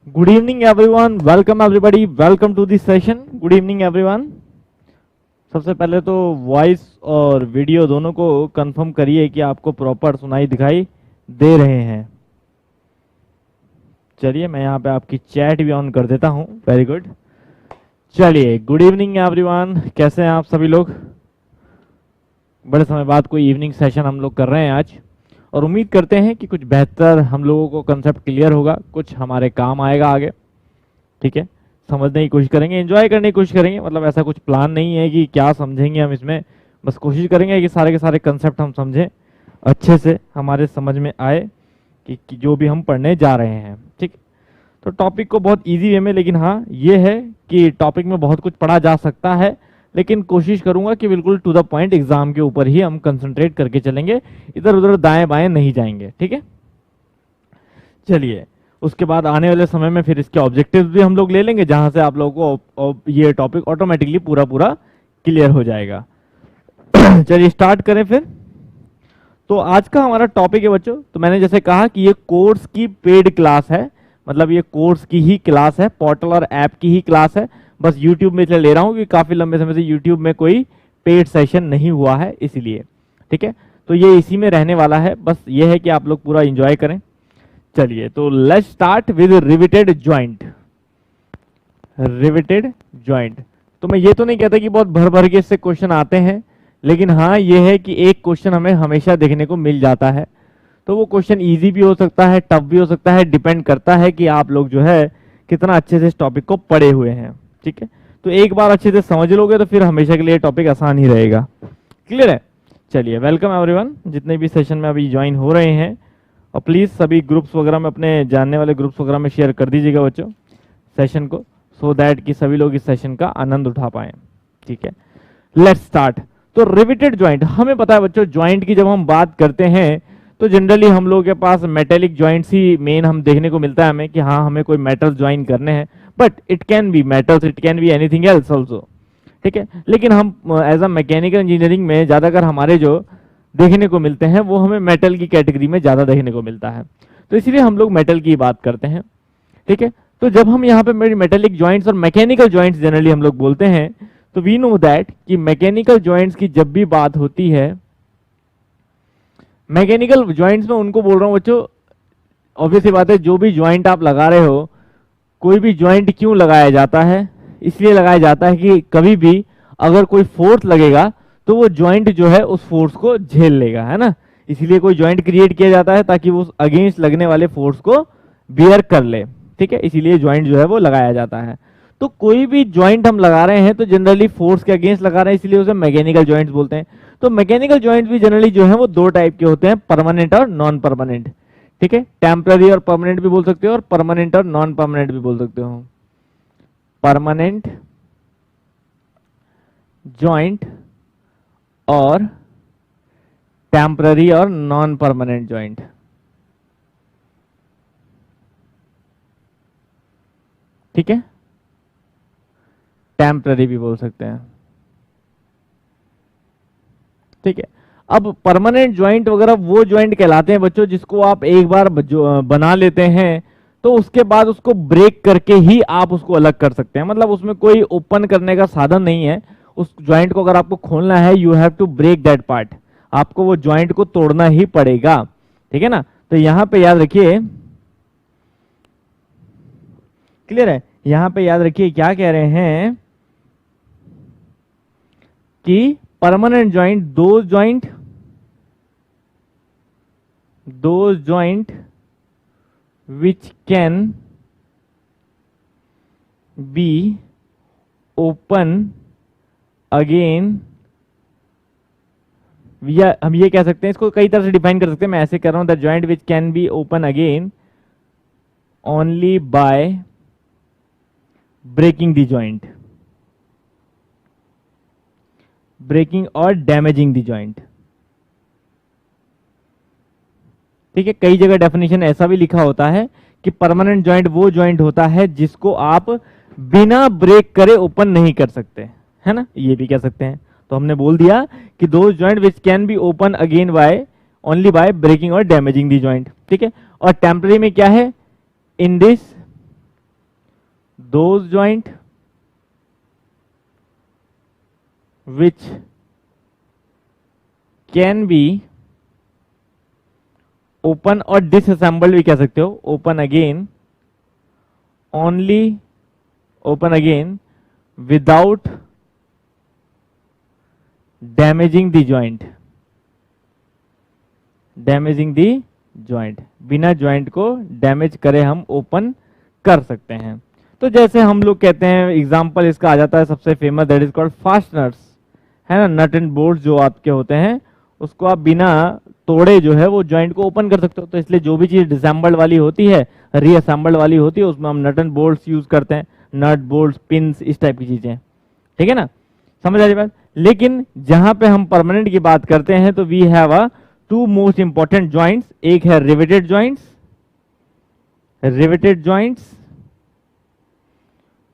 Good evening everyone, welcome everybody, welcome to this session. Good evening everyone. सबसे पहले तो voice और video दोनों को कंफर्म करिए कि आपको प्रॉपर सुनाई दिखाई दे रहे हैं. चलिए मैं यहाँ पे आपकी चैट भी ऑन कर देता हूँ. Very good. चलिए गुड इवनिंग एवरीवन, कैसे हैं आप सभी लोग? बड़े समय बाद कोई इवनिंग सेशन हम लोग कर रहे हैं आज, और उम्मीद करते हैं कि कुछ बेहतर हम लोगों को कंसेप्ट क्लियर होगा, कुछ हमारे काम आएगा आगे. ठीक है, समझने की कोशिश करेंगे, एंजॉय करने की कोशिश करेंगे. मतलब ऐसा कुछ प्लान नहीं है कि क्या समझेंगे हम इसमें, बस कोशिश करेंगे कि सारे के सारे कंसेप्ट हम समझें, अच्छे से हमारे समझ में आए कि जो भी हम पढ़ने जा रहे हैं. ठीक, तो टॉपिक को बहुत ईजी वे में, लेकिन हाँ ये है कि टॉपिक में बहुत कुछ पढ़ा जा सकता है, लेकिन कोशिश करूंगा कि बिल्कुल टू द पॉइंट एग्जाम के ऊपर ही हम कंसंट्रेट करके चलेंगे, इधर उधर दाएं बाएं नहीं जाएंगे. ठीक है, चलिए उसके बाद आने वाले समय में फिर इसके ऑब्जेक्टिव्स भी हम लोग ले लेंगे, जहां से आप लोगों को ये टॉपिक ऑटोमेटिकली पूरा पूरा क्लियर हो जाएगा. चलिए स्टार्ट करें फिर. तो आज का हमारा टॉपिक है बच्चों, तो मैंने जैसे कहा कि ये कोर्स की पेड क्लास है, मतलब ये कोर्स की ही क्लास है, पोर्टल और ऐप की ही क्लास है. बस YouTube में इसलिए ले रहा हूँ कि काफी लंबे समय से YouTube में कोई पेड सेशन नहीं हुआ है, इसीलिए. ठीक है, तो ये इसी में रहने वाला है. बस ये है कि आप लोग पूरा एंजॉय करें. चलिए तो let's start with riveted joint. Riveted joint, तो मैं ये तो नहीं कहता कि बहुत भर भर के इससे क्वेश्चन आते हैं, लेकिन हाँ ये है कि एक क्वेश्चन हमें हमेशा देखने को मिल जाता है. तो वो क्वेश्चन इजी भी हो सकता है, टफ भी हो सकता है, डिपेंड करता है कि आप लोग जो है कितना अच्छे से इस टॉपिक को पढ़े हुए हैं. ठीक है, तो एक बार अच्छे से समझ लोगे तो फिर हमेशा के लिए टॉपिक आसान ही रहेगा. क्लियर है? चलिए वेलकम एवरीवन, जितने भी सेशन में अभी ज्वाइन हो रहे हैं, और प्लीज सभी ग्रुप्स वगैरह में, अपने जानने वाले ग्रुप्स वगैरह में शेयर कर दीजिएगा बच्चों सेशन को, सो दैट कि सभी लोग इस सेशन का आनंद उठा पाए. ठीक है, लेट्स स्टार्ट. तो रिवेटेड जॉइंट, हमें पता है बच्चों ज्वाइंट की जब हम बात करते हैं तो जनरली हम लोगों के पास मेटेलिक जॉइंट्स ही मेन हम देखने को मिलता है हमें, कि हाँ हमें कोई मेटल ज्वाइन करने हैं, but it can be metals, it can be anything else also. ठीक है, लेकिन हम एज अ मैकेनिकल इंजीनियरिंग में ज्यादातर हमारे जो देखने को मिलते हैं वो हमें मेटल की कैटेगरी में ज्यादा देखने को मिलता है, तो इसलिए हम लोग मेटल की बात करते हैं. ठीक है, तो जब हम यहाँ पे मेटेलिक जॉइंट्स और मैकेनिकल जॉइंट्स जनरली हम लोग बोलते हैं, तो वी नो दैट कि मैकेनिकल जॉइंट्स की जब भी बात होती है, मैकेनिकल जॉइंट्स में उनको बोल रहा हूँ बच्चों, ऑब्वियस सी बात है, जो भी जॉइंट आप लगा रहे हो, कोई भी जॉइंट क्यों लगाया जाता है? इसलिए लगाया जाता है कि कभी भी अगर कोई फोर्स लगेगा तो वो जॉइंट जो है उस फोर्स को झेल लेगा, है ना. इसलिए कोई जॉइंट क्रिएट किया जाता है ताकि वो अगेंस्ट लगने वाले फोर्स को बियर कर ले. ठीक है, इसीलिए जॉइंट जो है वो लगाया जाता है. तो कोई भी जॉइंट हम लगा रहे हैं तो जनरली फोर्स के अगेंस्ट लगा रहे हैं, इसलिए उसे मैकेनिकल जॉइंट्स बोलते हैं. तो मैकेनिकल जॉइंट भी जनरली जो है वो दो टाइप के होते हैं, परमानेंट और नॉन परमानेंट. ठीक है, टेम्पररी और परमानेंट भी बोल सकते हो, और परमानेंट और नॉन परमानेंट भी बोल सकते हो. परमानेंट जॉइंट और टेम्पररी और नॉन परमानेंट जॉइंट. ठीक है, टेम्पररी भी बोल सकते हैं. ठीक है, अब परमानेंट जॉइंट वगैरह वो जॉइंट कहलाते हैं बच्चों जिसको आप एक बार बना लेते हैं तो उसके बाद उसको ब्रेक करके ही आप उसको अलग कर सकते हैं. मतलब उसमें कोई ओपन करने का साधन नहीं है. उस जॉइंट को अगर आपको खोलना है, you have to break that part, आपको वो जॉइंट को तोड़ना ही पड़ेगा. ठीक है ना, तो यहां पे याद रखिए, क्लियर है, यहां पे याद रखिए क्या कह रहे हैं कि परमानेंट जॉइंट, दो joint which can be open again, हम ये कह सकते हैं, इसको कई तरह से डिफाइन कर सकते हैं. मैं ऐसे कर रहा हूं, the joint which can be open again only by breaking the joint, breaking और डैमेजिंग द जॉइंट. ठीक है, कई जगह डेफिनेशन ऐसा भी लिखा होता है कि परमानेंट जॉइंट वो जॉइंट होता है जिसको आप बिना ब्रेक करे ओपन नहीं कर सकते, है ना, ये भी कह सकते हैं. तो हमने बोल दिया कि दो joint which can be open again by only by breaking और डैमेजिंग दी जॉइंट. ठीक है, और टेम्पररी में क्या है, in this those joint which can be open और disassembled भी कह सकते हो, open again only, open again without damaging the joint, damaging the joint, बिना ज्वाइंट को डैमेज करे हम ओपन कर सकते हैं। तो जैसे हम लोग कहते हैं, एग्जांपल इसका आ जाता है सबसे famous, that is called fasteners, है ना, नट एंड बोल्ट जो आपके होते हैं, उसको आप बिना तोड़े जो है वो ज्वाइंट को ओपन कर सकते हो। तो इसलिए जो भी चीज डिसम्बल्ड वाली होती है, रीअसेंबल्ड वाली होती है, उसमें हम नट एंड बोल्ट्स यूज करते हैं, नट बोल्ट पिंस, इस टाइप की चीजें, ठीक है ना, समझ आ रही बात। लेकिन जहां पे हम परमानेंट की बात करते हैं तो we have a two most important joints, एक है रिवेटेड ज्वाइंट्स, रिवेटेड ज्वाइंट्स,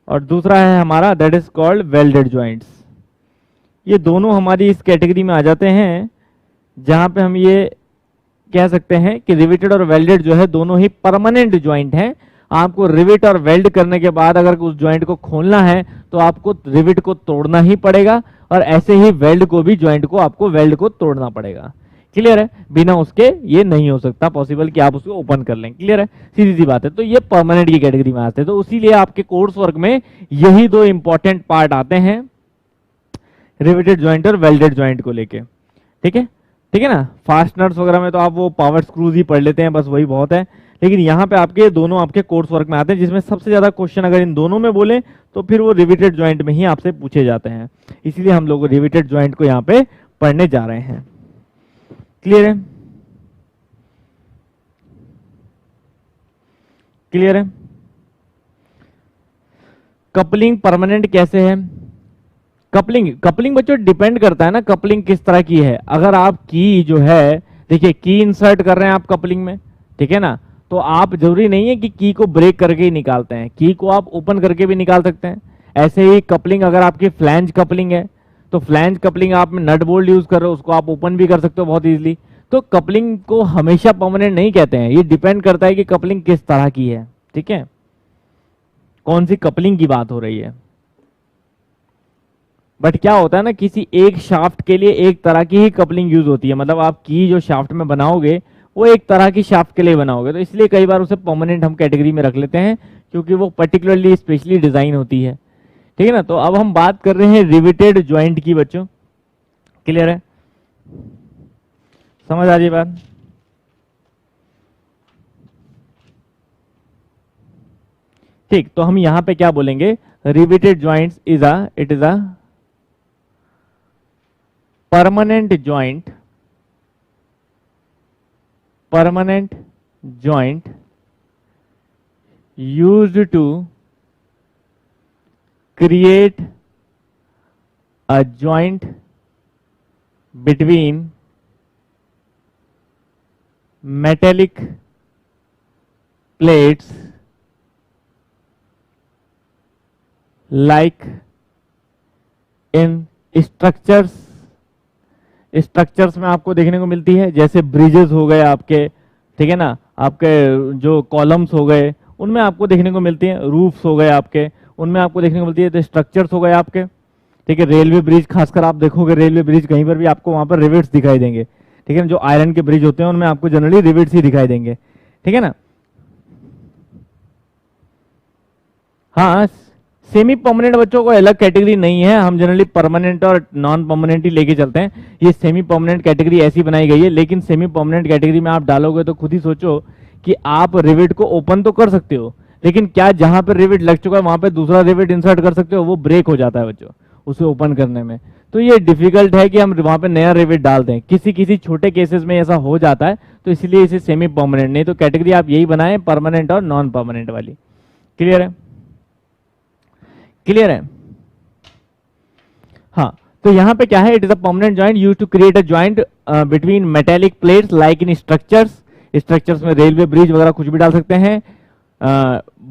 और दूसरा है हमारा that is called welded joints. ये दोनों हमारी इस कैटेगरी में आ जाते हैं जहां पे हम ये कह सकते हैं कि रिवेटेड और वेल्डेड जो है दोनों ही परमानेंट ज्वाइंट हैं। आपको रिवेट और वेल्ड करने के बाद अगर उस ज्वाइंट को खोलना है तो आपको रिवेट को तोड़ना ही पड़ेगा, और ऐसे ही वेल्ड को भी, ज्वाइंट को आपको वेल्ड को तोड़ना पड़ेगा। क्लियर है, बिना उसके ये नहीं हो सकता पॉसिबल कि आप उसको ओपन कर लें। क्लियर है, सीधी सी बात है। तो ये परमानेंट की कैटेगरी में आते हैं। तो उसीलिए आपके कोर्स वर्क में यही दो इंपॉर्टेंट पार्ट आते हैं, रिवेटेड ज्वाइंट और वेल्डेड ज्वाइंट को लेके, ठीक है, ठीक है ना। फास्टनर्स वगैरह में तो आप वो पावर स्क्रूज ही पढ़ लेते हैं, बस वही बहुत है। लेकिन यहाँ पे आपके दोनों आपके कोर्स वर्क में आते हैं, जिसमें सबसे ज्यादा क्वेश्चन अगर इन दोनों में बोले तो फिर वो रिवेटेड ज्वाइंट में ही आपसे पूछे जाते हैं। इसीलिए हम लोग रिवेटेड ज्वाइंट को यहाँ पे पढ़ने जा रहे हैं। क्लियर है, क्लियर है। कपलिंग परमानेंट कैसे है? कपलिंग, कपलिंग बच्चों डिपेंड करता है ना कपलिंग किस तरह की है। अगर आप की जो है, देखिए की इंसर्ट कर रहे हैं आप कपलिंग में, ठीक है ना, तो आप जरूरी नहीं है कि की को ब्रेक करके ही निकालते हैं, की को आप ओपन करके भी निकाल सकते हैं। ऐसे ही कपलिंग, अगर आपकी फ्लैंज कपलिंग है तो फ्लैंज कपलिंग आप में नट बोल्ट यूज कर रहे हो, उसको आप ओपन भी कर सकते हो बहुत इजीली। तो कपलिंग को हमेशा परमानेंट नहीं कहते हैं, ये डिपेंड करता है कि कपलिंग किस तरह की है, ठीक है, कौन सी कपलिंग की बात हो रही है। बट क्या होता है ना, किसी एक शाफ्ट के लिए एक तरह की ही कपलिंग यूज होती है, मतलब आप की जो शाफ्ट में बनाओगे वो एक तरह की शाफ्ट के लिए बनाओगे, तो इसलिए कई बार उसे परमानेंट हम कैटेगरी में रख लेते हैं, क्योंकि वो पर्टिकुलरली स्पेशली डिजाइन होती है, ठीक है ना। तो अब हम बात कर रहे हैं रिवेटेड ज्वाइंट की बच्चों। क्लियर है, समझ आ रही बात? ठीक, तो हम यहां पे क्या बोलेंगे, riveted joints is it is a permanent joint, permanent joint used to create a joint between metallic plates like in structures, structures में आपको देखने को मिलती है, जैसे ब्रिजेस हो गए आपके, ठीक है ना, आपके जो कॉलम्स हो गए उनमें आपको देखने को मिलती हैं, रूफ्स हो गए आपके उनमें आपको देखने को मिलती है, तो स्ट्रक्चर्स हो गए आपके, ठीक है। रेलवे ब्रिज, खासकर आप देखोगे रेलवे ब्रिज कहीं पर भी आपको वहां पर रिवेट्स दिखाई देंगे, ठीक है ना, जो आयरन के ब्रिज होते हैं उनमें आपको जनरली रिवेट्स ही दिखाई देंगे, ठीक है ना। हाँ, सेमी परमानेंट बच्चों को अलग कैटेगरी नहीं है, हम जनरली परमानेंट और नॉन परमानेंट ही लेके चलते हैं। ये सेमी परमानेंट कैटेगरी ऐसी बनाई गई है, लेकिन सेमी परमानेंट कैटेगरी में आप डालोगे तो खुद ही सोचो कि आप रिवेट को ओपन तो कर सकते हो, लेकिन क्या जहां पर रिवेट लग चुका है वहां पर दूसरा रिवेट इंसर्ट कर सकते हो? वो ब्रेक हो जाता है बच्चों उसे ओपन करने में, तो ये डिफिकल्ट है कि हम वहां पर नया रिवेट डाल दें। किसी किसी छोटे केसेस में ऐसा हो जाता है, तो इसलिए इसे सेमी परमानेंट, नहीं तो कैटेगरी आप यही बनाए, परमानेंट और नॉन परमानेंट वाली। क्लियर है, क्लियर है। हाँ, तो यहां पे क्या है, it is a permanent joint used to create a joint between metallic plates like in structures, structures में रेलवे ब्रिज वगैरह कुछ भी डाल सकते हैं,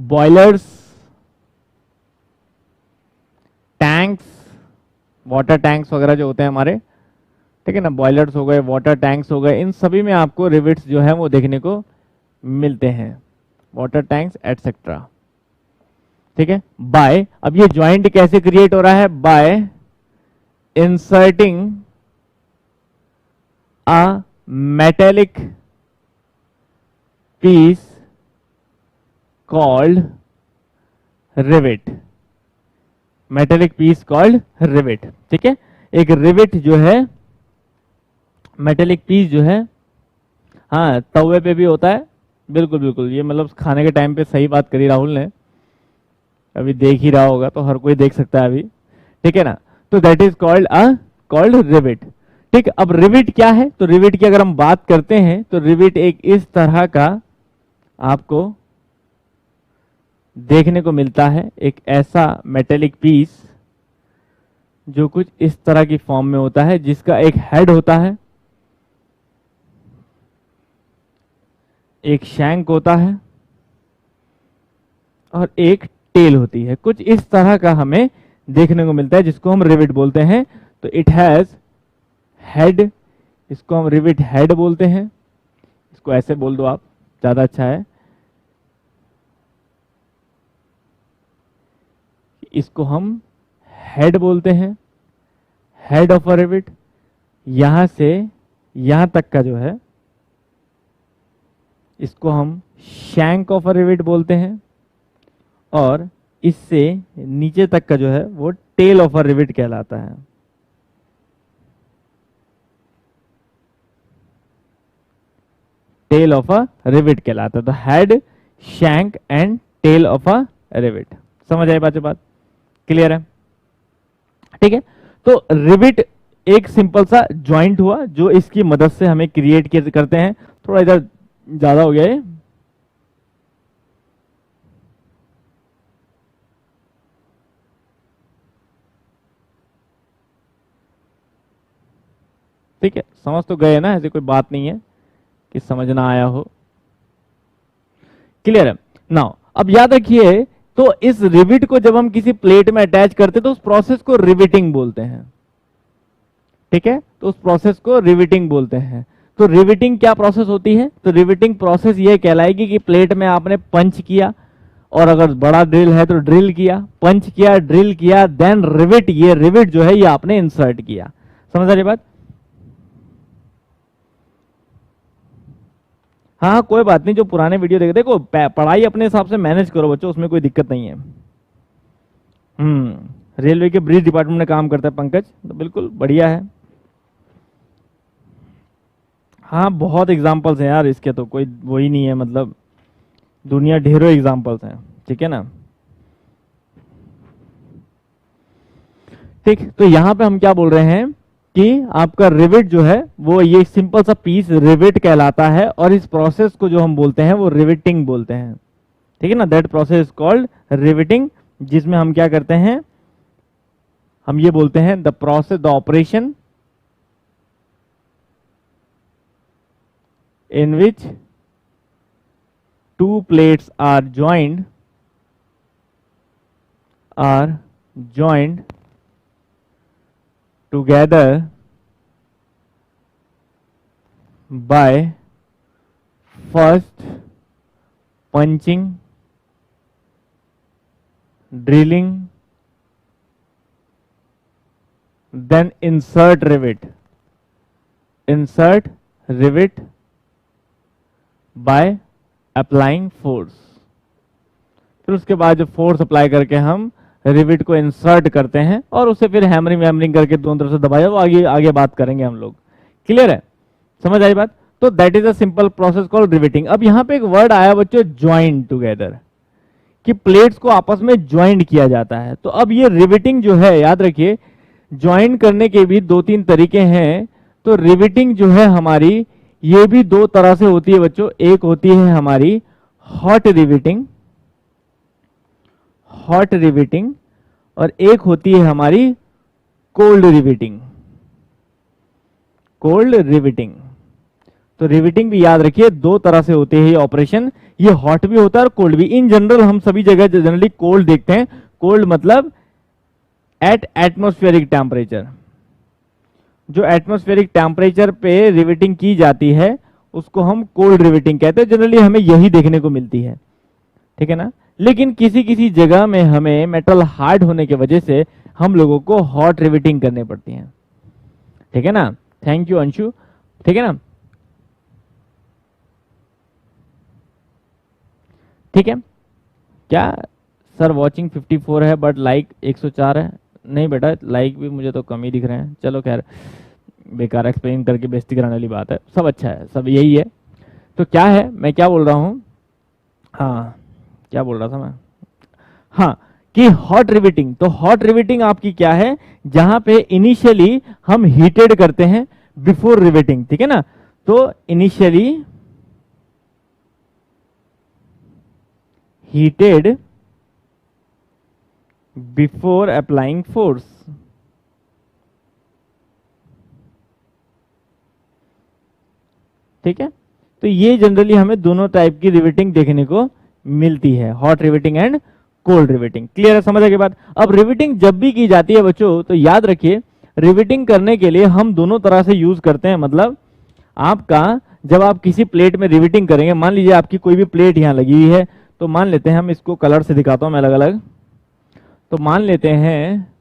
बॉयलर्स, टैंक्स, वाटर टैंक्स वगैरह जो होते हैं हमारे, ठीक है ना, बॉयलर्स हो गए, वाटर टैंक्स हो गए, इन सभी में आपको रिवेट्स जो है वो देखने को मिलते हैं, वाटर टैंक्स एटसेट्रा। ठीक है, बाय, अब ये ज्वाइंट कैसे क्रिएट हो रहा है, by inserting a metallic piece called rivet, metallic piece called rivet. ठीक है, एक रिवेट जो है, मेटेलिक पीस जो है, हाँ तवे पे भी होता है, बिल्कुल बिल्कुल, ये मतलब खाने के टाइम पे सही बात करी राहुल ने, अभी देख ही रहा होगा तो हर कोई देख सकता है अभी, ठीक है ना। तो दैट इज कॉल्ड रिवेट। ठीक, अब रिवेट क्या है, तो रिवेट की अगर हम बात करते हैं तो रिवेट एक इस तरह का आपको देखने को मिलता है, एक ऐसा मेटेलिक पीस जो कुछ इस तरह की फॉर्म में होता है, जिसका एक हेड होता है, एक शैंक होता है और एक टेल होती है, कुछ इस तरह का हमें देखने को मिलता है, जिसको हम रिवेट बोलते हैं। तो इट हैज हेड, इसको हम रिवेट हेड बोलते हैं, इसको ऐसे बोल दो आप, ज्यादा अच्छा है। इसको हम हेड बोलते हैं, हेड ऑफ अ रिवेट, यहां से यहां तक का जो है इसको हम शैंक ऑफ अ रिवेट बोलते हैं, और इससे नीचे तक का जो है वो टेल ऑफ अ रिवेट कहलाता है। टेल ऑफ अ रिवेट कहलाता है। तो head, shank and tail of a rivet, समझ आए बात, क्लियर है? ठीक है, तो रिवेट एक सिंपल सा जॉइंट हुआ जो इसकी मदद से हमें क्रिएट करते हैं। थोड़ा इधर ज्यादा हो गया है, ठीक है, समझ तो गए ना, ऐसी कोई बात नहीं है कि समझ ना आया हो, क्लियर है? नाउ अब याद रखिए, तो इस रिवेट को जब हम किसी प्लेट में अटैच करते तो उस प्रोसेस को रिवेटिंग बोलते हैं। ठीक है, तो उस प्रोसेस को रिवेटिंग बोलते हैं। तो रिवेटिंग क्या प्रोसेस होती है, तो रिवेटिंग प्रोसेस ये कहलाएगी कि प्लेट में आपने पंच किया, और अगर बड़ा ड्रिल है तो ड्रिल किया, पंच किया, ड्रिल किया, देन रिवेट, ये रिवेट जो है ये आपने इंसर्ट किया। समझ आ रही बात? हाँ कोई बात नहीं, जो पुराने वीडियो देखे, देखो पढ़ाई अपने हिसाब से मैनेज करो बच्चों, उसमें कोई दिक्कत नहीं है। रेलवे के ब्रिज डिपार्टमेंट में काम करता है पंकज, तो बिल्कुल बढ़िया है। हाँ बहुत एग्जाम्पल्स हैं यार इसके, तो कोई वही नहीं है, मतलब दुनिया ढेरों एग्जाम्पल्स हैं, ठीक है ना। ठीक, तो यहां पे हम क्या बोल रहे हैं कि आपका रिवेट जो है वो ये सिंपल सा पीस रिवेट कहलाता है, और इस प्रोसेस को जो हम बोलते हैं वो रिवेटिंग बोलते हैं। ठीक है ना, दैट प्रोसेस कॉल्ड रिवेटिंग, जिसमें हम क्या करते हैं, हम ये बोलते हैं the process, the operation in which two plates are joined together by first punching, drilling, then insert rivet by applying force. फिर उसके बाद जो फोर्स अप्लाई करके हम रिवेट को इंसर्ट करते हैं, और उसे फिर हैमरिंग वैमरिंग करके दोनों तरफ से दबाया, वो आगे आगे बात करेंगे हम लोग, क्लियर है? समझ आई बात? तो that is a simple process called riveting. अब यहां पे एक वर्ड आया बच्चों, ज्वाइन टुगेदर, कि प्लेट्स को आपस में ज्वाइंट किया जाता है। तो अब ये रिवेटिंग जो है, याद रखिए ज्वाइन करने के भी दो तीन तरीके हैं। तो रिवेटिंग जो है हमारी, ये भी दो तरह से होती है बच्चों, एक होती है हमारी हॉट रिवेटिंग, और एक होती है हमारी कोल्ड रिवेटिंग। तो रिवेटिंग भी याद रखिए दो तरह से होते हैं ये ऑपरेशन, ये हॉट भी होता है और कोल्ड भी। इन जनरल हम सभी जगह जनरली कोल्ड देखते हैं, कोल्ड मतलब एट एटमॉस्फेरिक टेम्परेचर। जो एटमॉस्फेरिक टेम्परेचर पे रिवेटिंग की जाती है उसको हम कोल्ड रिवेटिंग कहते हैं, जनरली हमें यही देखने को मिलती है। ठीक है ना। लेकिन किसी किसी जगह में हमें मेटल हार्ड होने की वजह से हम लोगों को हॉट रिवेटिंग करनी पड़ती है, ठीक है ना। थैंक यू अंशु, ठीक है ना। ठीक है, क्या सर वॉचिंग 54 है बट लाइक 104 है? नहीं बेटा, लाइक भी मुझे तो कम ही दिख रहे हैं। चलो खैर, बेकार एक्सप्लेन करके बेइज्जती कराने वाली बात है, सब अच्छा है, सब यही है। तो क्या है, मैं क्या बोल रहा हूँ, हाँ क्या बोल रहा था मैं, हाँ कि हॉट रिवेटिंग। तो हॉट रिवेटिंग आपकी क्या है, जहां पे इनिशियली हम हीटेड करते हैं बिफोर रिवेटिंग, ठीक है ना। तो initially heated before applying force, ठीक है। तो ये जनरली हमें दोनों टाइप की रिवेटिंग देखने को मिलती है, hot riveting and cold riveting. Clear है, समझ के बाद। अब रिवेटिंग जब भी की जाती है बच्चों, तो याद रखिए रिवेटिंग करने के लिए हम दोनों तरह से यूज करते हैं। मतलब आपका जब आप किसी प्लेट में रिवेटिंग करेंगे, मान लीजिए आपकी कोई भी प्लेट यहां लगी हुई है, तो मान लेते हैं, हम इसको कलर से दिखाता हूं मैं अलग अलग। तो मान लेते हैं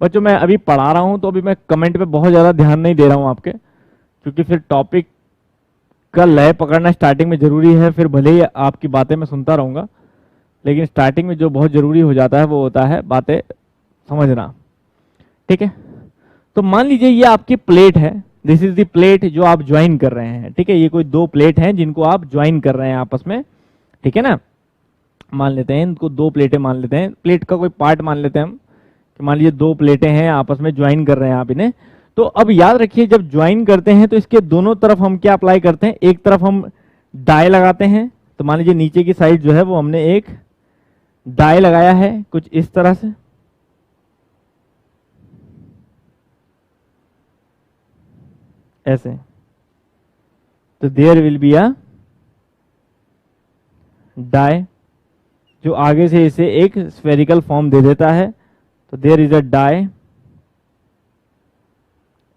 बच्चों, मैं अभी पढ़ा रहा हूं तो अभी मैं कमेंट पे बहुत ज्यादा ध्यान नहीं दे रहा हूं आपके, क्योंकि फिर टॉपिक का लय पकड़ना स्टार्टिंग में जरूरी है। फिर भले ही आपकी बातें मैं सुनता रहूंगा, लेकिन स्टार्टिंग में जो बहुत जरूरी हो जाता है वो होता है बातें समझना, ठीक है। तो मान लीजिए ये आपकी प्लेट है, दिस इज द प्लेट जो आप ज्वाइन कर रहे हैं, ठीक है। ये कोई दो प्लेट हैं जिनको आप ज्वाइन कर रहे हैं आपस में, ठीक है ना। मान लेते हैं इनको दो प्लेटें, मान लेते हैं प्लेट का कोई पार्ट मान लेते हैं हम, कि मान लीजिए दो प्लेटें हैं आपस में ज्वाइन कर रहे हैं आप इन्हें। तो अब याद रखिए जब ज्वाइन करते हैं तो इसके दोनों तरफ हम क्या अप्लाई करते हैं, एक तरफ हम डाई लगाते हैं। तो मान लीजिए नीचे की साइड जो है वो हमने एक डाई लगाया है कुछ इस तरह से, ऐसे। तो there will be a die जो आगे से इसे एक स्फेरिकल फॉर्म दे देता है। तो देयर इज अ डाई,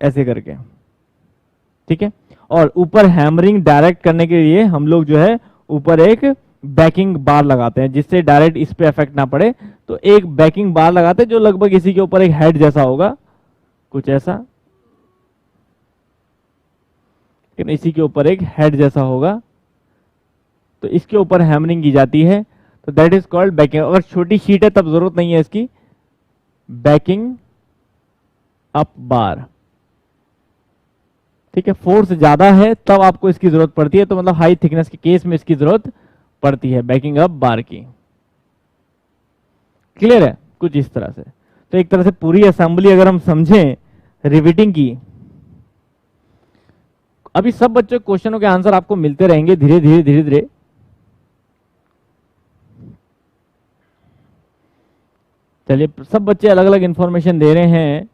ऐसे करके, ठीक है। और ऊपर हैमरिंग डायरेक्ट करने के लिए हम लोग जो है ऊपर एक बैकिंग बार लगाते हैं, जिससे डायरेक्ट इस पे इफेक्ट ना पड़े। तो एक बैकिंग बार लगाते हैं जो लगभग इसी के ऊपर एक हेड जैसा होगा, कुछ ऐसा, लेकिन इसी के ऊपर एक हेड जैसा होगा। तो इसके ऊपर हैमरिंग की जाती है, तो दैट इज कॉल्ड बैकिंग। अगर छोटी शीट है तब जरूरत नहीं है इसकी, बैकिंग अप बार, ठीक है। फोर्स ज्यादा है तब आपको इसकी जरूरत पड़ती है, तो मतलब हाई थिकनेस के केस में इसकी जरूरत पड़ती है बैकिंग अप बार की। क्लियर है, कुछ इस तरह से। तो एक तरह से पूरी असेंबली अगर हम समझें रिवेटिंग की, अभी सब बच्चों क्वेश्चनों के आंसर आपको मिलते रहेंगे धीरे धीरे धीरे धीरे। चलिए, सब बच्चे अलग अलग इंफॉर्मेशन दे रहे हैं।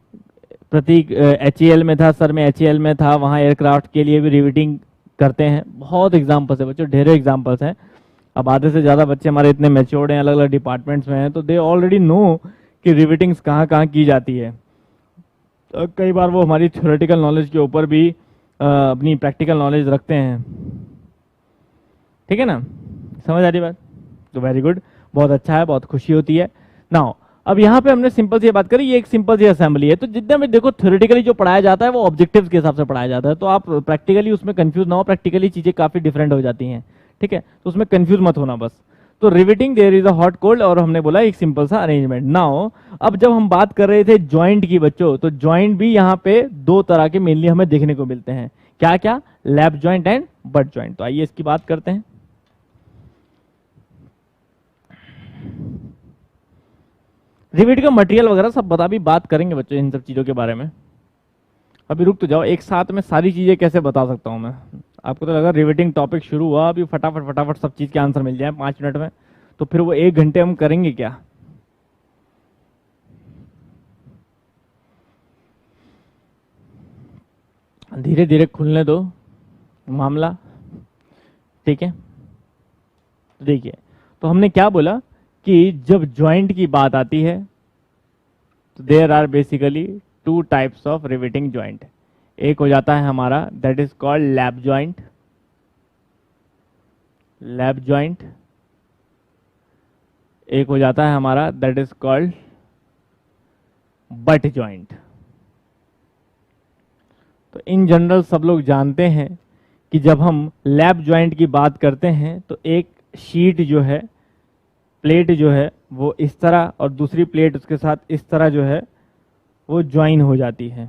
प्रतीक HAL में था, सर में HAL में था, वहां एयरक्राफ्ट के लिए भी रिवेटिंग करते हैं। बहुत एग्जांपल्स है बच्चों, ढेरों एग्जांपल्स हैं। अब आधे से ज्यादा बच्चे हमारे इतने मैच्योर्ड हैं, अलग अलग डिपार्टमेंट्स में हैं, तो दे ऑलरेडी नो कि रिवेटिंग्स कहाँ कहाँ की जाती है। तो कई बार वो हमारी थ्योरेटिकल नॉलेज के ऊपर भी अपनी प्रैक्टिकल नॉलेज रखते हैं, ठीक है ना। समझ आ रही बात? तो वेरी गुड, बहुत अच्छा है, बहुत खुशी होती है। नाउ अब यहाँ पे हमने सिंपल सी बात करी, ये एक सिंपल सी असेंबली है। तो जितना भी देखो थ्योरेटिकली जो पढ़ाया जाता है वो ऑब्जेक्टिव्स के हिसाब से पढ़ाया जाता है, तो आप प्रैक्टिकली उसमें कंफ्यूज ना हो, प्रैक्टिकली चीजें काफी डिफरेंट हो जाती हैं, ठीक है। तो उसमें कंफ्यूज मत होना बस। तो riveting there is a hot cold, और हमने बोला एक सिंपल सा अरेंजमेंट। नाउ अब जब हम बात कर रहे थे ज्वाइंट की बच्चों, तो ज्वाइंट भी यहाँ पे दो तरह के मेनली हमें देखने को मिलते हैं। क्या क्या? Lap joint and but joint. तो आइए इसकी बात करते हैं। रिवेट का मटेरियल वगैरह सब बता भी बात करेंगे बच्चों इन सब चीजों के बारे में। अभी रुक तो जाओ, एक साथ में सारी चीजें कैसे बता सकता हूं मैं? आपको तो लगा रिवेटिंग टॉपिक शुरू हुआ अभी फटाफट फटाफट सब चीज के आंसर मिल जाए 5 मिनट में, तो फिर वो 1 घंटे हम करेंगे क्या? धीरे धीरे खुलने दो मामला, ठीक है। देखिए, तो हमने क्या बोला कि जब ज्वाइंट की बात आती है तो there are basically 2 types of riveting joint. एक हो जाता है हमारा that is called lap joint, lap joint, एक हो जाता है हमारा that is called butt joint. तो इन जनरल सब लोग जानते हैं कि जब हम लैप जॉइंट की बात करते हैं तो एक शीट जो है, प्लेट जो है वो इस तरह और दूसरी प्लेट उसके साथ इस तरह जो है वो ज्वाइन हो जाती है,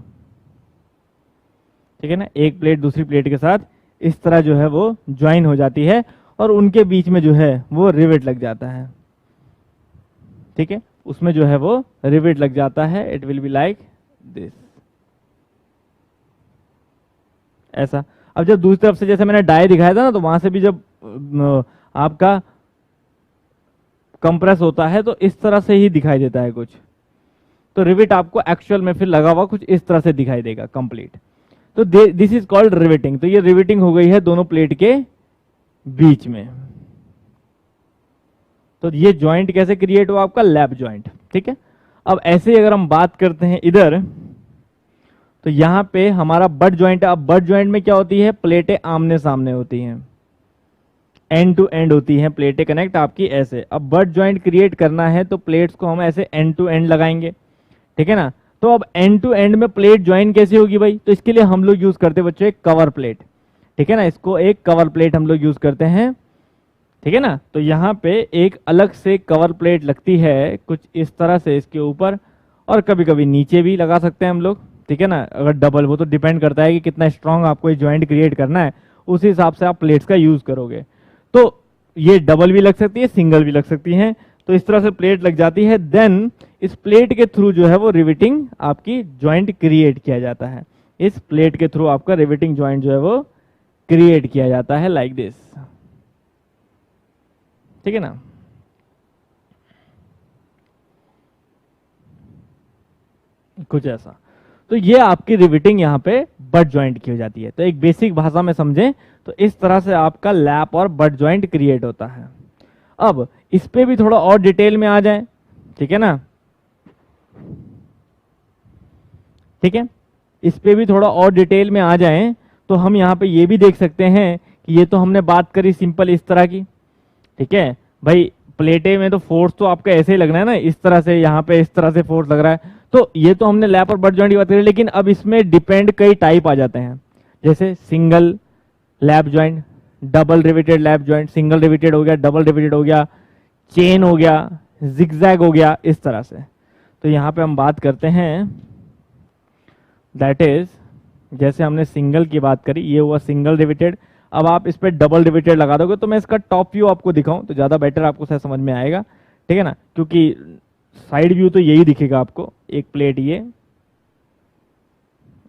ठीक है ना। एक प्लेट दूसरी प्लेट के साथ इस तरह जो है वो ज्वाइन हो जाती है और उनके बीच में जो है वो रिवेट लग जाता है, ठीक है। उसमें जो है वो रिवेट लग जाता है। It will be like this, ऐसा। अब जब दूसरी तरफ से जैसे मैंने डाई दिखाया था ना, तो वहां से भी जब आपका कंप्रेस होता है तो इस तरह से ही दिखाई देता है कुछ। तो रिवेट आपको एक्चुअल में फिर लगा हुआ कुछ इस तरह से दिखाई देगा कंप्लीट। तो दिस इज कॉल्ड रिवेटिंग। तो ये रिवेटिंग हो गई है दोनों प्लेट के बीच में। तो ये जॉइंट कैसे क्रिएट हुआ आपका, लैप जॉइंट, ठीक है। अब ऐसे ही अगर हम बात करते हैं इधर, तो यहां पे हमारा बट जॉइंट है। अब बट जॉइंट में क्या होती है, प्लेटें आमने सामने होती हैं, एंड टू एंड होती हैं प्लेटें कनेक्ट आपकी ऐसे। अब बट जॉइंट क्रिएट करना है तो प्लेट्स को हम ऐसे एंड टू एंड लगाएंगे, ठीक है ना। तो अब एंड टू एंड में प्लेट ज्वाइन कैसे होगी भाई, तो इसके लिए हम लोग यूज करते हैं बच्चों एक कवर प्लेट, ठीक है ना। इसको एक कवर प्लेट हम लोग यूज करते हैं, ठीक है ना। तो यहाँ पे एक अलग से कवर प्लेट लगती है कुछ इस तरह से इसके ऊपर, और कभी कभी नीचे भी लगा सकते हैं हम लोग, ठीक है ना। अगर डबल, वो तो डिपेंड करता है कि कितना स्ट्रांग आपको ये ज्वाइंट क्रिएट करना है, उस हिसाब से आप प्लेट्स का यूज करोगे। तो ये डबल भी लग सकती है, सिंगल भी लग सकती है। तो इस तरह से प्लेट लग जाती है। देन इस प्लेट के थ्रू जो है वो रिवेटिंग आपकी ज्वाइंट क्रिएट किया जाता है। इस प्लेट के थ्रू आपका रिवेटिंग ज्वाइंट जो है वो क्रिएट किया जाता है लाइक दिस, ठीक है ना। कुछ ऐसा। तो ये आपकी रिवेटिंग यहाँ पे बट ज्वाइंट की हो जाती है। तो एक बेसिक भाषा में समझें तो इस तरह से आपका लैप और बट ज्वाइंट क्रिएट होता है। अब इस पे भी थोड़ा और डिटेल में आ जाए, ठीक है ना, ठीक है। इस पे भी थोड़ा और डिटेल में आ जाएं तो हम यहाँ पे ये भी देख सकते हैं कि ये तो हमने बात करी सिंपल इस तरह की, ठीक है भाई। प्लेटे में तो फोर्स तो आपका ऐसे ही लगना है ना, इस तरह से, यहाँ पे इस तरह से फोर्स लग रहा है। तो ये तो हमने लैप और बट जॉइंट की बात करी, लेकिन अब इसमें डिपेंड कई टाइप आ जाते हैं, जैसे single lap joint, double riveted lap joint, single riveted हो गया, डबल रिवेटेड हो गया, चेन हो गया, जिगजैग हो गया, इस तरह से। तो यहाँ पे हम बात करते हैं दैट इज, जैसे हमने सिंगल की बात करी, ये हुआ सिंगल रिवेटेड। अब आप इस पे डबल रिवेटेड लगा दोगे तो मैं इसका टॉप व्यू आपको दिखाऊं तो ज्यादा बेटर आपको शायद समझ में आएगा, ठीक है ना, क्योंकि साइड व्यू तो यही दिखेगा आपको। एक प्लेट ये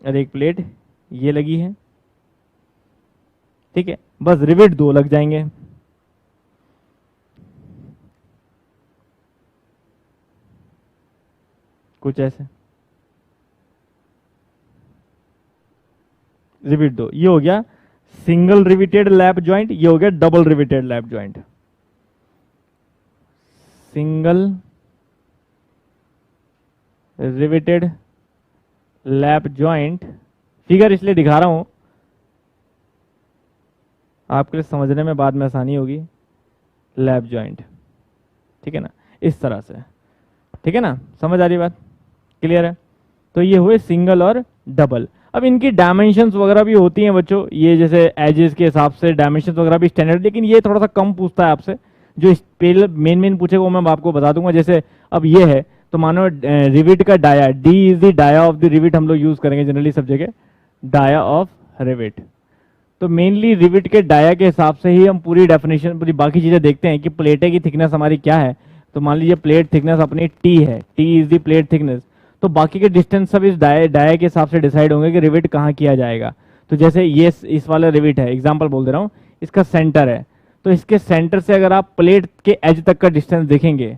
और एक प्लेट ये लगी है, ठीक है। बस रिवेट दो लग जाएंगे, कुछ ऐसे। रिवेट दो, ये हो गया सिंगल रिवेटेड लैप जॉइंट, ये हो गया double riveted lap joint. Single riveted lap joint, figure इसलिए दिखा रहा हूं आपके लिए समझने में बाद में आसानी होगी। लैप जॉइंट, ठीक है ना, इस तरह से, ठीक है ना, समझ आ रही बात, क्लियर है। तो ये हुए सिंगल और डबल। अब इनकी डायमेंशंस वगैरह भी होती हैं बच्चों, ये जैसे एजेस के हिसाब से डायमेंशंस वगैरह भी स्टैंडर्ड, लेकिन ये थोड़ा सा कम पूछता है आपसे। जो मेन पूछेगा वो मैं आपको बता दूंगा। जैसे अब ये है तो मानो रिविट का dia, D is the dia of the rivet हम लोग यूज करेंगे जनरली सब जगह, डाया ऑफ रिविट। तो मेनली रिविट के डाया के हिसाब से ही हम पूरी डेफिनेशन, पूरी बाकी चीजें देखते हैं कि प्लेटे की थिकनेस हमारी क्या है। तो मान लीजिए प्लेट थिकनेस अपनी टी है, T is the plate thickness, तो बाकी के डिस्टेंस सब इस डाया के हिसाब से डिसाइड होंगे कि रिविट कहाँ किया जाएगा। तो जैसे ये इस वाला रिविट है, एग्जांपल बोल दे रहा हूँ, इसका सेंटर है, तो इसके सेंटर से अगर आप प्लेट के एज तक का डिस्टेंस देखेंगे,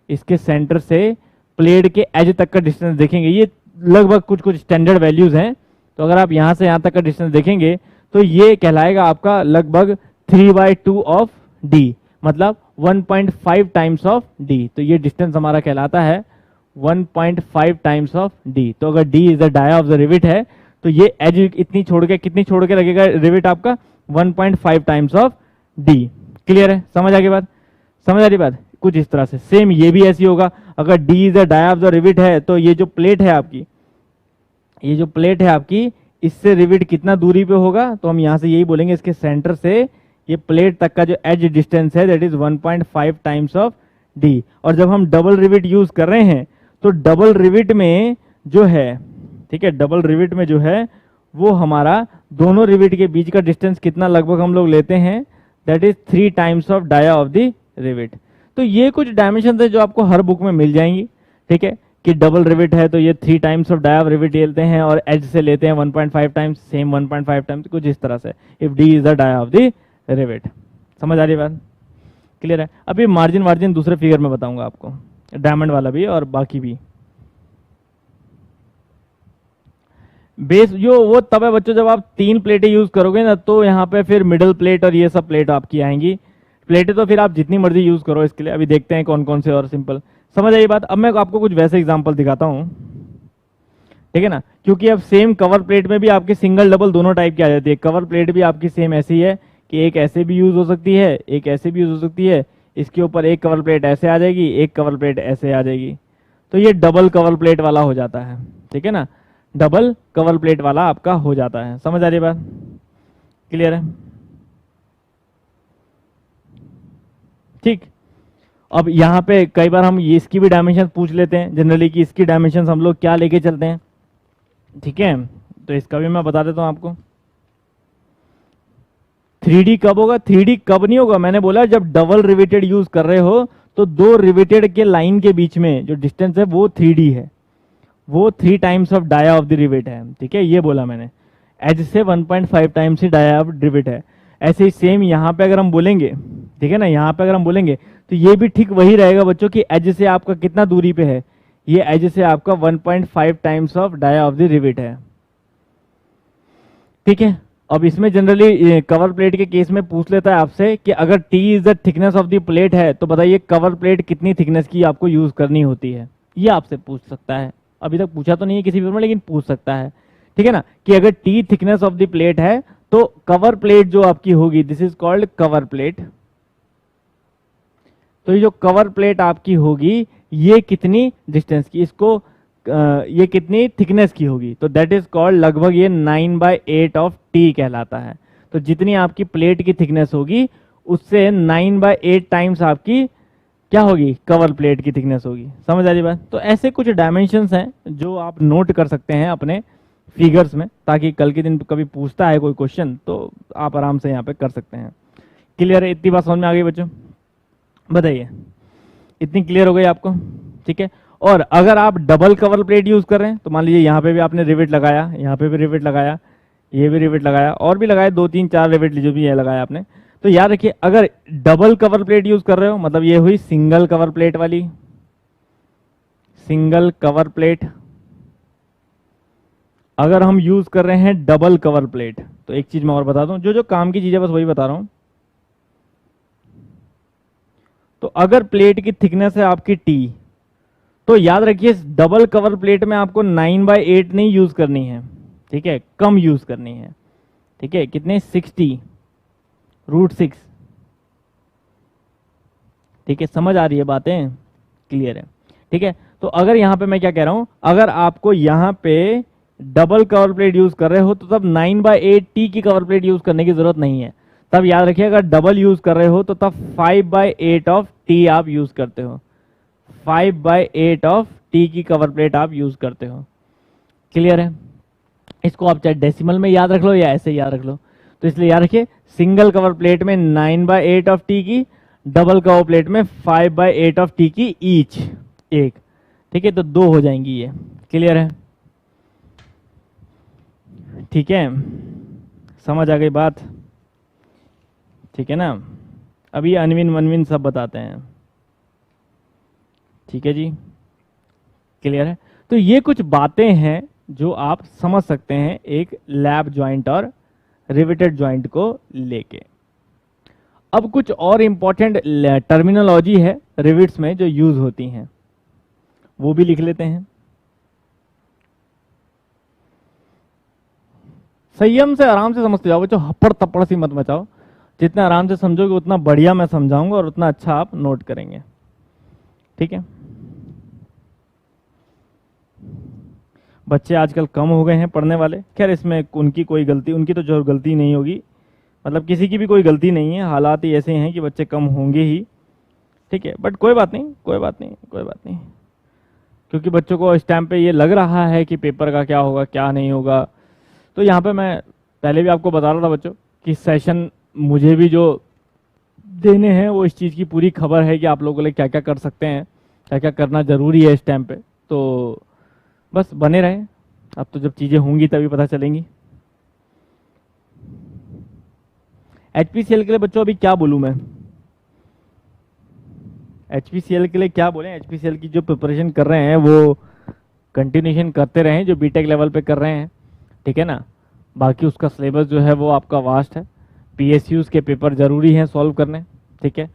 इसके सेंटर से प्लेट के एज तक का डिस्टेंस देखेंगे, ये लगभग कुछ कुछ स्टैंडर्ड वैल्यूज हैं। तो अगर आप यहाँ से यहाँ तक का डिस्टेंस देखेंगे तो ये कहलाएगा आपका लगभग 3/2 ऑफ डी, मतलब 1.5 टाइम्स ऑफ डी। तो ये डिस्टेंस हमारा कहलाता है 1.5 टाइम्स ऑफ डी। तो अगर D is the dia of the rivet है तो ये एज इतनी छोड़ के, कितनी छोड़ के लगेगा रिविट आपका, 1.5 टाइम्स ऑफ डी। क्लियर है, समझ आ गई बात, समझ आ रही बात, कुछ इस तरह से। सेम ये भी ऐसी होगा, अगर D is the dia of the rivet है तो ये जो प्लेट है आपकी, ये जो प्लेट है आपकी, इससे रिविट कितना दूरी पे होगा, तो हम यहां से यही बोलेंगे इसके सेंटर से ये प्लेट तक का जो एज डिस्टेंस है that is 1.5 times of D. और जब हम डबल रिविट यूज कर रहे हैं तो डबल रिविट में जो है, ठीक है, डबल रिविट में जो है वो हमारा दोनों रिविट के बीच का डिस्टेंस कितना लगभग हम लोग लेते हैं, that is 3 times of dia of the rivet. तो ये कुछ डायमेंशन है जो आपको हर बुक में मिल जाएंगी, ठीक है, कि डबल रिविट है तो ये 3 times of dia of rivet लेते हैं और एज से लेते हैं 1.5 टाइम्स, सेम 1.5 टाइम्स, कुछ इस तरह से, if D is the dia of the rivet. समझ आ रही बात? क्लियर है? अभी मार्जिन वार्जिन दूसरे फिगर में बताऊंगा आपको, डायमंड वाला भी और बाकी भी। बेस जो वो तब है बच्चों जब आप 3 प्लेटें यूज करोगे ना, तो यहाँ पे फिर मिडल प्लेट और ये सब प्लेट आपकी आएंगी। प्लेटें तो फिर आप जितनी मर्जी यूज करो इसके लिए। अभी देखते हैं कौन कौन से और सिंपल। समझ आई बात? अब मैं आपको कुछ वैसे एग्जांपल दिखाता हूँ, ठीक है ना, क्योंकि अब सेम कवर प्लेट में भी आपकी सिंगल डबल दोनों टाइप की आ जाती है। कवर प्लेट भी आपकी सेम ऐसी है कि एक ऐसे भी यूज हो सकती है, एक ऐसे भी यूज हो सकती है। इसके ऊपर एक कवर प्लेट ऐसे आ जाएगी, एक कवर प्लेट ऐसे आ जाएगी, तो ये डबल कवर प्लेट वाला हो जाता है, ठीक है ना, डबल कवर प्लेट वाला आपका हो जाता है। समझ आ रही बात? क्लियर है? ठीक। अब यहाँ पे कई बार हम ये इसकी भी डायमेंशन पूछ लेते हैं जनरली कि इसकी डायमेंशन हम लोग क्या लेके चलते हैं, ठीक है, तो इसका भी मैं बता देता हूं आपको। 3D कब होगा? 3D कब नहीं होगा, मैंने बोला जब डबल रिवेटेड यूज कर रहे हो तो दो रिवेटेड के लाइन के बीच में जो डिस्टेंस है वो 3D है, वो 3 times of dia of the rivet है, ठीक है, ये बोला मैंने। एज से 1.5 टाइम्स ही डाया ऑफ रिवेट है। ऐसे ही सेम यहाँ पे अगर हम बोलेंगे, ठीक है ना, यहाँ पे अगर हम बोलेंगे तो ये भी ठीक वही रहेगा बच्चों कि एज से आपका कितना दूरी पे है, ये एज से आपका 1.5 times of dia of the rivet है, ठीक है। अब इसमें जनरली कवर प्लेट के केस में पूछ लेता है आपसे कि अगर T is the thickness of the plate है तो बताइए कवर प्लेट कितनी थिकनेस की आपको यूज करनी होती है, ये आपसे पूछ सकता है। अभी तक पूछा तो नहीं है किसी पेपर में, लेकिन पूछ सकता है, ठीक है ना, कि अगर T thickness of the plate है तो कवर प्लेट जो आपकी होगी, this is called cover plate, तो ये जो कवर प्लेट आपकी होगी ये कितनी डिस्टेंस की, इसको ये कितनी थिकनेस की होगी, तो दैट इज कॉल्ड लगभग ये 9/8 ऑफ टी कहलाता है। तो जितनी आपकी प्लेट की थिकनेस होगी उससे 9/8 टाइम्स आपकी क्या होगी, कवर प्लेट की थिकनेस होगी। समझ आ रही बात? तो ऐसे कुछ डायमेंशंस हैं जो आप नोट कर सकते हैं अपने फिगर्स में, ताकि कल के दिन कभी पूछता है कोई क्वेश्चन तो आप आराम से यहाँ पे कर सकते हैं। क्लियर है? इतनी बात समझ में आ गई बच्चों? बताइए, इतनी क्लियर हो गई आपको? ठीक है। और अगर आप डबल कवर प्लेट यूज कर रहे हैं तो मान लीजिए यहाँ पे भी आपने रिवेट लगाया, यहाँ पे भी रिवेट लगाया, ये भी रिवेट लगाया, और भी लगाया 2 3 4 रिवेट जो भी है लगाया आपने, तो याद रखिए अगर डबल कवर प्लेट यूज कर रहे हो मतलब ये हुई सिंगल कवर प्लेट वाली, सिंगल कवर प्लेट। अगर हम यूज कर रहे हैं डबल कवर प्लेट तो एक चीज मैं और बता दूं, जो काम की चीज है बस वही बता रहा हूं। तो अगर प्लेट की थिकनेस है आपकी टी, तो याद रखिए डबल कवर प्लेट में आपको 9/8 नहीं यूज करनी है, ठीक है, कम यूज करनी है, ठीक है, कितने 60√6, ठीक है। समझ आ रही है बातें? क्लियर है? ठीक है। तो अगर यहां पे मैं क्या कह रहा हूं, अगर आपको यहां पे डबल कवर प्लेट यूज कर रहे हो तो तब 9/8 टी की कवर प्लेट यूज करने की जरूरत नहीं है। तब याद रखिए अगर डबल यूज कर रहे हो तो तब 5/8 ऑफ टी आप यूज करते हो, 5/8 ऑफ टी की कवर प्लेट आप यूज करते हो। क्लियर है? इसको आप चाहे डेसिमल में याद रख लो या ऐसे याद रख लो, तो इसलिए याद रखिए सिंगल कवर प्लेट में 9/8 ऑफ टी की, डबल कवर प्लेट में 5/8 ऑफ टी की ईच, एक, ठीक है, तो 2 हो जाएंगी ये। क्लियर है? ठीक है, समझ आ गई बात? ठीक है ना। अभी अनविन वनविन सब बताते हैं, ठीक है जी। क्लियर है? तो ये कुछ बातें हैं जो आप समझ सकते हैं एक लैप जॉइंट और रिवेटेड जॉइंट को लेके। अब कुछ और इंपॉर्टेंट टर्मिनोलॉजी है रिविट्स में जो यूज होती हैं, वो भी लिख लेते हैं। संयम से आराम से समझते जाओ बच्चों, हप्पड़ तप्पड़ सी मत मचाओ। जितना आराम से समझोगे उतना बढ़िया मैं समझाऊंगा और उतना अच्छा आप नोट करेंगे। ठीक है, बच्चे आजकल कम हो गए हैं पढ़ने वाले। खैर इसमें उनकी कोई गलती, उनकी तो जो गलती नहीं होगी, मतलब किसी की भी कोई गलती नहीं है, हालात ही ऐसे हैं कि बच्चे कम होंगे ही। ठीक है, बट कोई बात नहीं, कोई बात नहीं, कोई बात नहीं, क्योंकि बच्चों को इस टाइम पे ये लग रहा है कि पेपर का क्या होगा क्या नहीं होगा। तो यहाँ पे मैं पहले भी आपको बता रहा था बच्चों कि सेशन मुझे भी जो देने हैं वो इस चीज़ की पूरी खबर है कि आप लोगों के लिए क्या क्या कर सकते हैं, क्या क्या करना ज़रूरी है इस टाइम पे। तो बस बने रहें, अब तो जब चीज़ें होंगी तभी पता चलेंगी। HPCL के लिए बच्चों अभी क्या बोलूँ मैं, HPCL के लिए क्या बोलें, HPCL की जो प्रिपरेशन कर रहे हैं वो कंटिन्यूशन करते रहें जो बीटेक लेवल पे कर रहे हैं, ठीक है ना। बाकी उसका सिलेबस जो है वो आपका वास्ट है, PSUs के पेपर ज़रूरी हैं सॉल्व करने, ठीक है।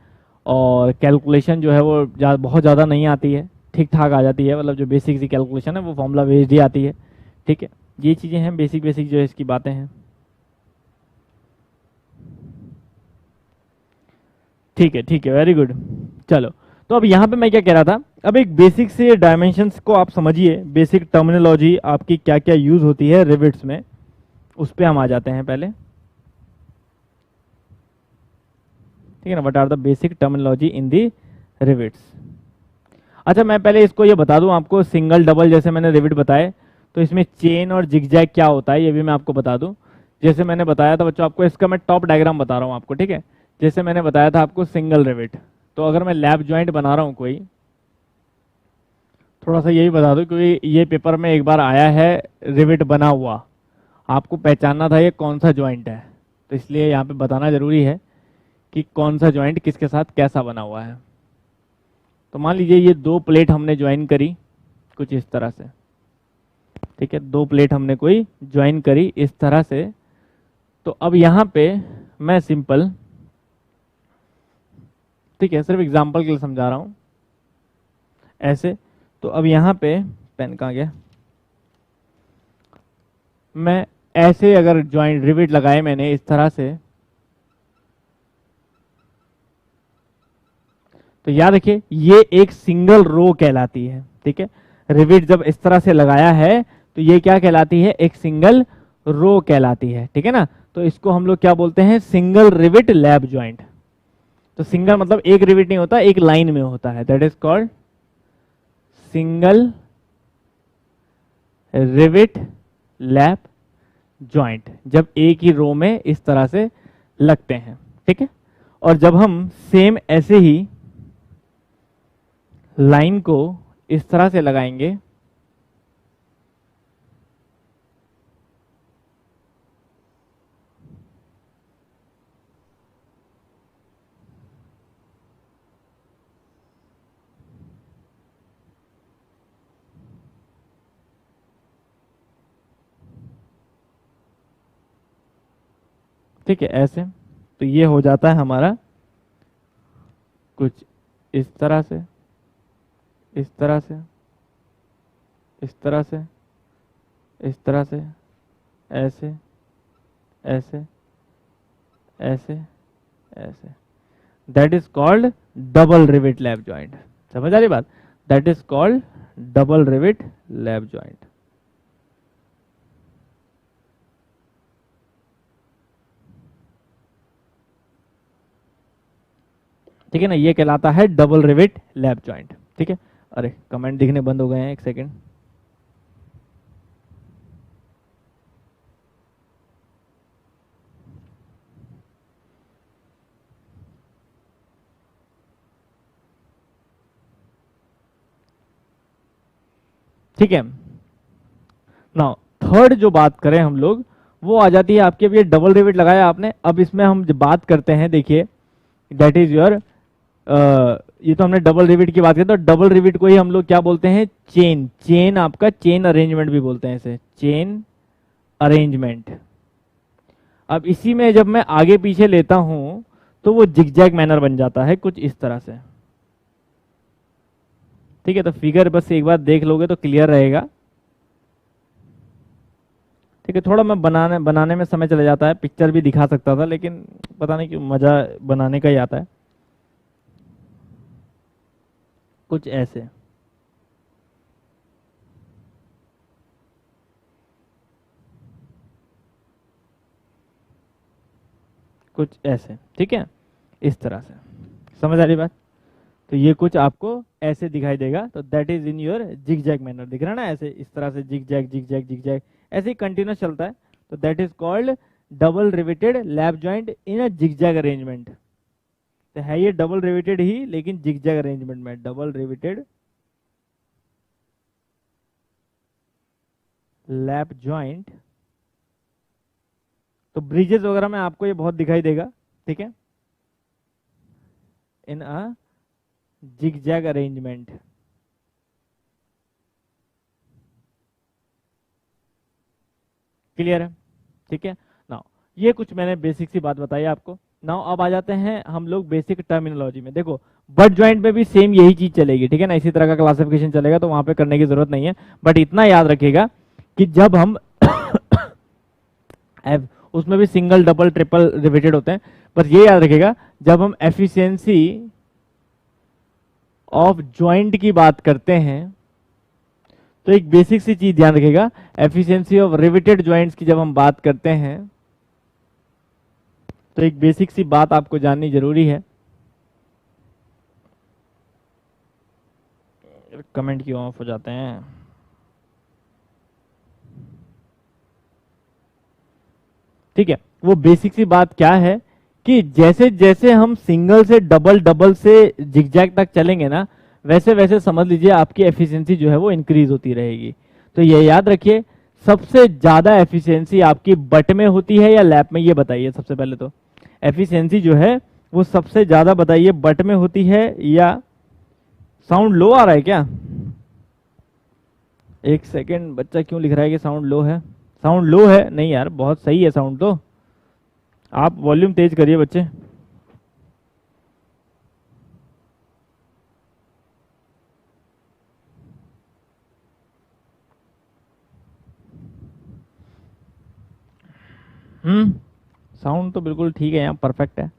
और कैलकुलेशन जो है वो बहुत ज़्यादा नहीं आती है, ठीक ठाक आ जाती है, मतलब जो बेसिक सी कैलकुलेशन है वो फॉर्मूला बेस्ड ही आती है, ठीक है। ये चीज़ें हैं बेसिक बेसिक जो है इसकी बातें हैं, ठीक है, ठीक है, वेरी गुड। चलो, तो अब यहाँ पे मैं क्या कह रहा था, अब एक बेसिक से डायमेंशंस को आप समझिए, बेसिक टर्मिनोलॉजी आपकी क्या क्या यूज होती है रिविट्स में, उस पर हम आ जाते हैं पहले, ठीक है ना। What are the basic terminology in the rivets. अच्छा, मैं पहले इसको ये बता दूं आपको, सिंगल डबल जैसे मैंने रिविट बताए, तो इसमें चेन और जिगजैग क्या होता है ये भी मैं आपको बता दूं। जैसे मैंने बताया था बच्चों आपको, इसका मैं टॉप डायग्राम बता रहा हूँ आपको, ठीक है। जैसे मैंने बताया था आपको सिंगल रिविट, तो अगर मैं लैप ज्वाइंट बना रहा हूँ कोई, थोड़ा सा यही बता दूं क्योंकि ये पेपर में एक बार आया है रिविट बना हुआ, आपको पहचानना था ये कौन सा ज्वाइंट है, तो इसलिए यहाँ पे बताना जरूरी है कि कौन सा ज्वाइंट किसके साथ कैसा बना हुआ है। तो मान लीजिए ये दो प्लेट हमने ज्वाइन करी कुछ इस तरह से, ठीक है, दो प्लेट हमने कोई ज्वाइन करी इस तरह से। तो अब यहाँ पे मैं सिंपल, ठीक है, सिर्फ एग्जांपल के लिए समझा रहा हूँ ऐसे। तो अब यहाँ पे पेन कहाँ गया, मैं ऐसे अगर ज्वाइंट रिविट लगाए मैंने इस तरह से, तो याद रखिए ये एक सिंगल रो कहलाती है, ठीक है। रिविट जब इस तरह से लगाया है तो ये क्या कहलाती है, एक सिंगल रो कहलाती है, ठीक है ना। तो इसको हम लोग क्या बोलते हैं, सिंगल रिविट लैप ज्वाइंट। तो सिंगल मतलब एक रिविट नहीं होता, एक लाइन में होता है, that is called single rivet lap joint, जब एक ही रो में इस तरह से लगते हैं, ठीक है। और जब हम सेम ऐसे ही लाइन को इस तरह से लगाएंगे, ठीक है, ऐसे, तो ये हो जाता है हमारा कुछ इस तरह से, इस तरह से, इस तरह से, इस तरह से, ऐसे, ऐसे, ऐसे, ऐसे, that is called double rivet lap joint. समझ आ रही बात, that is called double rivet lap joint. ठीक है ना, ये कहलाता है डबल रिविट लैप ज्वाइंट, ठीक है। अरे कमेंट दिखने बंद हो गए हैं, एक सेकेंड। ठीक है ना, थर्ड जो बात करें हम लोग, वो आ जाती है आपकी, अब ये डबल रिविट लगाया आपने, अब इसमें हम जब बात करते हैं, देखिए दैट इज योर, ये तो हमने डबल रिविट की बात की, तो डबल रिविट को ही हम लोग क्या बोलते हैं, चेन। चेन आपका चेन अरेंजमेंट भी बोलते हैं इसे, चेन अरेंजमेंट। अब इसी में जब मैं आगे पीछे लेता हूं तो वो जिगजैग मैनर बन जाता है कुछ इस तरह से, ठीक है। तो फिगर बस एक बार देख लोगे तो क्लियर रहेगा, ठीक है। थोड़ा मैं बनाने में समय चला जाता है, पिक्चर भी दिखा सकता था लेकिन पता नहीं क्यों मजा बनाने का ही आता है। कुछ ऐसे, कुछ ऐसे, ठीक है, इस तरह से। समझ आ रही बात? तो ये कुछ आपको ऐसे दिखाई देगा, तो that is in your zigzag manner. दिख रहा है ना, ऐसे इस तरह से zigzag zigzag zigzag, ऐसे ही कंटिन्यूस चलता है। तो that is called double riveted lap joint in a zigzag arrangement. तो है ये डबल रिवेटेड ही, लेकिन जिग जैग अरेंजमेंट में, डबल रिवेटेड लैप जॉइंट। तो ब्रिजेस वगैरह में आपको ये बहुत दिखाई देगा, ठीक है, इन अ जिगजैग अरेंजमेंट। क्लियर है? ठीक है। नाउ ये कुछ मैंने बेसिक सी बात बताई आपको। नाउ अब आ जाते हैं हम लोग बेसिक टर्मिनोलॉजी में। देखो बट जॉइंट में भी सेम यही चीज चलेगी, ठीक है ना, इसी तरह का क्लासिफिकेशन चलेगा, तो वहां पे करने की जरूरत नहीं है। बट इतना याद रखिएगा कि जब हम उसमें भी सिंगल डबल ट्रिपल रिपीटेड होते हैं, पर ये याद रखिएगा जब हम एफिशिएंसी ऑफ जॉइंट की बात करते हैं तो एक बेसिक सी चीज ध्यान रखिएगा, एफिशिएंसी ऑफ रिवेटेड जॉइंट्स की जब हम बात करते हैं तो एक बेसिक सी बात आपको जाननी जरूरी है। कमेंट क्यों ऑफ हो जाते हैं? ठीक है, वो बेसिक सी बात क्या है कि जैसे जैसे हम सिंगल से डबल, डबल से जिगजैग तक चलेंगे ना, वैसे वैसे समझ लीजिए आपकी एफिशिएंसी जो है वो इंक्रीज होती रहेगी। तो ये याद रखिए, सबसे ज्यादा एफिशिएंसी आपकी बट में होती है या लैप में, ये बताइए सबसे पहले। तो एफिशिएंसी जो है वो सबसे ज्यादा बताइए बट में होती है या, साउंड लो आ रहा है क्या? एक सेकेंड, बच्चा क्यों लिख रहा है कि साउंड लो है? साउंड लो है नहीं यार, बहुत सही है साउंड तो। आप वॉल्यूम तेज करिए बच्चे। साउंड तो बिल्कुल ठीक है, यहाँ परफेक्ट है।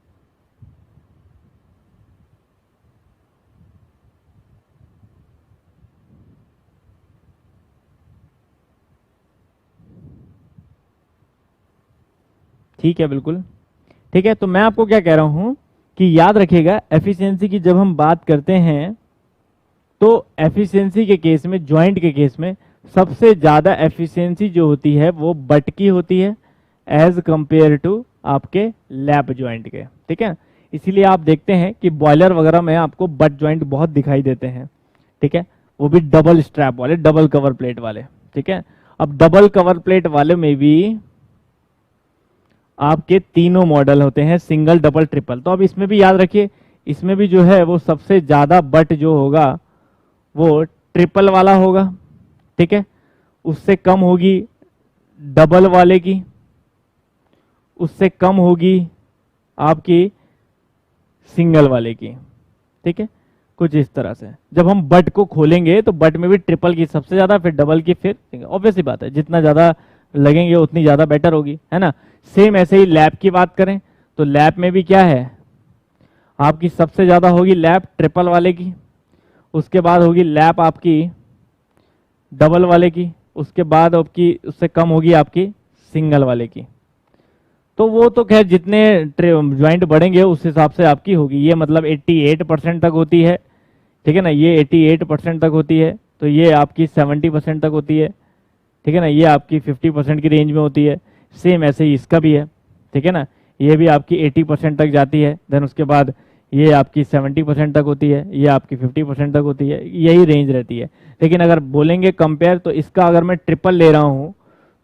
ठीक है, बिल्कुल ठीक है। तो मैं आपको क्या कह रहा हूं कि याद रखिएगा एफिशिएंसी की जब हम बात करते हैं तो एफिशिएंसी के केस में, जॉइंट के केस में सबसे ज्यादा एफिशिएंसी जो होती है वो बट की होती है एज कंपेयर टू आपके लैप जॉइंट के, ठीक है। इसीलिए आप देखते हैं कि बॉयलर वगैरह में आपको बट जॉइंट बहुत दिखाई देते हैं, ठीक है, वो भी डबल स्ट्रैप वाले, डबल कवर प्लेट वाले, ठीक है। अब डबल कवर प्लेट वाले में भी आपके तीनों मॉडल होते हैं, सिंगल डबल ट्रिपल। तो अब इसमें भी याद रखिए, इसमें भी जो है वो सबसे ज्यादा बट जो होगा वो ट्रिपल वाला होगा, ठीक है, उससे कम होगी डबल वाले की, उससे कम होगी आपकी सिंगल वाले की, ठीक है। कुछ इस तरह से जब हम बट को खोलेंगे तो बट में भी ट्रिपल की सबसे ज्यादा, फिर डबल की, फिर सिंगल। ऑब्वियसली बात है, जितना ज्यादा लगेंगे उतनी ज्यादा बेटर होगी, है ना। सेम ऐसे ही लैप की बात करें तो लैप में भी क्या है, आपकी सबसे ज्यादा होगी लैप ट्रिपल वाले की, उसके बाद होगी लैप आपकी डबल वाले की, उसके बाद आपकी उससे कम होगी आपकी सिंगल वाले की। तो वो तो खैर जितने ज्वाइंट बढ़ेंगे उस हिसाब से आपकी होगी। ये मतलब 88% तक होती है, ठीक है ना, ये 88% तक होती है, तो ये आपकी 70% तक होती है, ठीक है ना, ये आपकी 50% की रेंज में होती है। सेम ऐसे ही इसका भी है, ठीक है ना, ये भी आपकी 80% तक जाती है, देन उसके बाद ये आपकी 70% तक होती है, ये आपकी 50% तक होती है, यही रेंज रहती है। लेकिन अगर बोलेंगे कंपेयर, तो इसका अगर मैं ट्रिपल ले रहा हूं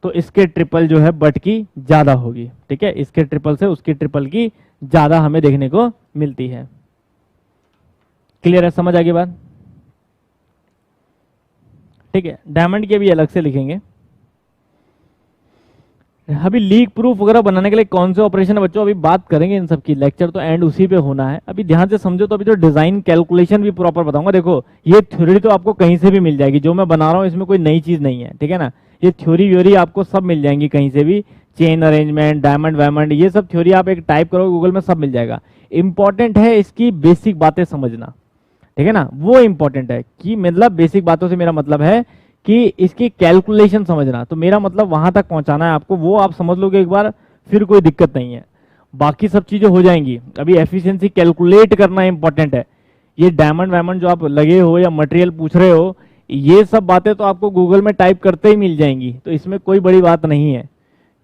तो इसके ट्रिपल जो है बट की ज्यादा होगी, ठीक है, इसके ट्रिपल से उसकी ट्रिपल की ज्यादा हमें देखने को मिलती है। क्लियर है? समझ आ गई बात? ठीक है, डायमंड के भी अलग से लिखेंगे। अभी लीक प्रूफ वगैरह बनाने के लिए कौन से ऑपरेशन है बच्चों, अभी बात करेंगे इन सब की, लेक्चर तो एंड उसी पे होना है। अभी ध्यान से समझो, तो अभी तो डिजाइन कैलकुलेशन भी प्रॉपर बताऊंगा। देखो ये थ्योरी तो आपको कहीं से भी मिल जाएगी, जो मैं बना रहा हूँ इसमें कोई नई चीज नहीं है, ठीक है ना। ये थ्योरी व्योरी आपको सब मिल जाएंगी कहीं से भी, चेन अरेंजमेंट, डायमंड वायमंड, ये सब थ्योरी आप एक टाइप करोगे गूगल में सब मिल जाएगा। इंपॉर्टेंट है इसकी बेसिक बातें समझना। ठीक है ना, वो इंपॉर्टेंट है कि मतलब बेसिक बातों से मेरा मतलब है कि इसकी कैलकुलेशन समझना, तो मेरा मतलब वहां तक पहुंचाना है आपको, वो आप समझ लोगे एक बार फिर कोई दिक्कत नहीं है, बाकी सब चीजें हो जाएंगी। अभी एफिशिएंसी कैलकुलेट करना इंपॉर्टेंट है। ये डायमंड वायमंड जो आप लगे हो या मटेरियल पूछ रहे हो, ये सब बातें तो आपको गूगल में टाइप करते ही मिल जाएंगी, तो इसमें कोई बड़ी बात नहीं है,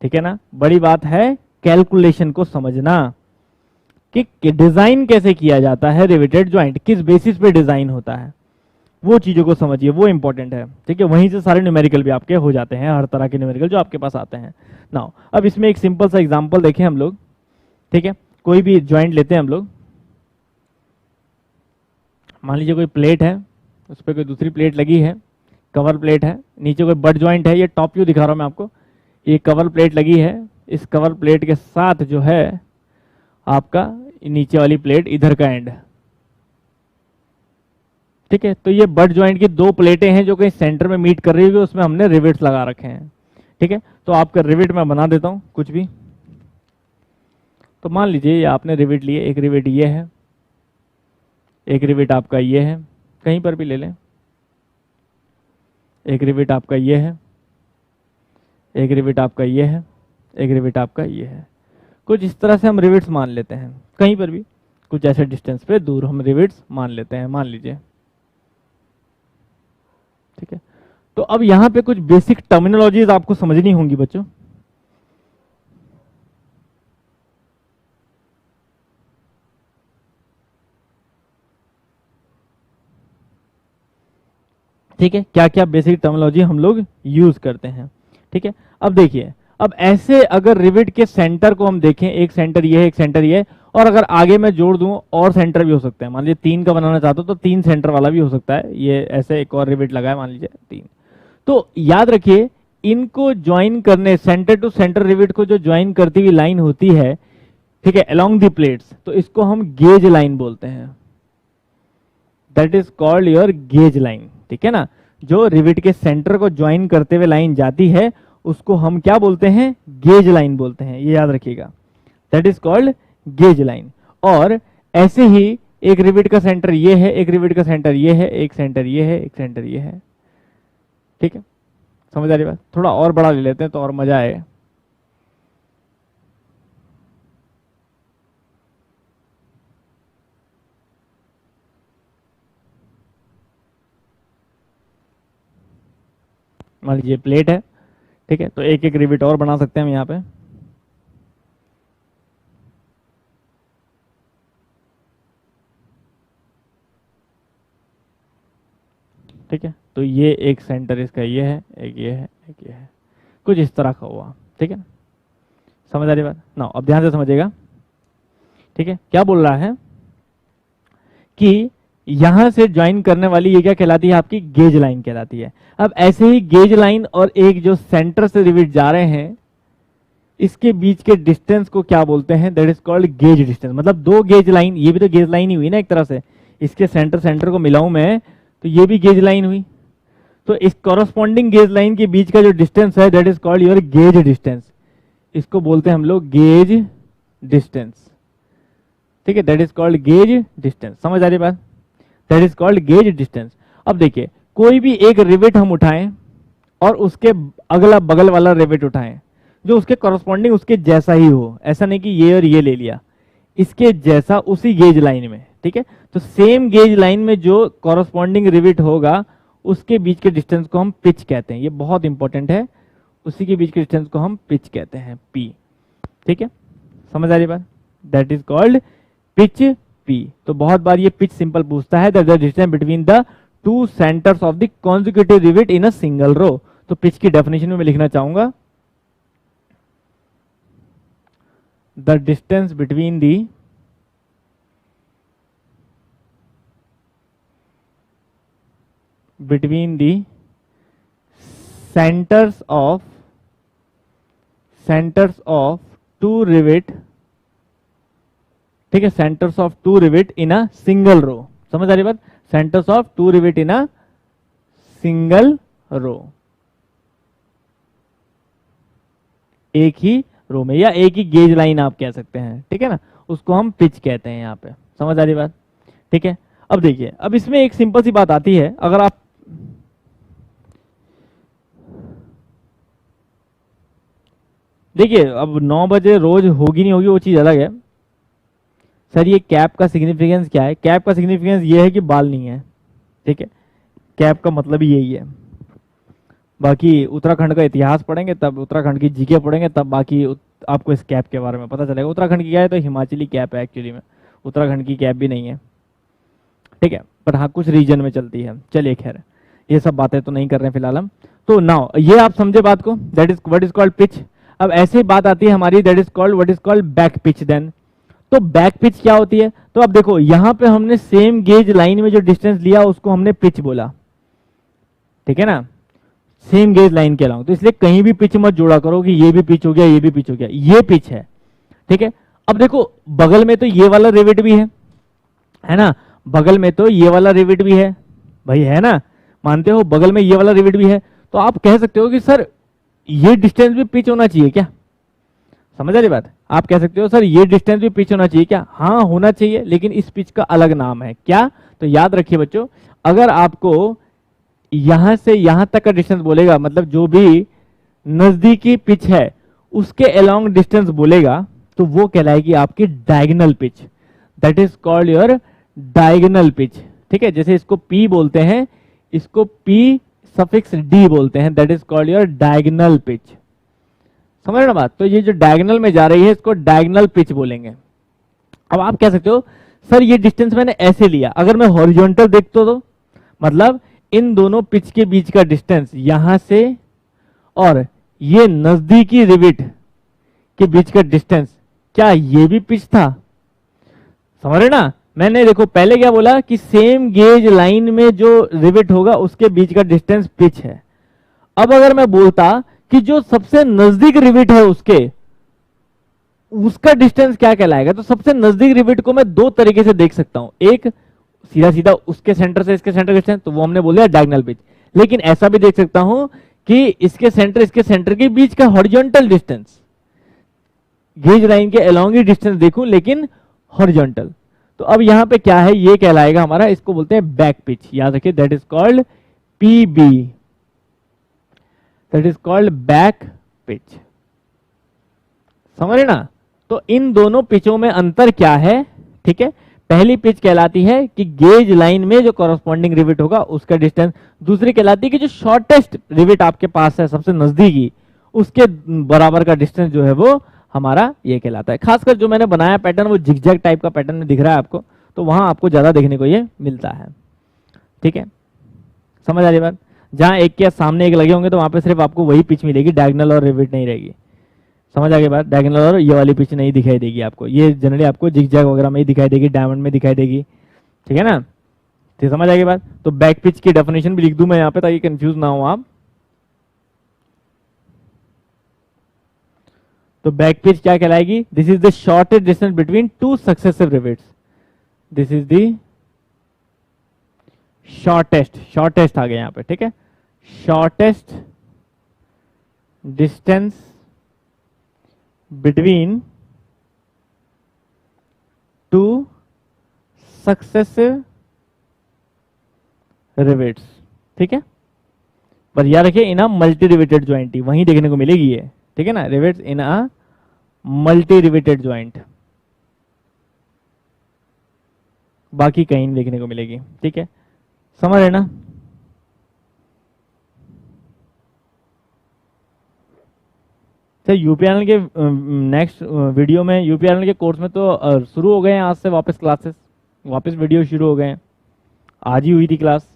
ठीक है ना। बड़ी बात है कैलकुलेशन को समझना कि डिजाइन कैसे किया जाता है, रिवेटेड ज्वाइंट किस बेसिस पे डिजाइन होता है, वो चीजों को समझिए, वो इंपॉर्टेंट है, ठीक है। वहीं से सारे न्यूमेरिकल भी आपके हो जाते हैं, हर तरह के न्यूमेरिकल जो आपके पास आते हैं। नाउ अब इसमें एक सिंपल सा एग्जांपल देखें हम लोग, ठीक है। कोई भी ज्वाइंट लेते हैं हम लोग, मान लीजिए कोई प्लेट है, उस पर कोई दूसरी प्लेट लगी है, कवर प्लेट है, नीचे कोई बट ज्वाइंट है, ये टॉप व्यू दिखा रहा हूं मैं आपको, ये कवर प्लेट लगी है, इस कवर प्लेट के साथ जो है आपका नीचे वाली प्लेट इधर का एंड, ठीक है। तो ये बट ज्वाइंट की दो प्लेटें हैं जो कहीं सेंटर में मीट कर रही है, उसमें हमने रिवेट्स लगा रखे हैं, ठीक है। तो आपका रिवेट मैं बना देता हूं कुछ भी, तो मान लीजिए आपने रिवेट लिए, एक रिवेट ये है, एक रिवेट आपका ये है, कहीं पर भी ले लें, एक रिवेट आपका ये है, एक रिवेट आपका ये है, एक रिवेट आपका ये है। कुछ इस तरह से हम रिवेट्स मान लेते हैं, कहीं पर भी कुछ ऐसे डिस्टेंस पे दूर हम रिवेट्स मान लेते हैं, मान लीजिए, ठीक है। तो अब यहां पे कुछ बेसिक टर्मिनोलॉजीज आपको समझनी होंगी बच्चों, ठीक है। क्या क्या बेसिक टर्मिनोलॉजी हम लोग यूज करते हैं, ठीक है। अब देखिए, अब ऐसे अगर रिवेट के सेंटर को हम देखें, एक सेंटर ये है, एक सेंटर ये है, और अगर आगे मैं जोड़ दूं और सेंटर भी हो सकते हैं, मान लीजिए 3 का बनाना चाहता हूं तो 3 सेंटर वाला भी हो सकता है, ये ऐसे एक और रिवेट लगा है मान लीजिए 3। तो याद रखिए, इनको ज्वाइन करने, सेंटर टू सेंटर रिवेट को जो ज्वाइन करती हुई लाइन होती है, ठीक है, अलोंग द प्लेट्स, तो इसको हम गेज लाइन बोलते हैं, that is called your gauge line, ठीक है ना। जो रिवेट के सेंटर को ज्वाइन करते हुए लाइन जाती है उसको हम क्या बोलते हैं, गेज लाइन बोलते हैं, ये याद रखिएगा, that is called gauge line. और ऐसे ही एक रिवेट का सेंटर ये है, एक रिवेट का सेंटर ये है, एक सेंटर ये है, एक सेंटर ये है, ठीक है। समझ आ रही बात, थोड़ा और बड़ा ले लेते हैं तो और मजा आए, मान लीजिए प्लेट है, ठीक है। तो एक एक रिवेट और बना सकते हैं हम यहाँ पे, ठीक है। तो ये एक सेंटर इसका ये है, एक ये है, एक ये है, कुछ इस तरह का हुआ, ठीक है। समझ आ रही बात ना, अब ध्यान से समझिएगा, ठीक है। क्या बोल रहा है कि यहां से ज्वाइन करने वाली ये क्या कहलाती है, आपकी गेज लाइन कहलाती है। अब ऐसे ही गेज लाइन और एक जो सेंटर से रिवेट जा रहे हैं, इसके बीच के डिस्टेंस को क्या बोलते हैं, that is called gauge distance. मतलब दो गेज लाइन, ये भी तो गेज लाइन ही हुई ना एक तरह से, इसके सेंटर सेंटर को मिलाऊं मैं तो ये भी गेज लाइन हुई, तो इस कॉरस्पॉन्डिंग गेज लाइन के बीच का जो डिस्टेंस है that is called your gauge distance, इसको बोलते हैं हम लोग गेज डिस्टेंस, ठीक है, that is called gauge distance. समझ आ रही बात, that is called gauge distance. अब देखिए, कोई भी एक रिवेट हम उठाएं और उसके अगला बगल वाला रिवेट उठाएं जो उसके कॉरस्पॉन्डिंग उसके जैसा ही हो, ऐसा नहीं कि ये और ये ले लिया, इसके जैसा उसी गेज लाइन में, ठीक है। तो सेम गेज लाइन में जो कॉरस्पॉन्डिंग रिवेट होगा उसके बीच के डिस्टेंस को हम पिच कहते हैं, ये बहुत इंपॉर्टेंट है, उसी के बीच के डिस्टेंस को हम पिच कहते हैं, पी, ठीक है। समझ आ रही बात, that is called pitch, P. तो बहुत बार ये पिच सिंपल पूछता है, that the distance between the two centres of the consecutive rivet in a single row. तो पिच की डेफिनेशन में मैं लिखना चाहूंगा, the distance between the centers of two rivet, ठीक है, centres of two rivet in a single row. समझ आ रही बात, centres of two rivet in a single row, एक ही रो में, या एक ही गेज लाइन आप कह सकते हैं, ठीक है ना, उसको हम पिच कहते हैं यहाँ पे। समझ आ रही बात, ठीक है। अब देखिए, अब इसमें एक सिंपल सी बात आती है, अगर आप देखिए अब 9 बजे रोज होगी नहीं होगी वो चीज अलग है। सर ये कैप का सिग्निफिकेंस क्या है? कैप का सिग्निफिकेंस ये है कि बाल नहीं है, ठीक है, कैप का मतलब ही यही है। बाकी उत्तराखंड का इतिहास पढ़ेंगे तब, उत्तराखंड की जीके पढ़ेंगे तब बाकी आपको इस कैप के बारे में पता चलेगा। उत्तराखंड की क्या है तो हिमाचली कैप है एक्चुअली में, उत्तराखंड की कैप भी नहीं है, ठीक है, पर हाँ कुछ रीजन में चलती है। चलिए खैर ये सब बातें तो नहीं कर रहे हैं फिलहाल हम। तो नाउ ये आप समझे बात को, that is what is called pitch. अब ऐसे बात आती है हमारी, that is called what is called back pitch. Then तो बैक पिच क्या होती है? तो अब देखो यहां पे हमने सेम गेज लाइन में जो डिस्टेंस लिया उसको हमने पिच बोला, ठीक है ना, सेम गेज लाइन के अलाउंग। तो इसलिए कहीं भी पिच मत जोड़ा करो कि ये भी पिच हो गया ये भी पिच हो गया, ये पिच है, ठीक है। अब देखो बगल में तो ये वाला रिविट भी है ना, बगल में तो ये वाला रिविट भी है भाई, है ना, मानते हो बगल में ये वाला रिविट भी है। तो आप कह सकते हो कि सर ये डिस्टेंस भी पिच होना चाहिए क्या? समझ आ रही बात? आप कह सकते हो सर ये डिस्टेंस भी पिच होना चाहिए क्या? हाँ होना चाहिए, लेकिन इस पिच का अलग नाम है क्या? तो याद रखिए बच्चों, अगर आपको यहां से यहां तक का डिस्टेंस बोलेगा, मतलब जो भी नजदीकी पिच है उसके अलोंग डिस्टेंस बोलेगा, तो वो कहलाएगी आपकी diagonal pitch. That is called your diagonal pitch, ठीक है। जैसे इसको P बोलते हैं, इसको P सफिक्स D बोलते हैं, that is called your diagonal pitch. समझ रहे ना बात? तो ये जो डायगोनल में जा रही है इसको डायगोनल पिच बोलेंगे। अब आप कह सकते हो सर ये डिस्टेंस मैंने ऐसे लिया, अगर मैं हॉरिजॉन्टल देखता तो मतलब इन दोनों पिच के बीच का डिस्टेंस यहां से और ये नजदीकी रिविट के बीच का डिस्टेंस, क्या ये भी पिच था? समझ रहे ना? मैंने देखो पहले क्या बोला कि सेम गेज लाइन में जो रिविट होगा उसके बीच का डिस्टेंस पिच है। अब अगर मैं बोलता कि जो सबसे नजदीक रिविट है उसका डिस्टेंस क्या कहलाएगा, तो सबसे नजदीक रिविट को मैं दो तरीके से देख सकता हूं। एक सीधा सीधा उसके सेंटर से इसके सेंटर डिस्टेंस, तो वो हमने बोला डायगोनल पिच। लेकिन ऐसा भी देख सकता हूं कि इसके सेंटर के बीच का हॉरिजॉन्टल डिस्टेंस, गेज लाइन के अलोंग ही डिस्टेंस देखूं लेकिन हॉरिजॉन्टल। तो अब यहां पे क्या है, ये कहलाएगा हमारा, इसको बोलते हैं बैक पिच। याद रखिए that is called PB, that is called back pitch. समझ रहे ना? तो इन दोनों पिचों में अंतर क्या है, ठीक है। पहली पिच कहलाती है कि गेज लाइन में जो कॉरस्पॉन्डिंग रिविट होगा उसका डिस्टेंस। दूसरी कहलाती है कि जो शॉर्टेस्ट रिविट आपके पास है सबसे नजदीकी, उसके बराबर का डिस्टेंस जो है वो हमारा ये कहलाता है। खासकर जो मैंने बनाया पैटर्न वो जिगजैग टाइप का पैटर्न में दिख रहा है आपको, तो वहां आपको ज्यादा देखने को ये मिलता है, ठीक है। समझ आ रही बात? जहां एक के सामने एक लगे होंगे तो वहां पे सिर्फ आपको वही पिच मिलेगी, डायगोनल और रिविट नहीं रहेगी। समझ आ गई बात? डायगोनल और ये वाली पिच नहीं दिखाई देगी आपको, ये जनरली आपको जिगजैग वगैरह में ही दिखाई देगी, डायमंड में दिखाई देगी, ठीक है ना। तो समझ आ गई बात? तो बैक पिच की डेफिनेशन भी लिख दूं मैं यहाँ पे ताकि कंफ्यूज ना हो आप। तो बैक पिच क्या कहलाएगी? This is the shortest distance between two successive rivets. This is the shortest आ गया यहाँ पे, ठीक है, shortest distance between two successive rivets, ठीक है। पर याद रखिए in a multi riveted joint, वहीं देखने को मिलेगी ये, ठीक है ना, rivets in a multi riveted joint, बाकी कहीं नहीं देखने को मिलेगी, ठीक है। समझ रहे ना? तो यूपीआरएल के नेक्स्ट वीडियो में, यूपीआरएल के कोर्स में तो शुरू हो गए हैं आज से वापस क्लासेस, वापस वीडियो शुरू हो गए हैं। आज ही हुई थी क्लास,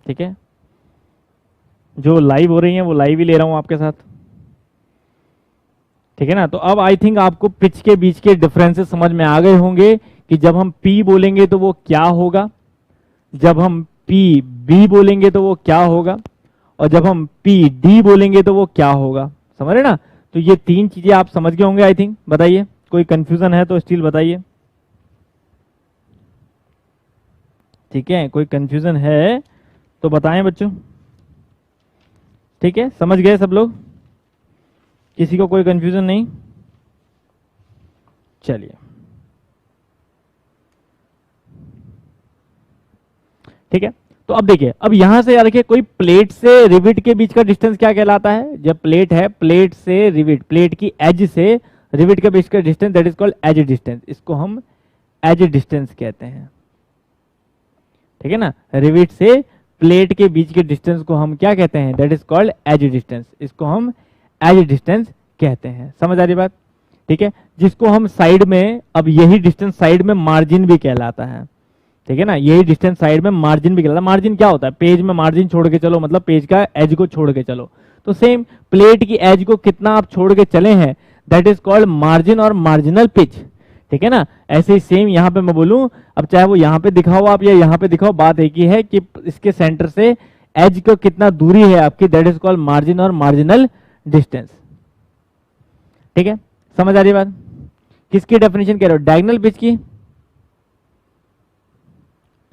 ठीक है। जो लाइव हो रही है वो लाइव ही ले रहा हूं आपके साथ, ठीक है ना। तो अब आई थिंक आपको पिच के बीच के डिफरेंसेस समझ में आ गए होंगे कि जब हम P बोलेंगे तो वो क्या होगा, जब हम PB बोलेंगे तो वो क्या होगा, और जब हम PD बोलेंगे तो वो क्या होगा। समझ रहे ना? तो ये तीन चीजें आप समझ गए होंगे आई थिंक। बताइए कोई कंफ्यूजन है तो स्टिल बताइए, ठीक है। कोई कंफ्यूजन है तो बताएं बच्चों, ठीक है। समझ गए सब लोग? किसी को कोई कंफ्यूजन नहीं? चलिए ठीक है। तो अब देखिए, अब यहां से याद रखिए, कोई प्लेट से रिविट के बीच का डिस्टेंस क्या कहलाता है? जब प्लेट है, प्लेट से रिविट, प्लेट की एज से रिविट के बीच का distance, that is called edge distance. इसको हम एज डिस्टेंस कहते हैं, ठीक है ना। रिविट से प्लेट के बीच के डिस्टेंस को हम क्या कहते हैं? That is called edge distance. इसको हम एज डिस्टेंस कहते हैं। समझ आ रही बात? ठीक है। जिसको हम साइड में, अब यही डिस्टेंस साइड में मार्जिन भी कहलाता है, ठीक है ना। यही डिस्टेंस साइड में मार्जिन भी कहलाता है। मार्जिन क्या होता है? पेज में मार्जिन छोड़ के चलो, मतलब पेज का एज को छोड़ के चलो। तो सेम प्लेट की एज को कितना आप छोड़ के चले हैं, दैट इज कॉल्ड मार्जिन और मार्जिनल पिच, ठीक है ना। ऐसे ही सेम यहां पे मैं बोलूं, अब चाहे वो यहां पे दिखाओ आप या यहां पे दिखाओ, बात एक ही है कि इसके सेंटर से एज को कितना दूरी है आपकी, दैट इज कॉल्ड मार्जिन और मार्जिनल डिस्टेंस, ठीक है। समझ आ रही बात? किसकी डेफिनेशन कह रहे हो? डायगोनल पिच की।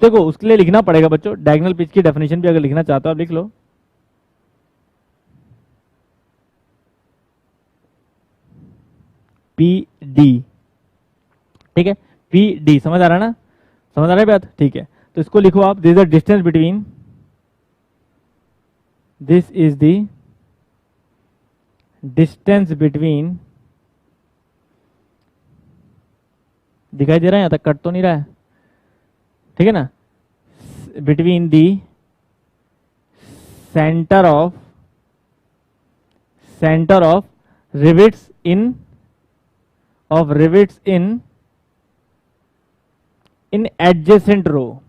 देखो उसके लिए लिखना पड़ेगा बच्चों, डायगोनल पिच की डेफिनेशन भी अगर लिखना चाहते हो आप लिख लो। पी डी, ठीक है। पी डी समझ आ रहा है ना? समझ आ रहा है बात? ठीक है। तो इसको लिखो आप, this is the distance between, this is the distance between, दिखाई दे रहा है? यहां तक कट तो नहीं रहा है? ठीक है ना। Between the centre of rivets in, of rivets in adjacent row,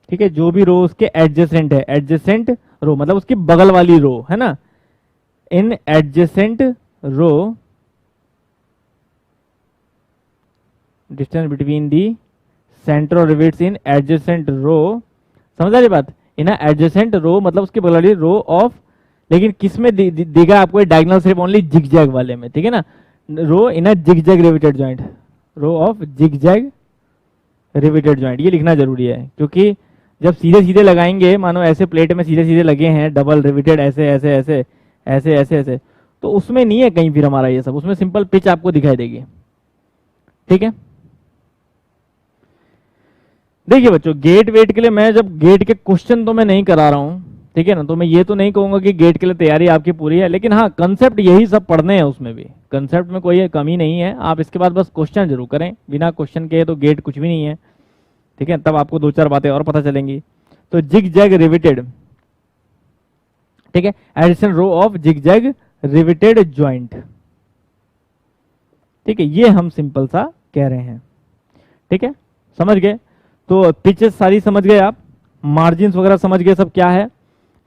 ठीक है। जो भी रो उसके एडजेसेंट है, एडजेसेंट रो मतलब उसकी बगल वाली रो है ना। In adjacent row, distance between the centre of rivets in adjacent row. समझ आ रही बात? इन एडजेसेंट रो मतलब उसकी बगल वाली रो ऑफ, लेकिन किस में दिखा आपको? डायगोनल सिर्फ ओनली जिगजैग वाले में, ठीक है ना। Row in a zigzag riveted joint, row of zigzag riveted joint, ये लिखना जरूरी है। क्योंकि जब सीधे सीधे लगाएंगे, मानो ऐसे प्लेट में सीधे सीधे लगे हैं डबल रिवेटेड, ऐसे ऐसे ऐसे ऐसे ऐसे ऐसे, तो उसमें नहीं है कहीं फिर हमारा ये सब, उसमें सिंपल पिच आपको दिखाई देगी, ठीक है। देखिए बच्चों, गेट वेट के लिए मैं, जब गेट के क्वेश्चन तो मैं नहीं करा रहा हूं, ठीक है ना, तो मैं ये तो नहीं कहूंगा कि गेट के लिए तैयारी आपकी पूरी है, लेकिन हाँ कंसेप्ट यही सब पढ़ने हैं, उसमें भी कंसेप्ट में कोई कमी नहीं है। आप इसके बाद बस क्वेश्चन जरूर करें, बिना क्वेश्चन के तो गेट कुछ भी नहीं है, ठीक है। तब आपको दो चार बातें और पता चलेंगी। तो जिग जैग रिविटेड, ठीक है, addition row of zigzag riveted joint, ठीक है, ये हम सिंपल सा कह रहे हैं, ठीक है। समझ गए? तो पिचेस सारी समझ गए आप, मार्जिन वगैरह समझ गए सब क्या है,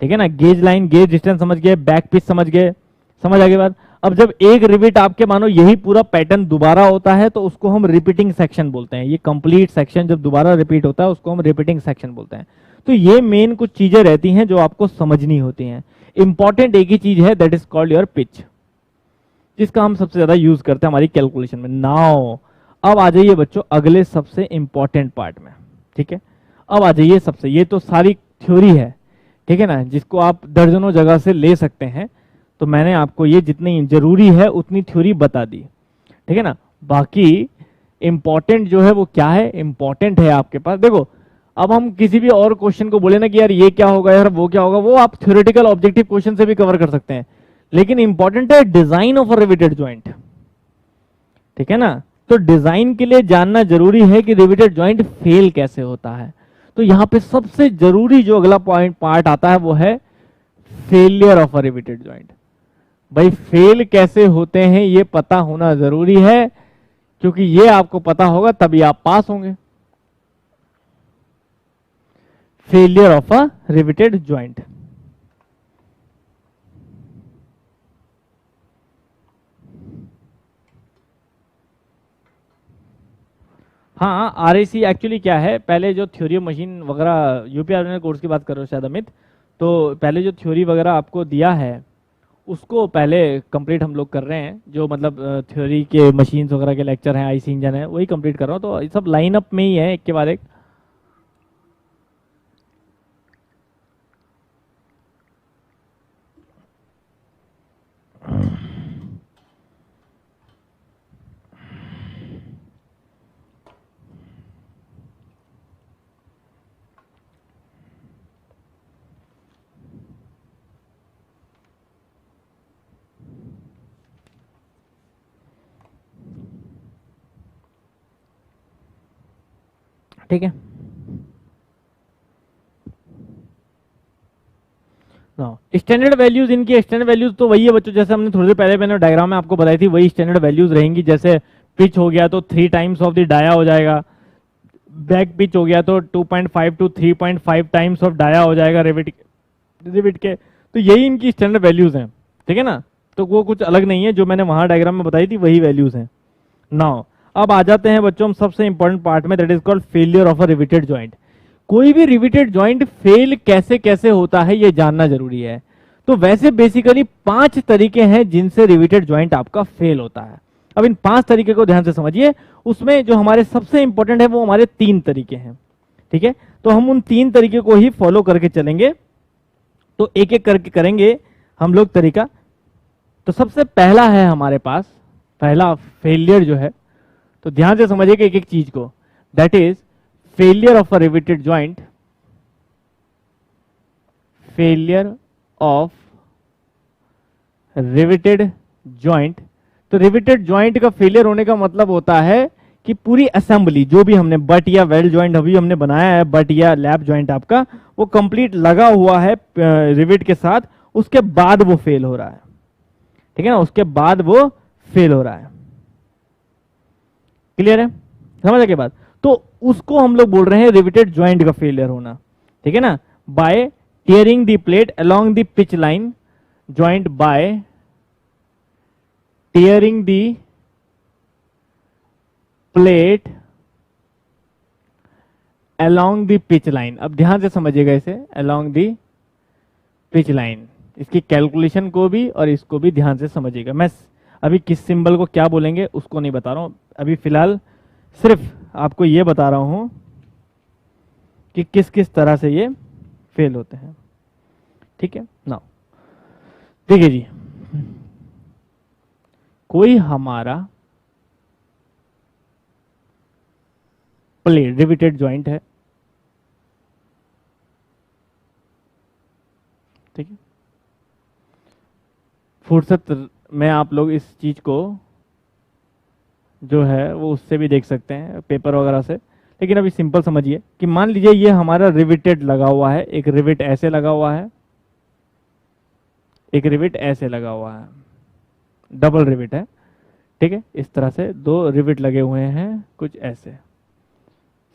ठीक है ना। गेज लाइन, गेज डिस्टेंस समझ गए, बैक पिच समझ गए, समझ आ गई बात। अब जब एक रिपीट आपके मानो यही पूरा पैटर्न दोबारा होता है तो उसको हम रिपीटिंग सेक्शन बोलते हैं। ये कंप्लीट सेक्शन जब दोबारा रिपीट होता है उसको हम रिपीटिंग सेक्शन बोलते हैं। तो ये मेन कुछ चीजें रहती हैं जो आपको समझनी होती हैं। इंपॉर्टेंट एक ही चीज है, that is called your pitch, जिसका हम सबसे ज्यादा यूज करते हैं हमारी कैलकुलेशन में। नाउ अब आ जाइए बच्चों अगले सबसे इंपॉर्टेंट पार्ट में, ठीक है। अब आ जाइए सबसे, ये तो सारी थ्योरी है, ठीक है ना, जिसको आप दर्जनों जगह से ले सकते हैं। तो मैंने आपको ये जितनी जरूरी है उतनी थ्योरी बता दी, ठीक है ना। बाकी इंपॉर्टेंट जो है वो क्या है? इंपॉर्टेंट है आपके पास, देखो अब हम किसी भी और क्वेश्चन को बोले ना कि यार ये क्या होगा, यार वो क्या होगा, वो आप थ्योरेटिकल ऑब्जेक्टिव क्वेश्चन से भी कवर कर सकते हैं, लेकिन इंपॉर्टेंट है design of a riveted joint, ठीक है ना। तो डिजाइन के लिए जानना जरूरी है कि रिवेटेड जॉइंट फेल कैसे होता है। तो यहां पे सबसे जरूरी जो अगला पॉइंट पार्ट आता है वो है failure of a riveted joint. भाई फेल कैसे होते हैं ये पता होना जरूरी है, क्योंकि ये आपको पता होगा तभी आप पास होंगे। Failure of a riveted joint, हाँ आरएसी एक्चुअली क्या है, पहले जो थ्योरी मशीन वगैरह, यूपीआर कोर्स की बात कर रहे हो शायद अमित, तो पहले जो थ्योरी वगैरह आपको दिया है उसको पहले कंप्लीट हम लोग कर रहे हैं। जो मतलब थ्योरी के मशीन्स वगैरह के लेक्चर हैं, आईसी इंजन है, वही कंप्लीट कर रहा हूँ। तो ये सब लाइन अप में ही है एक के बाद एक। ठीक है। स्टैंडर्ड वैल्यूज, इनकी स्टैंडर्ड वैल्यूज तो वही है बच्चों, जैसे हमने थोड़ी देर पहले मैंने डायग्राम में आपको बताई थी, वही स्टैंडर्ड वैल्यूज रहेंगी। जैसे पिच हो गया तो 3 टाइम्स ऑफ द डाया हो जाएगा, बैक पिच हो गया तो 2.5 to 3.5 टाइम्स ऑफ डाया हो जाएगा रिविट के। तो यही इनकी स्टैंडर्ड वैल्यूज हैं, ठीक है ना। तो वो कुछ अलग नहीं है, जो मैंने वहां डायग्राम में बताई थी वही वैल्यूज हैं। नाउ अब आ जाते हैं बच्चों हम सबसे इंपॉर्टेंट पार्ट में, that is called failure of a riveted joint. कोई भी रिविटेड जॉइंट फेल कैसे कैसे होता है ये जानना जरूरी है। तो वैसे बेसिकली 5 तरीके हैं जिनसे रिविटेड जॉइंट आपका फेल होता है। अब इन 5 तरीके को ध्यान से समझिए। उसमें जो हमारे सबसे इंपॉर्टेंट है वो हमारे 3 तरीके हैं, ठीक है। तो हम उन 3 तरीके को ही फॉलो करके चलेंगे। तो एक एक करके करेंगे हम लोग तरीका। तो सबसे पहला है हमारे पास, पहला फेलियर जो है, तो ध्यान से समझिएगा एक एक चीज को, that is failure of a riveted joint. Failure of riveted joint. तो रिविटेड जॉइंट का फेलियर होने का मतलब होता है कि पूरी असेंबली जो भी हमने बट या वेल्ड जॉइंट अभी हमने बनाया है, बट या लैप जॉइंट आपका, वो कंप्लीट लगा हुआ है रिविट के साथ, उसके बाद वो फेल हो रहा है, ठीक है ना। उसके बाद वो फेल हो रहा है। क्लियर है, समझ के बाद। तो उसको हम लोग बोल रहे हैं रिविटेड जॉइंट का फेलियर होना, ठीक है ना। By tearing the plate along the pitch line joint, by tearing the plate along the pitch line. अब ध्यान से समझिएगा इसे, अलोंग द पिच लाइन, इसकी कैलकुलेशन को भी और इसको भी ध्यान से समझिएगा। मैं अभी किस सिंबल को क्या बोलेंगे उसको नहीं बता रहा हूं, अभी फिलहाल सिर्फ आपको ये बता रहा हूं कि किस किस तरह से ये फेल होते हैं, ठीक है ना। देखिए जी, कोई हमारा प्लेट रिविटेड जॉइंट है, ठीक है। फुर्सत में आप लोग इस चीज को जो है वो उससे भी देख सकते हैं, पेपर वगैरह से। लेकिन अभी सिंपल समझिए कि मान लीजिए ये हमारा रिविटेड लगा हुआ है, एक रिविट ऐसे लगा हुआ है, एक रिविट ऐसे लगा हुआ है, डबल रिविट है, ठीक है। इस तरह से 2 रिविट लगे हुए हैं, कुछ ऐसे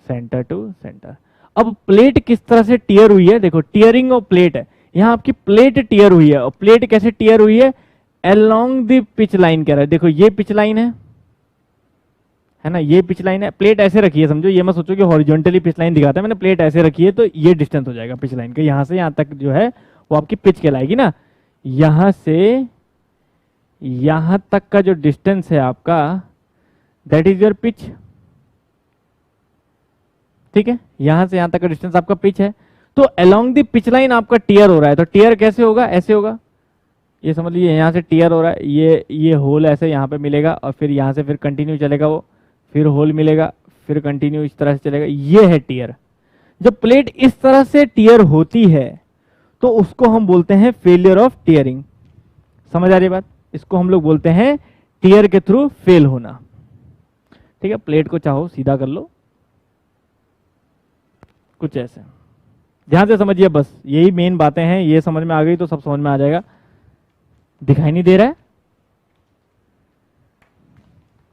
सेंटर टू सेंटर। अब प्लेट किस तरह से टीयर हुई है, देखो टीयरिंग ऑफ प्लेट है, यहां आपकी प्लेट टीयर हुई है। और प्लेट कैसे टीयर हुई है, अलोंग द पिच लाइन कह रहा है। देखो ये पिच लाइन है ना, ये पिच लाइन है। प्लेट ऐसे रखी है, समझो, ये मत सोचो कि हॉरिजॉन्टली पिच लाइन दिखाता है, मैंने प्लेट ऐसे रखी है तो ये डिस्टेंस हो जाएगा पिच लाइन का, यहां से यहां तक जो है वो आपकी पिच कहलाएगी ना। यहां से यहां तक का जो डिस्टेंस है आपका, दैट इज योर पिच, ठीक है। यहां से यहां तक का डिस्टेंस आपका पिच है। तो अलोंग द पिच लाइन आपका टीयर हो रहा है, तो टीयर कैसे होगा, ऐसे होगा, ये समझ लीजिए यहां से टीयर हो रहा है, ये होल ऐसे यहां पे मिलेगा और फिर यहां से फिर कंटिन्यू चलेगा वो, फिर होल मिलेगा, फिर कंटिन्यू इस तरह से चलेगा, ये है टीयर। जब प्लेट इस तरह से टीयर होती है तो उसको हम बोलते हैं फेलियर ऑफ टीयरिंग। समझ आ रही बात, इसको हम लोग बोलते हैं टीयर के थ्रू फेल होना, ठीक है। प्लेट को चाहो सीधा कर लो, कुछ ऐसे, ध्यान से समझिए, बस यही मेन बातें हैं, ये समझ में आ गई तो सब समझ में आ जाएगा। दिखाई नहीं दे रहा है,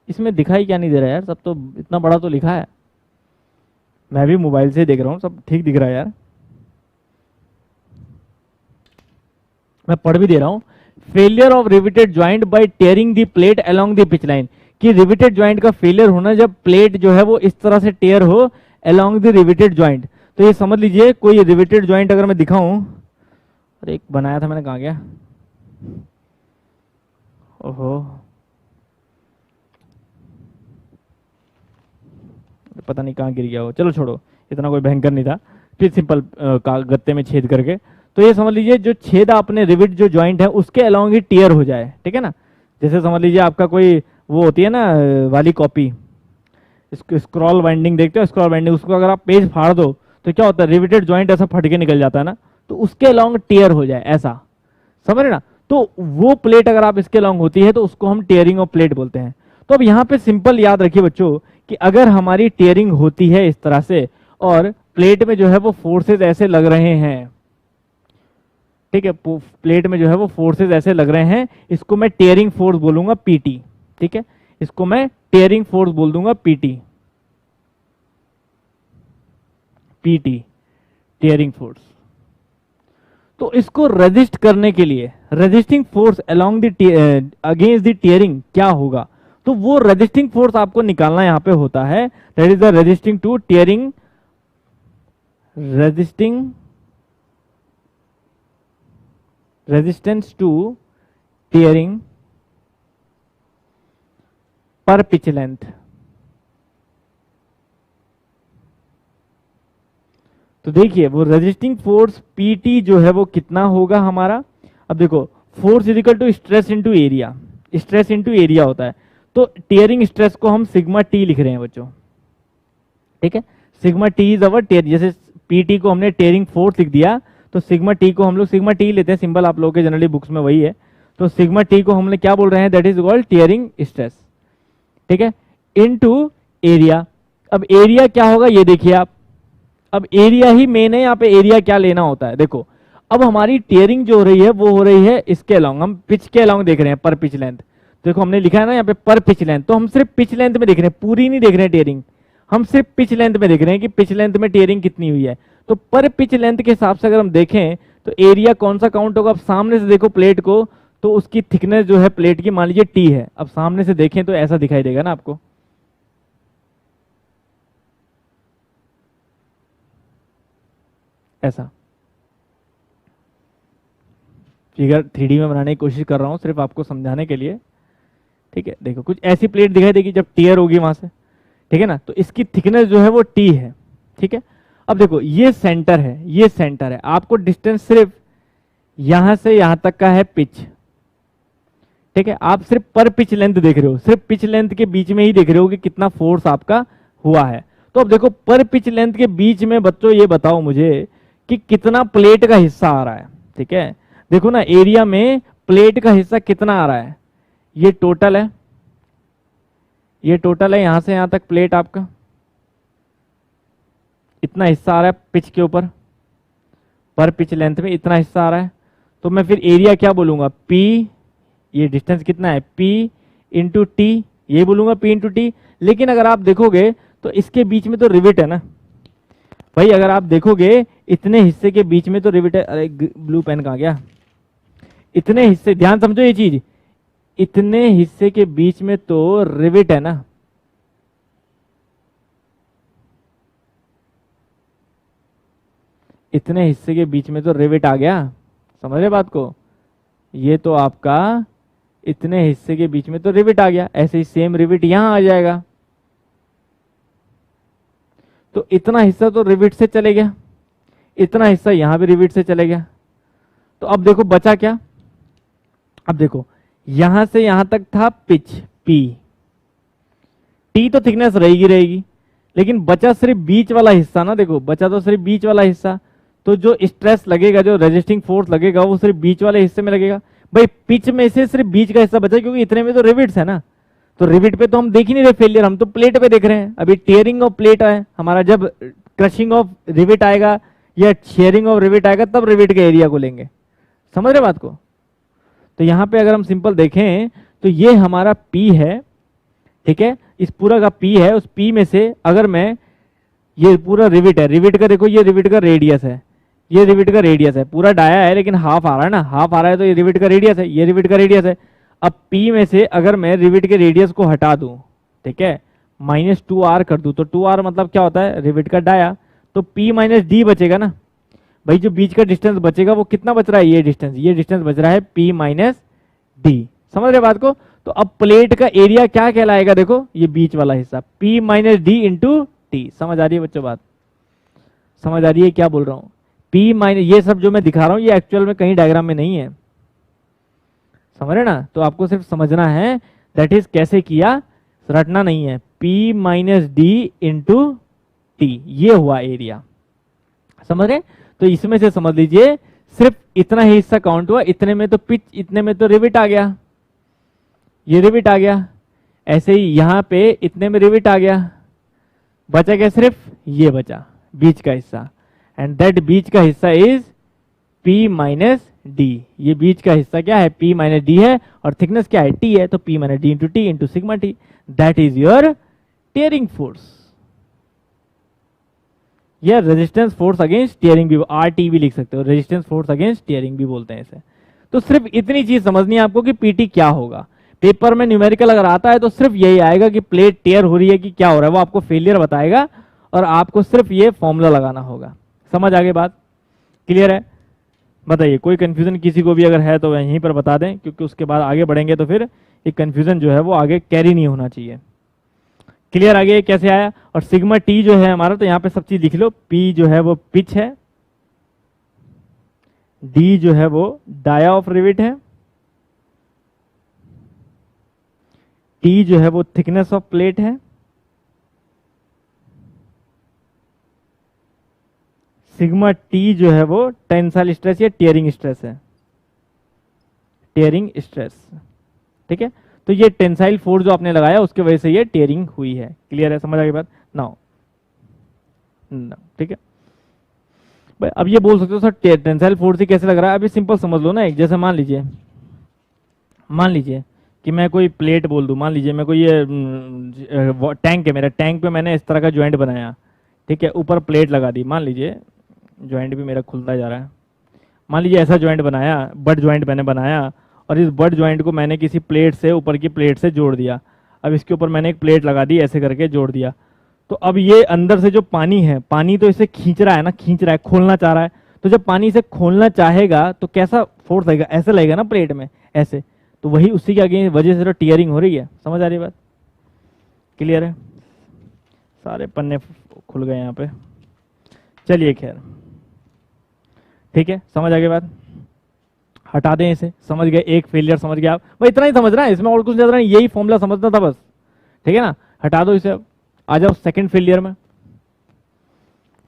इसमें दिखाई क्या नहीं दे रहा है यार, सब तो इतना बड़ा तो लिखा है, मैं भी मोबाइल से देख रहा हूं, सब ठीक दिख रहा है यार, मैं पढ़ भी दे रहा हूं। Failure of riveted joint by tearing the plate along the pitch line, कि रिविटेड जॉइंट का फेलियर होना जब प्लेट जो है वो इस तरह से टेयर हो अलोंग द रिविटेड जॉइंट। तो ये समझ लीजिए कोई रिविटेड जॉइंट अगर मैं दिखाऊं, अरे एक बनाया था मैंने, कहां गया, ओहो पता नहीं कहां गिर गया हो, चलो छोड़ो, इतना कोई भयंकर नहीं था, फिर सिंपल गत्ते में छेद करके। तो ये समझ लीजिए जो छेद आपने रिविट जो जॉइंट है उसके अलोंग ही टीयर हो जाए, ठीक है ना। जैसे समझ लीजिए आपका कोई वो होती है ना वाली कॉपी, स्क्रॉल बाइंडिंग देखते हो, स्क्रॉल बाइंडिंग, उसको अगर आप पेज फाड़ दो तो क्या होता है, रिविटेड जॉइंट ऐसा फट के निकल जाता है ना, तो उसके अलोंग टीयर हो जाए, ऐसा समझ रहे ना। तो वो प्लेट अगर आप इसके अलोंग होती है तो उसको हम टीयरिंग ऑफ प्लेट बोलते हैं। तो अब यहाँ पे सिंपल याद रखिए बच्चों कि अगर हमारी टीयरिंग होती है इस तरह से और प्लेट में जो है वो फोर्सेस ऐसे लग रहे हैं, ठीक है, प्लेट में जो है वो फोर्सेस ऐसे लग रहे हैं, इसको मैं टीयरिंग फोर्स बोलूंगा पीटी, ठीक है, इसको मैं टीयरिंग फोर्स बोल दूंगा पीटी, पीटी टीयरिंग फोर्स। तो इसको रेजिस्ट करने के लिए resisting force along the against the tearing क्या होगा, तो वो रेजिस्टिंग फोर्स आपको निकालना यहां पे होता है, that is the resisting to tearing, resistance to tearing पर पिच लेंथ। तो देखिए वो रेजिस्टिंग फोर्स पीटी जो है वो कितना होगा हमारा, अब देखो force is equal to stress into area, stress into area होता है, तो टीयरिंग स्ट्रेस को हम सिग्मा टी लिख रहे हैं बच्चों, ठीक है, sigma T is our tear, जैसे पीटी को हमने टीयरिंग फोर्स लिख दिया तो सिग्मा टी को हम लोग सिग्मा टी लेते हैं, सिंबल आप लोगों के जनरली बुक्स में वही है, तो सिग्मा टी को हमने क्या बोल रहे हैं, that is called tearing stress, ठीक है, इनटू एरिया। अब एरिया क्या होगा ये देखिए आप, अब एरिया ही मेन है यहाँ पे, एरिया क्या लेना होता है, देखो अब हमारी टीयरिंग जो हो रही है वो हो रही है इसके अलोंग, हम पिच के अलोंग देख रहे हैं, पर पिच लेंथ, देखो हमने लिखा है ना यहाँ पे पर पिच लेंथ, तो हम सिर्फ पिच लेंथ में देख रहे हैं, पूरी नहीं देख रहे हैं टीयरिंग, हम सिर्फ पिच लेंथ में देख रहे हैं कि पिच लेंथ में टीयरिंग कितनी हुई है। तो पर पिच लेंथ के हिसाब से अगर हम देखें तो एरिया कौन सा काउंट होगा, अब सामने से देखो प्लेट को तो उसकी थिकनेस जो है प्लेट की मान लीजिए टी है, अब सामने से देखें तो ऐसा दिखाई देगा ना आपको, ऐसा फिगर 3D में बनाने की कोशिश कर रहा हूं सिर्फ आपको समझाने के लिए, ठीक है, देखो कुछ ऐसी प्लेट दिखाई देगी जब टीयर होगी वहां से, ठीक है ना, तो इसकी थिकनेस जो है वो टी है, ठीक है। अब देखो ये सेंटर है, ये सेंटर है, आपको डिस्टेंस सिर्फ यहां से यहां तक का है पिच, ठीक है, आप सिर्फ पर पिच लेंथ देख रहे हो, सिर्फ पिच लेंथ के बीच में ही देख रहे हो कि कितना फोर्स आपका हुआ है। तो अब देखो पर पिच लेंथ के बीच में बच्चों ये बताओ मुझे कि कितना प्लेट का हिस्सा आ रहा है, ठीक है, देखो ना एरिया में प्लेट का हिस्सा कितना आ रहा है, ये टोटल है, ये टोटल है यहां से यहां तक प्लेट आपका इतना हिस्सा आ रहा है पिच के ऊपर, पर पिच लेंथ में इतना हिस्सा आ रहा है, तो मैं फिर एरिया क्या बोलूंगा, पी, ये डिस्टेंस कितना है पी इंटू टी, ये बोलूंगा पी इंटू टी। लेकिन अगर आप देखोगे तो इसके बीच में तो रिविट है ना भाई, अगर आप देखोगे इतने हिस्से के बीच में तो रिविट है, अरे ब्लू पेन कहां गया, इतने हिस्से, ध्यान समझो ये चीज, इतने हिस्से के बीच में तो रिविट है ना, इतने हिस्से के बीच में तो रिविट आ गया, समझ रहे बात को, ये तो आपका इतने हिस्से के बीच में तो रिविट आ गया, ऐसे ही सेम रिविट यहां आ जाएगा, तो इतना हिस्सा तो रिविट से चले गया, इतना हिस्सा यहां भी रिविट से चले गया, तो अब देखो बचा क्या, अब देखो यहां से यहां तक था पिच पी, टी तो थिकनेस रहेगी रहेगी, लेकिन बचा सिर्फ बीच वाला हिस्सा ना, देखो बचा तो सिर्फ बीच वाला हिस्सा, तो जो स्ट्रेस लगेगा, जो रेजिस्टिंग फोर्स लगेगा वो सिर्फ बीच वाले हिस्से में लगेगा, भाई पिच में से सिर्फ बीच का हिस्सा बचा, क्योंकि इतने में तो रिविट्स है ना, तो रिविट पे तो हम देख ही नहीं रहे फेलियर, हम तो प्लेट पे देख रहे हैं, अभी टीयरिंग ऑफ प्लेट है हमारा, जब क्रशिंग ऑफ रिविट आएगा या शेयरिंग ऑफ रिविट आएगा तब रिविट के एरिया को लेंगे, समझ रहे बात को। तो यहां पे अगर हम सिंपल देखें तो ये हमारा P है, ठीक है, इस पूरा का P है, उस P में से अगर मैं, ये पूरा रिविट है, रिविट का देखो ये रिविट का रेडियस है, ये रिविट का रेडियस है, पूरा डाया है लेकिन हाफ आ रहा है ना, हाफ आ रहा है तो ये रिविट का रेडियस है, ये रिविट का रेडियस है। अब P में से अगर मैं रिविट के रेडियस को हटा दूं, ठीक है, -2r कर दूं, तो 2r मतलब क्या होता है, रिविट का डाया, तो P - d बचेगा ना भाई, जो बीच का डिस्टेंस बचेगा वो कितना बच रहा है, ये डिस्टेंस बच रहा है P - d, समझ रहे बात को। तो अब प्लेट का एरिया क्या कहलाएगा, देखो ये बीच वाला हिस्सा P - d इंटू टी, समझ आ रही है बच्चों बात, समझ आ रही है क्या बोल रहा हूं, P- ये सब जो मैं दिखा रहा हूं ये एक्चुअल में कहीं डायग्राम में नहीं है, समझ रहे ना, तो आपको सिर्फ समझना है, दैट इज कैसे किया, रटना नहीं है, P - d इंटू टी, ये हुआ एरिया, समझ रहे। तो इसमें से समझ लीजिए सिर्फ इतना ही हिस्सा काउंट हुआ, इतने में तो पिच, इतने में तो रिविट आ गया, ये रिविट आ गया, ऐसे ही यहां पे इतने में रिविट आ गया, बचा क्या, सिर्फ ये बचा बीच का हिस्सा, एंड दैट बीच का हिस्सा इज P माइनस डी। ये बीच का हिस्सा क्या है, P माइनस डी है, और थिकनेस क्या है, T है, तो P minus D into T into sigma T, that is your tearing force, या रेजिस्टेंस फोर्स अगेंस्ट टीयरिंग भी, RT भी लिख सकते हो, रेजिस्टेंस फोर्स अगेंस्ट टीयरिंग भी बोलते हैं इसे। तो सिर्फ इतनी चीज समझनी है आपको कि PT क्या होगा। पेपर में न्यूमेरिकल अगर आता है तो सिर्फ यही आएगा कि प्लेट टेयर हो रही है कि क्या हो रहा है, वो आपको फेलियर बताएगा, और आपको सिर्फ ये फॉर्मूला लगाना होगा। समझ आगे बात, क्लियर है? बताइए, कोई कंफ्यूजन किसी को भी अगर है तो यहीं पर बता दें, क्योंकि उसके बाद आगे बढ़ेंगे तो फिर ये कंफ्यूजन जो है वो आगे कैरी नहीं होना चाहिए। क्लियर? आगे कैसे आया? और सिग्मा टी जो है हमारा, तो यहाँ पे सब चीज लिख लो। P जो है वो पिच है, D जो है वो डाया ऑफ रिविट है, T जो है वो थिकनेस ऑफ प्लेट है, सिग्मा T जो है वो टेंसाइल स्ट्रेस या टियरिंग स्ट्रेस है, टियरिंग स्ट्रेस। ठीक है, तो ये टेंसाइल फोर्स जो आपने लगाया उसके वजह से ये टियरिंग हुई है। क्लियर है? समझ आ गई बात? नाउ ठीक है भाई, अब ये बोल सकते हो सर टेंसाइल फोर्स ही कैसे लग रहा है। अभी सिंपल समझ लो ना, एक जैसे मान लीजिए कि मैं कोई प्लेट बोल दूं, मान लीजिए मैं कोई ये टैंक है मेरा, टैंक पे मैंने इस तरह का ज्वाइंट बनाया, ठीक है, ऊपर प्लेट लगा दी, मान लीजिए ज्वाइंट भी मेरा खुलता जा रहा है, मान लीजिए ऐसा ज्वाइंट बनाया, बट ज्वाइंट मैंने बनाया, और इस बट ज्वाइंट को मैंने किसी प्लेट से, ऊपर की प्लेट से जोड़ दिया। अब इसके ऊपर मैंने एक प्लेट लगा दी, ऐसे करके जोड़ दिया। तो अब ये अंदर से जो पानी है, पानी तो इसे खींच रहा है ना, खींच रहा है, खोलना चाह रहा है। तो जब पानी इसे खोलना चाहेगा तो कैसा फोर्स लगेगा, ऐसे लगेगा ना प्लेट में, ऐसे। तो वही उसी के आगे वजह से तो टीयरिंग हो रही है। समझ आ रही है बात? क्लियर है? सारे पन्ने खुल गए यहाँ पे। चलिए खैर, ठीक है, समझ आ गई बात, हटा दें इसे। समझ गए? एक फेलियर समझ गए आप भाई, इतना ही समझना है, इसमें और कुछ ज्यादा नहीं, यही फॉर्मूला समझना था बस। ठीक है ना, हटा दो इसे। अब आ जाओ सेकंड फेलियर में।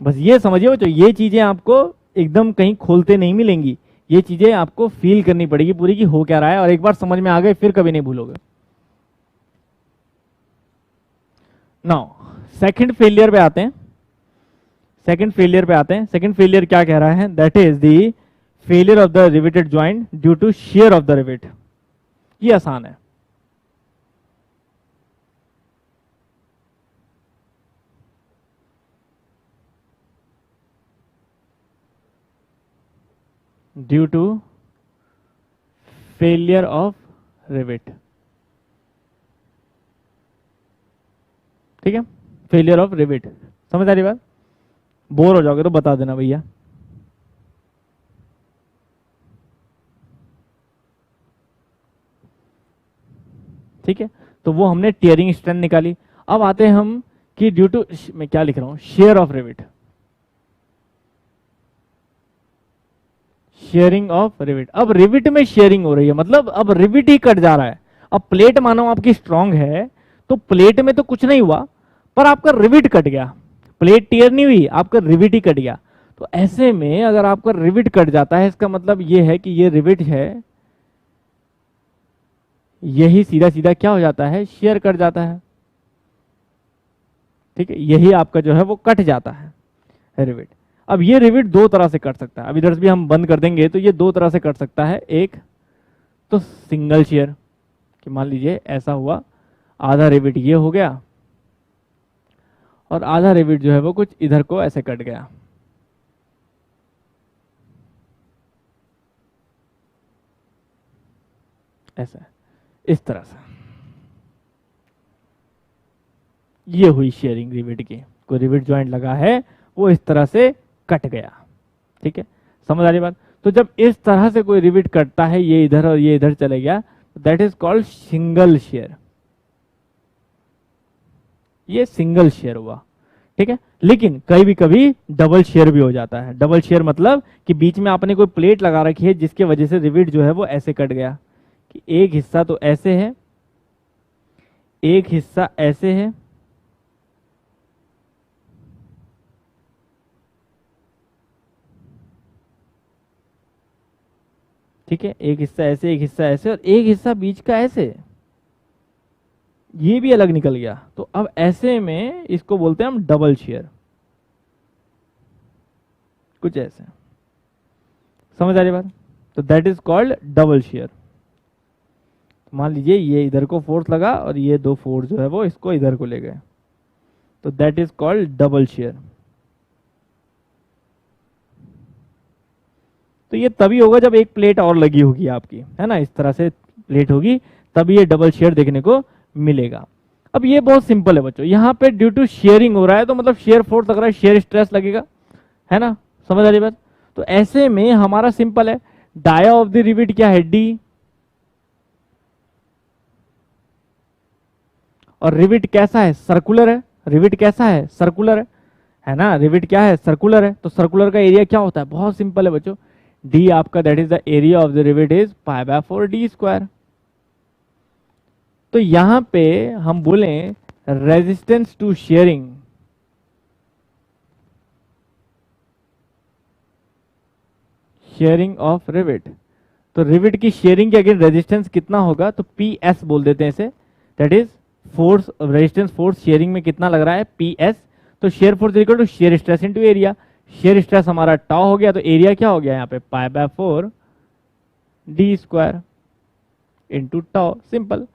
बस ये समझिए बच्चों, ये चीजें आपको एकदम कहीं खोलते नहीं मिलेंगी, ये चीजें आपको फील करनी पड़ेगी पूरी कि हो क्या रहा है, और एक बार समझ में आ गए फिर कभी नहीं भूलोगे। नाउ सेकंड फेलियर पे आते हैं। सेकंड फेलियर क्या कह रहा है, that is the failure of the riveted joint due to shear of the rivet. ये आसान है। Due to failure of rivet, ठीक है, फेलियर ऑफ रिवेट। समझ आ रही बात? बोर हो जाओगे तो बता देना भैया। ठीक है, तो वो हमने टियरिंग स्ट्रेंथ निकाली। अब आते हैं हम कि ड्यू टू, मैं क्या लिख रहा हूं, share of rivet, sharing of rivet. अब रिविट में शेयरिंग हो रही है, मतलब अब रिविट ही कट जा रहा है। अब प्लेट मानो आपकी स्ट्रांग है, तो प्लेट में तो कुछ नहीं हुआ, पर आपका रिविट कट गया। प्लेट टियर नहीं हुई, आपका रिविट ही कट गया। तो ऐसे में अगर आपका रिविट कट जाता है, इसका मतलब ये है कि ये रिविट है, यही सीधा सीधा क्या हो जाता है, शेयर कट जाता है। ठीक है, यही आपका जो है वो कट जाता है रिविट। अब ये रिविट दो तरह से कट सकता है, अब इधर से भी हम बंद कर देंगे तो ये दो तरह से कट सकता है। एक तो सिंगल शेयर, कि मान लीजिए ऐसा हुआ, आधा रिविट ये हो गया और आधा रिविट जो है वो कुछ इधर को ऐसे कट गया, ऐसा, इस तरह से। ये हुई शेयरिंग रिविट की, कोई रिविट ज्वाइंट लगा है वो इस तरह से कट गया। ठीक है, समझ आ रही बात? तो जब इस तरह से कोई रिविट कटता है, ये इधर और ये इधर चले गया, that is called single share. ये सिंगल शेयर हुआ। ठीक है, लेकिन कभी कभी डबल शेयर भी हो जाता है। डबल शेयर मतलब कि बीच में आपने कोई प्लेट लगा रखी है जिसके वजह से रिविट जो है वो ऐसे कट गया, कि एक हिस्सा तो ऐसे है, एक हिस्सा ऐसे है, ठीक है, एक हिस्सा ऐसे, एक हिस्सा ऐसे, और एक हिस्सा बीच का ऐसे। ये भी अलग निकल गया। तो अब ऐसे में इसको बोलते हैं हम डबल शेयर, कुछ ऐसे, समझ आ रही बात? तो that is called double share. मान लीजिए ये इधर को फोर्स लगा और ये दो फोर्स जो है वो इसको इधर को ले गए, तो that is called double share. तो ये तभी होगा जब एक प्लेट और लगी होगी आपकी, है ना, इस तरह से प्लेट होगी, तभी ये डबल शेयर देखने को मिलेगा। अब ये बहुत सिंपल है बच्चों, यहाँ पे ड्यू टू शेयरिंग हो रहा है तो मतलब शेयर फोर्स लग रहा है, शेयर स्ट्रेस लगेगा, है ना, समझ आ रही बात? तो ऐसे में हमारा सिंपल है, डाया ऑफ द रिविट क्या है, डी, और रिविट कैसा है, सर्कुलर है, रिविट कैसा है, सर्कुलर है ना, रिविट क्या है, सर्कुलर है। तो सर्कुलर का एरिया क्या होता है, बहुत सिंपल है बच्चों, डी आपका that is the area of the rivet is π/4d²। तो यहां पे हम बोले resistance to shearing, shearing of rivet, तो रिविट की शेयरिंग के अगेंस्ट रेजिस्टेंस कितना होगा, तो PS बोल देते हैं इसे, that is force, resistance force shearing में कितना लग रहा है, PS। तो shear force equal to shear stress into area, shear stress हमारा टॉ हो गया, तो एरिया क्या हो गया यहाँ पे π/4d² इंटू टॉ, सिंपल,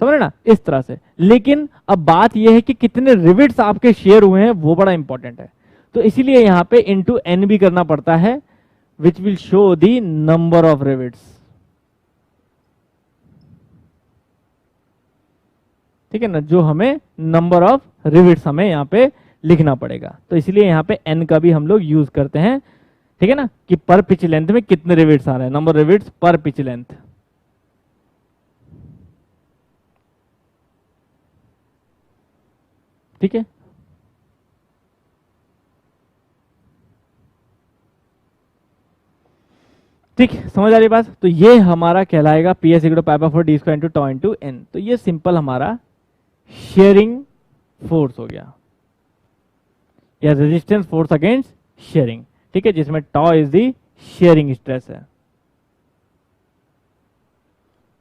समझ रहे ना, इस तरह से। लेकिन अब बात यह है कि कितने रिविट्स आपके शेयर हुए हैं वो बड़ा इंपॉर्टेंट है, तो इसीलिए यहाँ पे इंटू n भी करना पड़ता है, which will show the number of rivets, ठीक है ना, जो हमें नंबर ऑफ रिविट्स हमें यहाँ पे लिखना पड़ेगा। तो इसलिए यहाँ पे n का भी हम लोग यूज करते हैं, ठीक है ना, कि पर पिच लेंथ में कितने रिविट्स आ रहे हैं, नंबर रिविट्स पर पिच लेंथ, ठीक है। ठीक, समझ आ रही बात? तो ये हमारा कहलाएगा PS equal to π/4d² into tau into n। तो ये सिंपल हमारा शेयरिंग फोर्स हो गया, या रेजिस्टेंस फोर्स अगेंस्ट शेयरिंग, ठीक है, जिसमें टॉ इज दी शेयरिंग स्ट्रेस है।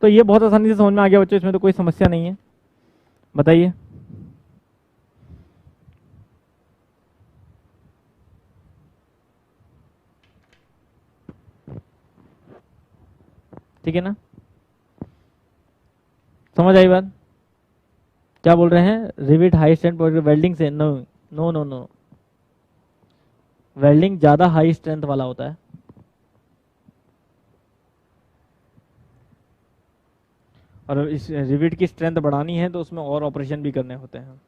तो ये बहुत आसानी से समझ में आ गया बच्चों, इसमें तो कोई समस्या नहीं है, बताइए। ठीक है ना, समझ आई बात? क्या बोल रहे हैं, रिविट हाई स्ट्रेंथ वेल्डिंग से, no no no no, welding ज्यादा हाई स्ट्रेंथ वाला होता है, और इस रिविट की स्ट्रेंथ बढ़ानी है तो उसमें और ऑपरेशन भी करने होते हैं।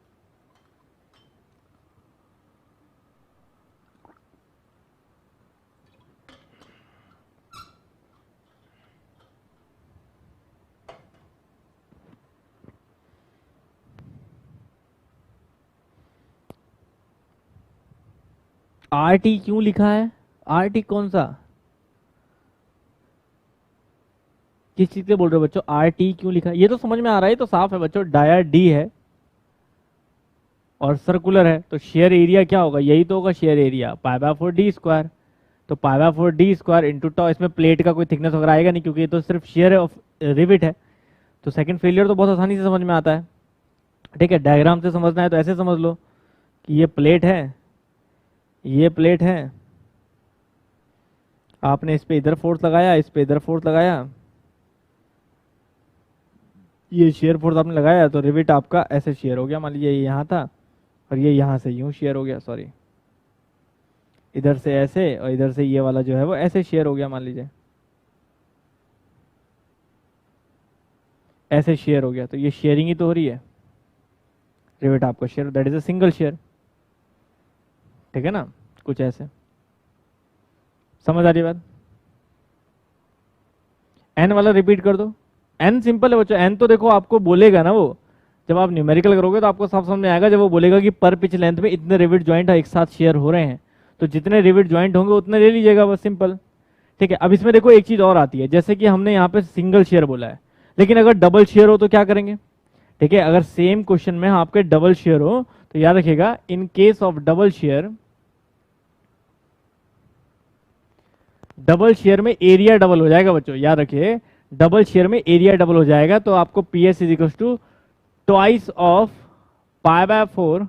RT क्यों लिखा है, RT कौन सा, किस चीज के बोल रहे हो बच्चों, RT क्यों लिखा है, ये तो समझ में आ रहा है, तो साफ है बच्चों, डाया डी है और सर्कुलर है, तो शेयर एरिया क्या होगा, यही तो होगा शेयर एरिया, π/4d²। तो π/4d² इंटू टॉ, इसमें प्लेट का कोई थिकनेस वगैरह आएगा नहीं क्योंकि ये तो सिर्फ शेयर ऑफ रिविट है। तो सेकंड फेलियर तो बहुत आसानी से समझ में आता है, ठीक है। डायग्राम से समझना है तो ऐसे समझ लो कि ये प्लेट है, ये प्लेट है, आपने इस पे इधर फोर्स लगाया, इस पे इधर फोर्स लगाया, ये शेयर फोर्स आपने लगाया, तो रिविट आपका ऐसे शेयर हो गया, मान लीजिए ये यहाँ था और ये यहाँ से यूं शेयर हो गया, सॉरी, इधर से ऐसे और इधर से ये वाला जो है वो ऐसे शेयर हो गया, मान लीजिए ऐसे शेयर हो गया, तो ये शेयरिंग ही तो हो रही है, रिविट आपका share, that is a single share, ठीक है ना, कुछ ऐसे, समझ आ रही बात? एन वाला रिपीट कर दो, एन सिंपल है बच्चों, एन तो देखो आपको बोलेगा ना, वो जब आप न्यूमेरिकल करोगे तो आपको साफ समझ में आएगा, जब वो बोलेगा कि पर पिच लेंथ में इतने रिविट ज्वाइंट एक साथ शेयर हो रहे हैं, तो जितने रिविट ज्वाइंट होंगे उतने ले लीजिएगा, बस सिंपल, ठीक है। अब इसमें देखो एक चीज और आती है, जैसे कि हमने यहाँ पे सिंगल शेयर बोला है, लेकिन अगर डबल शेयर हो तो क्या करेंगे, ठीक है, अगर सेम क्वेश्चन में आपके डबल शेयर हो तो याद रखिएगा, in case of double shear में एरिया डबल हो जाएगा बच्चों, याद रखिए, डबल शेयर में एरिया डबल हो जाएगा, तो आपको PS is equal to twice of π/4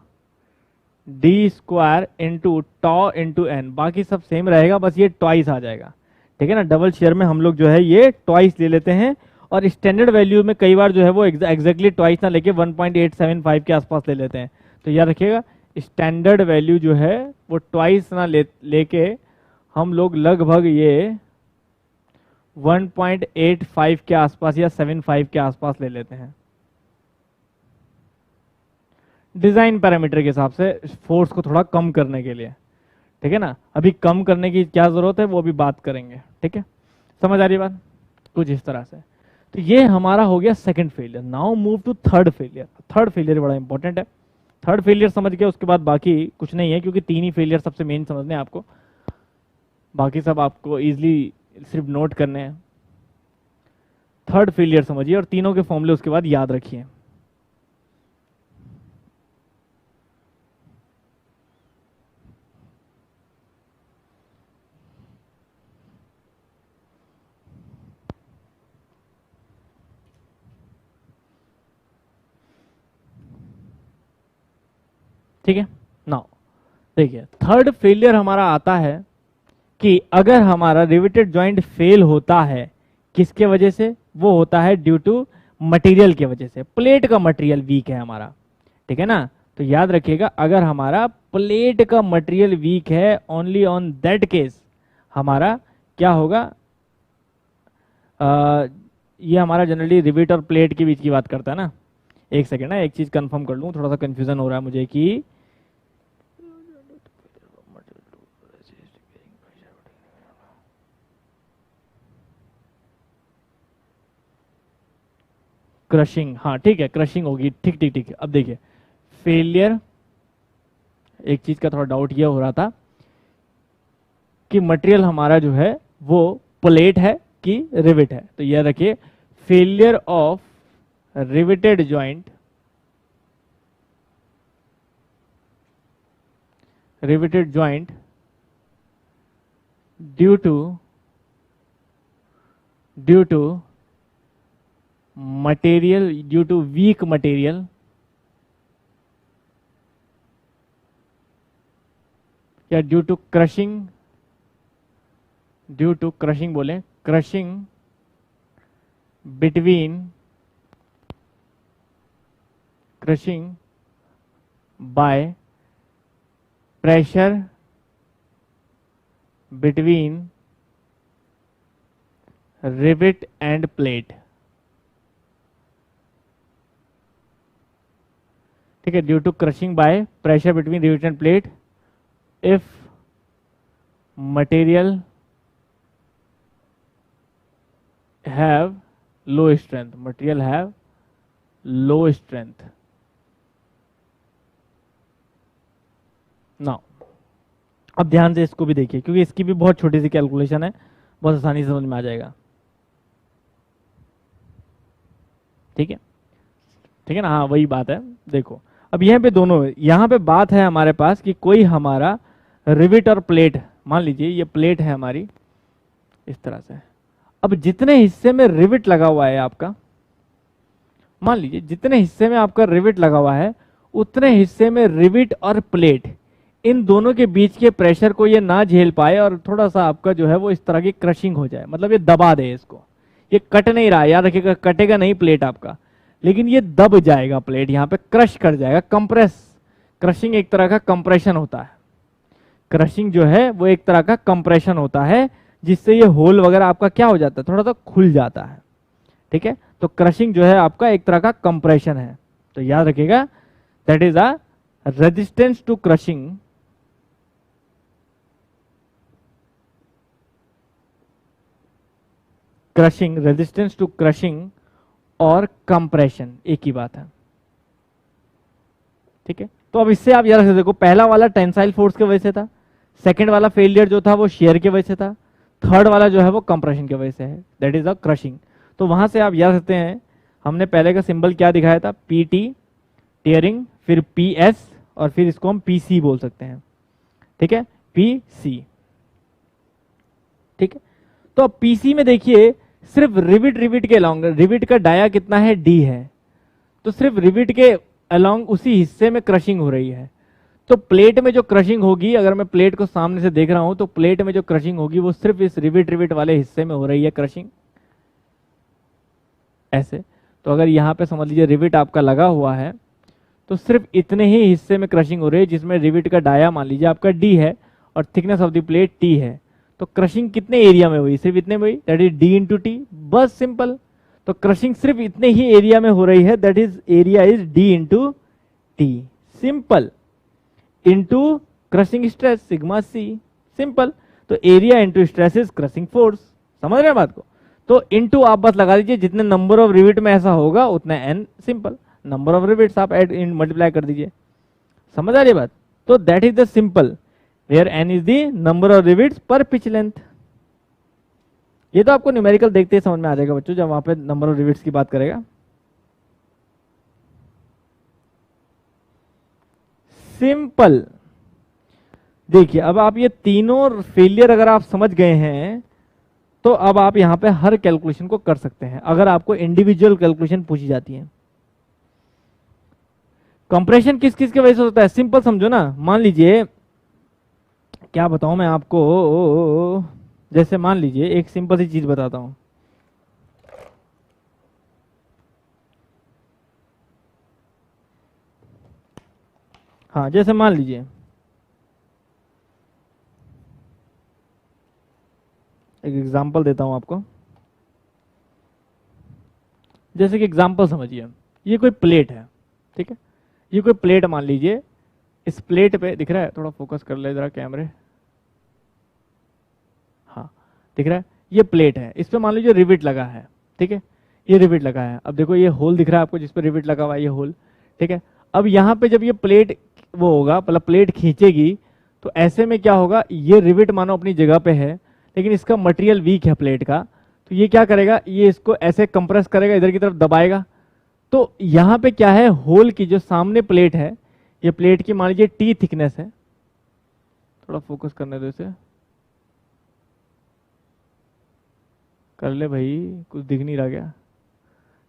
d square into tau into n, बाकी सब सेम रहेगा, बस ये ट्वाइस आ जाएगा। ठीक है ना, डबल शेयर में हम लोग जो है ये ट्वाइस ले लेते हैं, और स्टैंडर्ड वैल्यू में कई बार जो है वो एग्जैक्टली ट्वाइस ना लेके 1.875 के आसपास ले लेते हैं। तो याद रखिएगा, स्टैंडर्ड वैल्यू जो है वो ट्वाइस ना लेके हम लोग लगभग ये 1.85 के आसपास या 75 के आसपास ले लेते हैं, डिजाइन पैरामीटर के हिसाब से, फोर्स को थोड़ा कम करने के लिए। ठीक है ना, अभी कम करने की क्या जरूरत है वो भी बात करेंगे। ठीक है, समझ आ रही बात, कुछ इस तरह से। तो ये हमारा हो गया second failure. Now move to third failure. Third failure बड़ा इंपॉर्टेंट है। थर्ड फेलियर समझ गए, उसके बाद बाकी कुछ नहीं है, क्योंकि तीन ही फेलियर सबसे मेन समझने हैं आपको, बाकी सब आपको इजिली सिर्फ नोट करने हैं। थर्ड फेलियर समझिए और तीनों के फॉर्मूले उसके बाद याद रखिए। ठीक है, नाउ देखिए, थर्ड फेलियर हमारा आता है कि अगर हमारा रिवेटेड जॉइंट फेल होता है, किसके वजह से? वो होता है ड्यू टू मटेरियल के वजह से। प्लेट का मटेरियल वीक है हमारा। ठीक है ना, तो याद रखिएगा, अगर हमारा प्लेट का मटेरियल वीक है, ओनली ऑन दैट केस हमारा क्या होगा? ये हमारा जनरली रिवेट और प्लेट के बीच की बात करता है ना। एक सेकेंड ना, एक चीज कंफर्म कर लूं, थोड़ा सा कंफ्यूजन हो रहा है मुझे कि क्रशिंग, हाँ ठीक है, क्रशिंग होगी। ठीक ठीक ठीक। अब देखिए, फेलियर, एक चीज का थोड़ा डाउट ये हो रहा था कि मटेरियल हमारा जो है वो प्लेट है कि रिवेट है। तो यह रखिए, failure of riveted joint, riveted joint due to material, due to weak material, या due to crushing, due to crushing बोले, crushing between, crushing by pressure between rivet and plate. ठीक है, due to crushing by pressure between rivet and plate, if material have low strength, material have low strength. Now अब ध्यान से इसको भी देखिए, क्योंकि इसकी भी बहुत छोटी सी कैलकुलेशन है, बहुत आसानी से समझ में आ जाएगा। ठीक है, ठीक है ना, हाँ वही बात है। देखो, अब यहाँ पे दोनों, यहाँ पे बात है हमारे पास कि कोई हमारा रिवेट और प्लेट, मान लीजिए ये प्लेट है हमारी इस तरह से। अब जितने हिस्से में रिवेट लगा हुआ है आपका, मान लीजिए जितने हिस्से में आपका रिवेट लगा हुआ है, उतने हिस्से में रिवेट और प्लेट, इन दोनों के बीच के प्रेशर को ये ना झेल पाए और थोड़ा सा आपका जो है वो इस तरह की क्रशिंग हो जाए, मतलब ये दबा दे इसको। ये कट नहीं रहा, याद रखिएगा, कटेगा नहीं प्लेट आपका, लेकिन ये दब जाएगा, प्लेट यहाँ पे क्रश कर जाएगा, कंप्रेस। क्रशिंग एक तरह का कंप्रेशन होता है। क्रशिंग जो है वो एक तरह का कंप्रेशन होता है, जिससे ये होल वगैरह आपका क्या हो जाता है, थोड़ा सा खुल जाता है। ठीक है, तो क्रशिंग जो है आपका एक तरह का कंप्रेशन है। तो याद रखिएगा, that is a resistance to crushing, crushing, resistance to crushing और कंप्रेशन एक ही बात है। ठीक है, तो अब इससे आप याद रख, देखो पहला वाला टेंसाइल फोर्स की वजह से था, सेकंड वाला फेलियर जो था वो शेयर की वजह से था, थर्ड वाला जो है वो कंप्रेशन की वजह से है, दैट इज अ क्रशिंग। तो वहां से आप याद रखते हैं, हमने पहले का सिंबल क्या दिखाया था, पीटी टीयरिंग, फिर पीएस, और फिर इसको हम पीसी बोल सकते हैं। ठीक है, पीसी। ठीक है, तो अब पीसी में देखिए, सिर्फ रिविट के अलाउंग, रिविट का डाया कितना है, डी है, तो सिर्फ रिविट के अलोंग उसी हिस्से में क्रशिंग हो रही है। तो प्लेट में जो क्रशिंग होगी, अगर मैं प्लेट को सामने से देख रहा हूं तो प्लेट में जो क्रशिंग होगी वो सिर्फ इस रिविट वाले हिस्से में हो रही है क्रशिंग, ऐसे। तो अगर यहां पे समझ लीजिए रिविट आपका लगा हुआ है तो सिर्फ इतने ही हिस्से में क्रशिंग हो रही है, जिसमें रिविट का डाया मान लीजिए आपका डी है और thickness of the plate T है। तो क्रशिंग कितने एरिया में हुई, सिर्फ इतने में हुई, that is d into t, बस सिंपल। तो क्रशिंग सिर्फ इतने ही एरिया में हो रही है, that is area is d into t, simple, into crushing stress sigma c, simple. तो area into stress is crushing force, समझ रहे हैं बात को। तो इंटू आप बस लगा दीजिए, जितने नंबर ऑफ रिविट में ऐसा होगा उतना N, simple, number of rivets आप ऐड मल्टीप्लाई कर दीजिए, समझ आ रही बात। तो that is the simple where N is the number of rivets पर पिच लेंथ। ये तो आपको न्यूमेरिकल देखते ही समझ में आ जाएगा बच्चों, जब वहां पे नंबर ऑफ रिविट्स की बात करेगा। सिंपल। देखिए अब आप ये तीनों फेलियर अगर आप समझ गए हैं तो अब आप यहां पे हर कैलकुलेशन को कर सकते हैं, अगर आपको इंडिविजुअल कैलकुलेशन पूछी जाती है। कंप्रेशन किस किस की वजह से होता है, सिंपल समझो ना। मान लीजिए, क्या बताऊं मैं आपको, जैसे मान लीजिए एक सिंपल सी चीज बताता हूं। हाँ, जैसे मान लीजिए एक एग्जांपल देता हूं आपको। जैसे कि एग्जांपल समझिए, ये कोई प्लेट है, ठीक है, ये कोई प्लेट मान लीजिए, इस प्लेट पे दिख रहा है, थोड़ा फोकस कर ले जरा कैमरे, हाँ दिख रहा है, ये प्लेट है, इस पे मान लीजिए रिविट लगा है, ठीक है, ये रिविट लगा है। अब देखो ये होल दिख रहा है आपको जिस पे रिविट लगा हुआ है, ये होल, ठीक है। अब यहाँ पे जब ये प्लेट वो होगा, मतलब प्लेट खींचेगी, तो ऐसे में क्या होगा, ये रिविट मानो अपनी जगह पे है, लेकिन इसका मटेरियल वीक है प्लेट का, तो ये क्या करेगा, ये इसको ऐसे कंप्रेस करेगा, इधर की तरफ दबाएगा। तो यहाँ पे क्या है, होल की जो सामने प्लेट है, ये प्लेट की मान लीजिए टी थिकनेस है, थोड़ा फोकस करने दो इसे, कर ले भाई, कुछ दिख नहीं रहा क्या,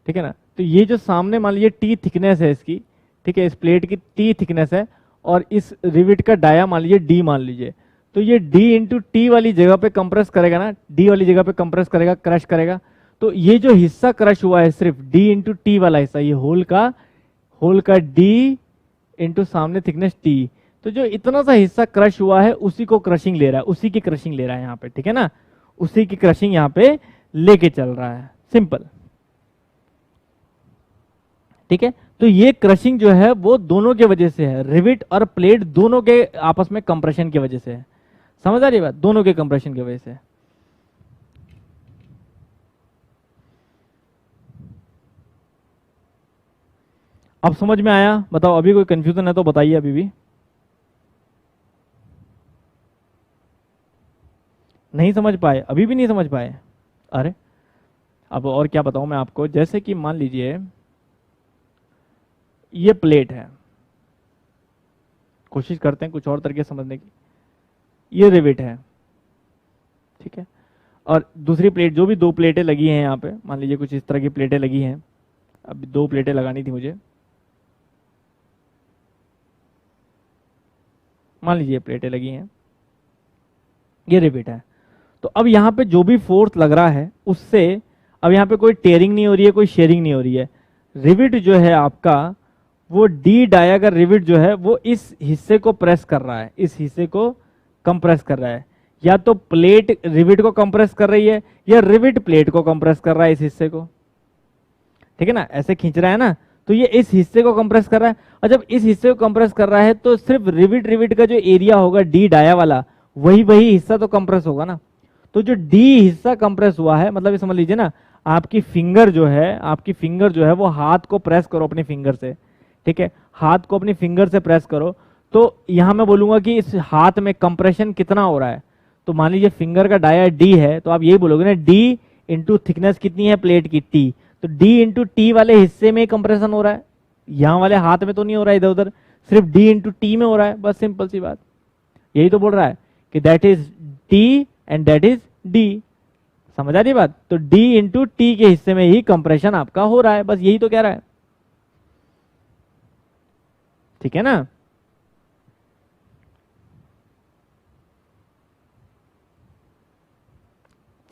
ठीक है ना। तो ये जो सामने मान लीजिए टी थिकनेस है इसकी, ठीक है, इस प्लेट की टी थिकनेस है, और इस रिविट का डाया मान लीजिए डी मान लीजिए। तो ये डी इंटू टी वाली जगह पे कंप्रेस करेगा ना, डी वाली जगह पे कंप्रेस करेगा, क्रश करेगा। तो ये जो हिस्सा क्रश हुआ है सिर्फ डी इंटू टी वाला हिस्सा, ये होल का डी इंटू सामने थिकनेस टी, तो जो इतना सा हिस्सा क्रश हुआ है उसी को क्रशिंग ले रहा है, उसी की क्रशिंग ले रहा है यहाँ पे, ठीक है ना, उसी की क्रशिंग यहाँ पे लेके चल रहा है, सिंपल, ठीक है। तो ये क्रशिंग जो है वो दोनों के वजह से है, रिविट और प्लेट दोनों के आपस में कंप्रेशन की वजह से है, समझ आ रही बात, दोनों के कंप्रेशन की वजह से। अब समझ में आया, बताओ, अभी कोई कंफ्यूजन है तो बताइए अभी भी। नहीं समझ पाए, अभी भी नहीं समझ पाए, अरे अब और क्या बताऊं मैं आपको। जैसे कि मान लीजिए ये प्लेट है, कोशिश करते हैं कुछ और तरीके समझने की, ये रिविट है, ठीक है, और दूसरी प्लेट, जो भी दो प्लेटें लगी हैं यहाँ पे, मान लीजिए कुछ इस तरह की प्लेटें लगी हैं, अब दो प्लेटें लगानी थी मुझे, मान लीजिए प्लेटें लगी हैं, ये रिविट है। तो अब यहाँ पे जो भी फोर्स लग रहा है उससे अब यहाँ पे कोई टेयरिंग नहीं हो रही है, कोई शेयरिंग नहीं हो रही है। रिविट जो है आपका, वो डी डाया का रिविट जो है वो इस हिस्से को प्रेस कर रहा है, इस हिस्से को कंप्रेस कर रहा है, या तो प्लेट रिविट को कंप्रेस कर रही है या रिविट प्लेट को कंप्रेस कर रहा है, इस हिस्से को, ठीक है ना, ऐसे खींच रहा है ना, तो ये इस हिस्से को कंप्रेस कर रहा है। और जब इस हिस्से को कंप्रेस कर रहा है तो सिर्फ रिविट का जो एरिया होगा डी डाया वाला, वही हिस्सा तो कंप्रेस होगा ना। तो जो डी हिस्सा कंप्रेस हुआ है, मतलब ये समझ लीजिए ना, आपकी फिंगर जो है वो हाथ को प्रेस करो अपने फिंगर से, ठीक है, हाथ को अपनी फिंगर से प्रेस करो, तो यहां मैं बोलूंगा कि इस हाथ में कंप्रेशन कितना हो रहा है। तो मान लीजिए फिंगर का डाया डी है, तो आप यही बोलोगे ना, डी इंटू थिकनेस कितनी है प्लेट की, टी, तो डी इंटू टी वाले हिस्से में कंप्रेशन हो रहा है, यहां वाले हाथ में तो नहीं हो रहा है इधर उधर, सिर्फ डी इंटू टी में हो रहा है, बस सिंपल सी बात। यही तो बोल रहा है कि that is T and that is D, समझ आ रही बात। तो डी इंटू टी के हिस्से में ही कंप्रेशन आपका हो रहा है, बस यही तो कह रहा है, ठीक है ना।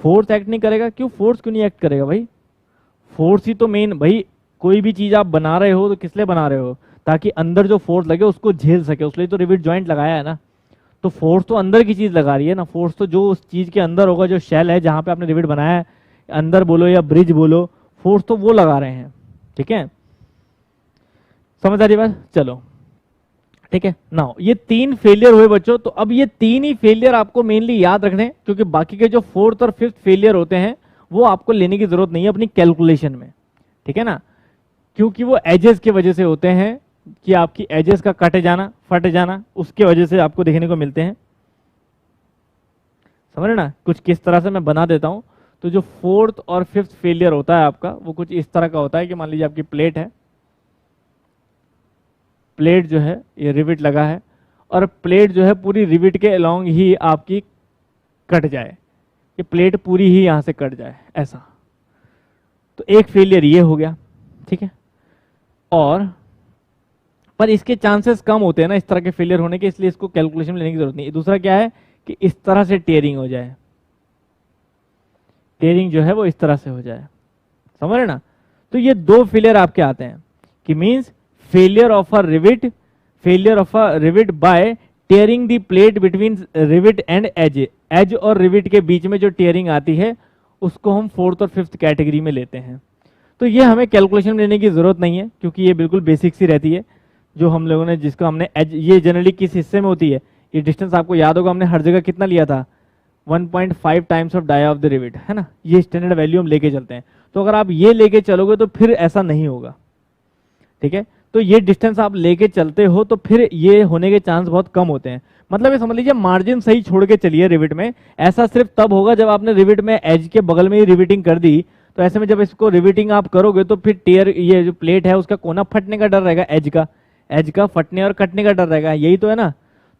फोर्स एक्ट नहीं करेगा, क्यों फोर्स क्यों नहीं एक्ट करेगा भाई? फोर्स ही तो मेन भाई, कोई भी चीज आप बना रहे हो तो किस लिए बना रहे हो? ताकि अंदर जो फोर्स लगे उसको झेल सके, उसलिए तो रिविट जॉइंट लगाया है ना। तो फोर्स तो अंदर की चीज लगा रही है ना, फोर्स तो जो उस चीज के अंदर होगा, जो शेल है जहां पे आपने रिविट बनाया है, अंदर बोलो या ब्रिज बोलो, फोर्स तो वो लगा रहे हैं। ठीक है, समझ आ रही बात? चलो ठीक है ना। ये 3 फेलियर हुए बच्चों, तो अब ये 3 ही फेलियर आपको मेनली याद रखने हैं, क्योंकि बाकी के जो 4th और 5th फेलियर होते हैं वो आपको लेने की जरूरत नहीं है अपनी कैलकुलेशन में। ठीक है ना, क्योंकि वो एजेस की वजह से होते हैं, कि आपकी एजेस का कट जाना, फट जाना, उसके वजह से आपको देखने को मिलते हैं। समझ रहे ना, कुछ किस तरह से मैं बना देता हूं। तो जो 4th और 5th फेलियर होता है आपका, वो कुछ इस तरह का होता है कि मान लीजिए आपकी प्लेट है, प्लेट जो है ये रिविट लगा है, और प्लेट जो है पूरी रिविट के अलोंग ही आपकी कट जाए, ये प्लेट पूरी ही यहां से कट जाए ऐसा। तो एक फेलियर ये हो गया। ठीक है, और पर इसके चांसेस कम होते हैं ना इस तरह के फेलियर होने के, इसलिए इसको कैलकुलेशन में लेने की जरूरत नहीं है। दूसरा क्या है कि इस तरह से टेयरिंग हो जाए, टेयरिंग जो है वो इस तरह से हो जाए, समझ रहे ना। तो ये 2 फेलियर आपके आते हैं, कि means failure of a rivet, failure of a rivet by tearing the plate between rivet and edge. Edge और रिविट के बीच में जो टेयरिंग आती है उसको हम 4th और 5th कैटेगरी में लेते हैं। तो ये हमें कैलकुलेशन में लेने की जरूरत नहीं है, क्योंकि ये बिल्कुल बेसिक सी रहती है, जो हम लोगों ने, जिसको हमने एज, ये जनरली किस हिस्से में होती है, ये डिस्टेंस आपको याद होगा, हमने हर जगह कितना लिया था, 1.5 times of dia of the rivet, है ना। ये स्टैंडर्ड वैल्यू हम लेके चलते हैं। तो अगर आप ये लेके चलोगे तो फिर ऐसा नहीं होगा। ठीक है, तो ये डिस्टेंस आप लेके चलते हो तो फिर ये होने के चांस बहुत कम होते हैं। मतलब ये समझ लीजिए मार्जिन सही छोड़ के चलिए रिविट में। ऐसा सिर्फ तब होगा जब आपने रिविट में एज के बगल में ही रिविटिंग कर दी। तो ऐसे में जब इसको रिविटिंग आप करोगे तो फिर टेयर, ये जो प्लेट है उसका कोना फटने का डर रहेगा, एज का फटने और कटने का डर रहेगा, यही तो है ना।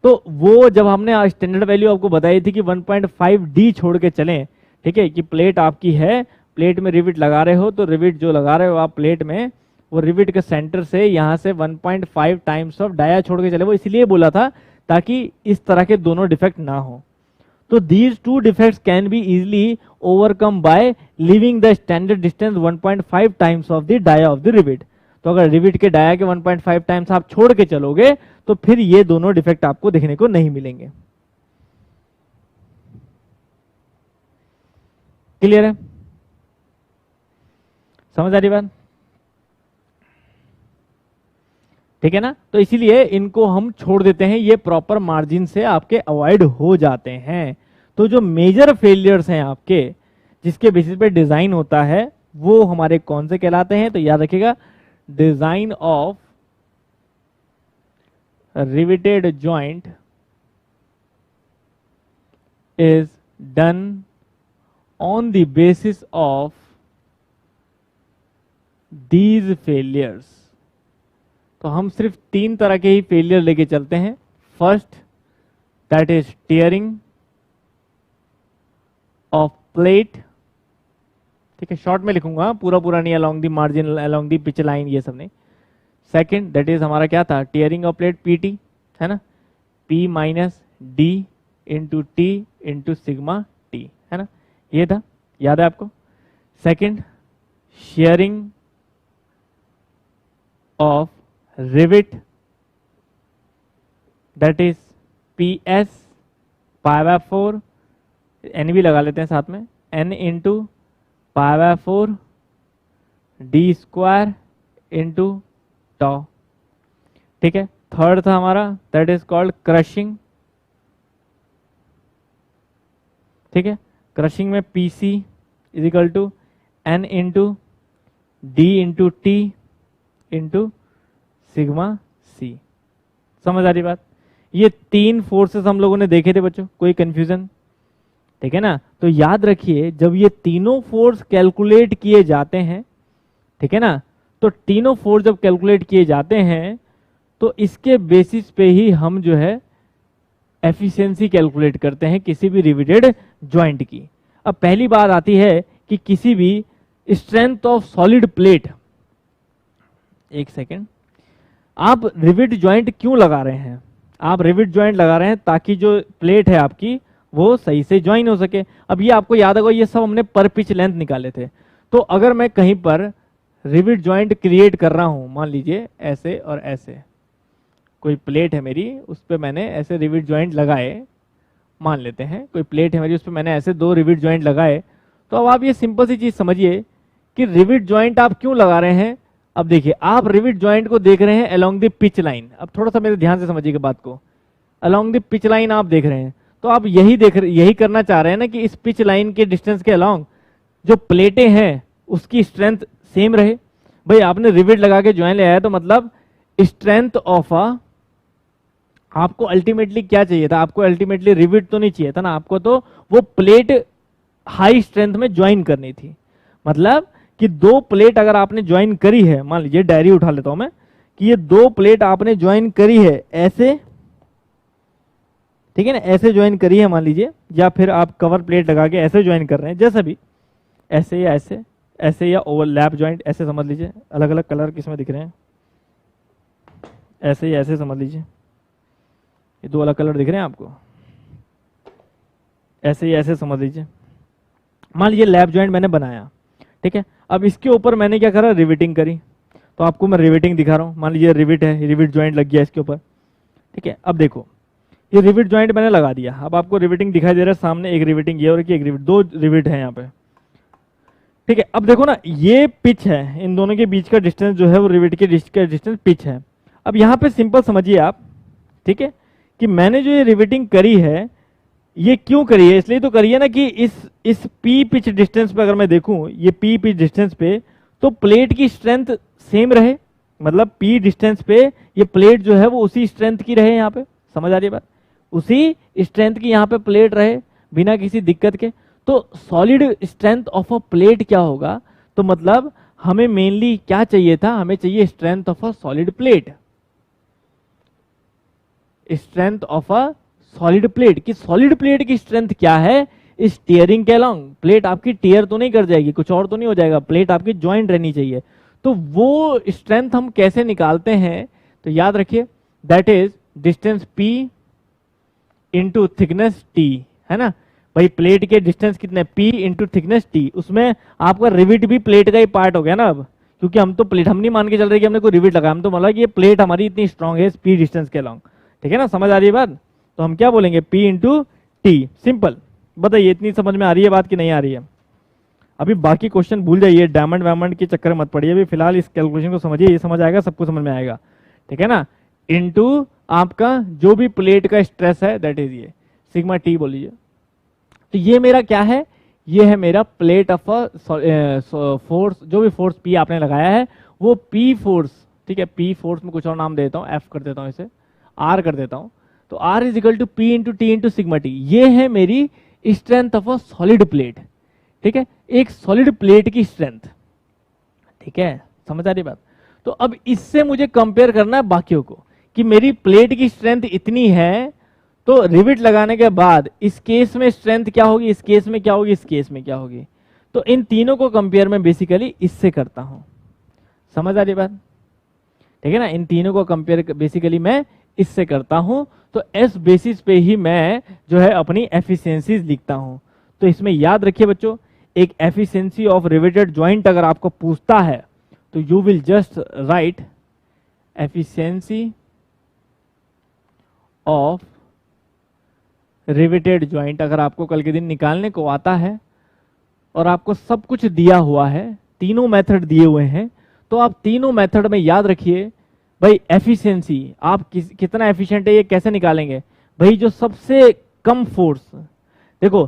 तो वो जब हमने स्टैंडर्ड वैल्यू आपको बताई थी कि 1.5D छोड़ के चलें, ठीक है, कि प्लेट आपकी है, प्लेट में रिविट लगा रहे हो, तो रिविट जो लगा रहे हो आप प्लेट में, वो रिविट के सेंटर से यहां से 1.5 टाइम्स ऑफ डाया छोड़ के चले। वो इसलिए बोला था ताकि इस तरह के दोनों डिफेक्ट ना हो। तो these 2 defects can be easily overcome by leaving the standard distance 1.5 times of the dia of the rivet। तो अगर रिविट के डाया के 1.5 टाइम्स आप छोड़ के चलोगे तो फिर ये दोनों डिफेक्ट आपको देखने को नहीं मिलेंगे। क्लियर है, समझ आ रही बात? ठीक है ना। तो इसीलिए इनको हम छोड़ देते हैं, ये प्रॉपर मार्जिन से आपके अवॉइड हो जाते हैं। तो जो मेजर फेलियर्स हैं आपके, जिसके बेसिस पे डिजाइन होता है, वो हमारे कौन से कहलाते हैं? तो याद रखिएगा, design of riveted joint is done on the basis of these failures. तो हम सिर्फ 3 तरह के ही फेलियर लेके चलते हैं। First, that is tearing of plate. ठीक है, शॉर्ट में लिखूंगा, पूरा पूरा नहीं, along the margin, along the pitch line, ये सब नहीं। सेकंड, दैट इज हमारा क्या था, टीयरिंग ऑफ प्लेट पीटी, है ना, P minus D into T into sigma T, है ना, ये था, याद है आपको। Second, sharing of rivet, that is PS π/4, N भी लगा लेते हैं साथ में, N into π/4 D square into tau. ठीक है, थर्ड था हमारा, दैट इज कॉल्ड क्रशिंग। ठीक है, क्रशिंग में PC is equal to N into D into T into sigma C। समझ आ रही बात? ये 3 फोर्सेस हम लोगों ने देखे थे बच्चों, कोई कंफ्यूजन? ठीक है ना। तो याद रखिए, जब ये तीनों फोर्स कैलकुलेट किए जाते हैं, ठीक है ना, तो तीनों फोर्स जब कैलकुलेट किए जाते हैं तो इसके बेसिस पे ही हम जो है एफिशिएंसी कैलकुलेट करते हैं किसी भी रिविटेड जॉइंट की। अब पहली बात आती है कि किसी भी स्ट्रेंथ ऑफ सॉलिड प्लेट, एक सेकेंड, आप रिविट ज्वाइंट क्यों लगा रहे हैं? आप रिविट ज्वाइंट लगा रहे हैं ताकि जो प्लेट है आपकी वो सही से ज्वाइन हो सके। अब ये आपको याद होगा, ये सब हमने पर पिच लेंथ निकाले थे। तो अगर मैं कहीं पर रिविट ज्वाइंट क्रिएट कर रहा हूं, मान लीजिए ऐसे और ऐसे, कोई प्लेट है मेरी, उस पर मैंने ऐसे रिविट ज्वाइंट लगाए, मान लेते हैं कोई प्लेट है मेरी, उस पर मैंने ऐसे 2 रिविट ज्वाइंट लगाए, तो अब आप ये सिंपल सी चीज समझिए कि रिविट ज्वाइंट आप क्यों लगा रहे हैं। अब देखिए, आप रिविट ज्वाइंट को देख रहे हैं अलोंग द पिच लाइन। अब थोड़ा सा मेरे ध्यान से समझिएगा बात को, अलोंग द पिच लाइन आप देख रहे हैं, तो आप यही करना चाह रहे हैं ना कि इस पिच लाइन के डिस्टेंस के अलोंग जो प्लेटें हैं उसकी स्ट्रेंथ सेम रहे। भाई आपने रिविट लगा के ज्वाइन ले आया, तो मतलब स्ट्रेंथ ऑफ आपको अल्टीमेटली क्या चाहिए था? आपको अल्टीमेटली रिविट तो नहीं चाहिए था ना, आपको तो वो प्लेट हाई स्ट्रेंथ में ज्वाइन करनी थी। मतलब कि 2 प्लेट अगर आपने ज्वाइन करी है, मान लीजिए डायरी उठा लेता हूं मैं, कि ये 2 प्लेट आपने ज्वाइन करी है ऐसे, ठीक है ना, ऐसे ज्वाइन करी है मान लीजिए, या फिर आप कवर प्लेट लगा के ऐसे ज्वाइन कर रहे हैं, जैसा भी, ऐसे या ऐसे, ऐसे या ओवरलैप ज्वाइंट, ऐसे समझ लीजिए, अलग अलग कलर किसमें दिख रहे हैं, ऐसे या ऐसे समझ लीजिए, ये 2 अलग कलर दिख रहे हैं आपको, ऐसे या ऐसे समझ लीजिए। मान लीजिए लैप ज्वाइंट मैंने बनाया, ठीक है। अब इसके ऊपर मैंने क्या करा? रिविटिंग करी, तो आपको मैं रिविटिंग दिखा रहा हूं। मान लीजिए रिविट है, रिविट ज्वाइंट लग गया इसके ऊपर, ठीक है। अब देखो, ये रिविट ज्वाइंट मैंने लगा दिया, अब आपको रिविटिंग दिखाई दे रहा है सामने, एक रिविटिंग ये और एक रिविट, 2 रिविट है यहाँ पे, ठीक है। अब देखो ना, ये पिच है, इन दोनों के बीच का डिस्टेंस जो है वो रिविट के डिस्टेंस पिच है। अब यहाँ पे सिंपल समझिए आप, ठीक है, कि मैंने जो ये रिविटिंग करी है, ये क्यों करी है? इसलिए तो करी है ना कि इस पी पिच डिस्टेंस पे अगर मैं देखूं, ये पी पिच डिस्टेंस पे, तो प्लेट की स्ट्रेंथ सेम रहे। मतलब पी डिस्टेंस पे ये प्लेट जो है वो उसी स्ट्रेंथ की रहे। यहाँ पे समझ आ रही है बात? उसी स्ट्रेंथ की यहाँ पे प्लेट रहे बिना किसी दिक्कत के। तो solid strength of a plate क्या होगा? तो मतलब हमें मेनली क्या चाहिए था? हमें चाहिए strength of a solid plate, strength of a solid plate. कि सॉलिड प्लेट की स्ट्रेंथ क्या है? इस टीयरिंग के अलोंग प्लेट आपकी टीयर तो नहीं कर जाएगी, कुछ और तो नहीं हो जाएगा, प्लेट आपकी ज्वाइंट रहनी चाहिए। तो वो स्ट्रेंथ हम कैसे निकालते हैं? तो याद रखिए, that is distance P into thickness T, है ना भाई। प्लेट के डिस्टेंस कितने? P into thickness T। उसमें आपका रिविट भी प्लेट का ही पार्ट हो गया ना अब, क्योंकि हम तो प्लेट, हम नहीं मान के चल रहे कि हमने कोई रिविट लगाया, हम तो मतलब कि ये प्लेट हमारी इतनी स्ट्रांग है P डिस्टेंस के अलोंग, ठीक है ना। समझ आ रही है बात? तो हम क्या बोलेंगे? P into t. सिंपल। बताइए इतनी समझ में आ रही है बात कि नहीं आ रही है? अभी बाकी क्वेश्चन भूल जाइए, डायमंड वायमंड के चक्कर मत पड़िए, अभी फिलहाल इस कैलकुलेशन को समझिए, ये समझ आएगा, सबको समझ में आएगा, ठीक है ना। इनटू आपका जो भी प्लेट का स्ट्रेस है, दैट इज ये सिग्मा टी बोल लीजिए। तो ये मेरा क्या है? ये है मेरा प्लेट ऑफ फोर्स, जो भी फोर्स P आपने लगाया है वो P फोर्स, ठीक है। P फोर्स में कुछ और नाम देता हूँ, F कर देता हूँ, इसे R कर देता हूँ। तो R is equal to P into T into sigma T. ये है मेरी strength of a solid plate, ठीक है, एक सॉलिड प्लेट की स्ट्रेंथ, ठीक है। समझ आ रही बात? तो अब इससे मुझे कंपेयर करना है बाकियों को, कि मेरी प्लेट की स्ट्रेंथ इतनी है, तो रिविट लगाने के बाद इस केस में स्ट्रेंथ क्या होगी, इस केस में क्या होगी, इस केस में क्या होगी। तो इन तीनों को कंपेयर मैं बेसिकली इससे करता हूं। समझ आ रही बात? ठीक है ना। इन तीनों को कंपेयर बेसिकली मैं इससे करता हूं। तो एस बेसिस पे ही मैं जो है अपनी एफिशिएंसीज लिखता हूं। तो इसमें याद रखिए बच्चों, एक एफिशिएंसी ऑफ रिवेटेड ज्वाइंट अगर आपको पूछता है तो you will just right efficiency of riveted joint. अगर आपको कल के दिन निकालने को आता है और आपको सब कुछ दिया हुआ है, तीनों मेथड दिए हुए हैं, तो आप तीनों मेथड में याद रखिए भाई एफिशिएंसी, आप कितना एफिशिएंट है ये कैसे निकालेंगे? भाई जो सबसे कम फोर्स, देखो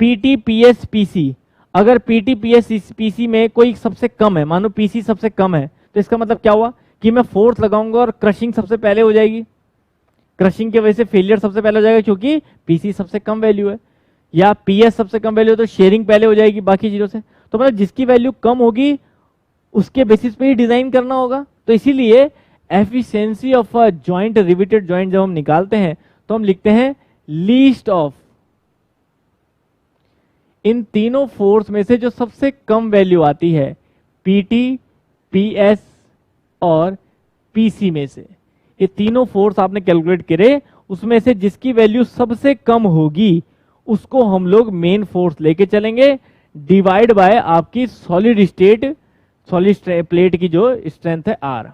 पीटी पीएस पीसी, अगर पीटी पीएस पीसी में कोई सबसे कम है, मानो पीसी सबसे कम है, तो इसका मतलब क्या हुआ कि मैं फोर्स लगाऊंगा और क्रशिंग सबसे पहले हो जाएगी। क्रशिंग की वजह से फेलियर सबसे पहले हो जाएगा क्योंकि पीसी सबसे कम वैल्यू है, या पीएस सबसे कम वैल्यू है तो शेयरिंग पहले हो जाएगी बाकी चीजों से। तो मतलब जिसकी वैल्यू कम होगी उसके बेसिस पे ही डिजाइन करना होगा। तो इसीलिए efficiency of a joint, riveted joint जब हम निकालते हैं तो हम लिखते हैं लीस्ट ऑफ, इन तीनों फोर्स में से जो सबसे कम वैल्यू आती है, पीटी, पीएस और पीसी में से ये तीनों फोर्स आपने कैलकुलेट करे, उसमें से जिसकी वैल्यू सबसे कम होगी उसको हम लोग मेन फोर्स लेके चलेंगे, डिवाइड बाय आपकी सॉलिड प्लेट की जो स्ट्रेंथ है आर।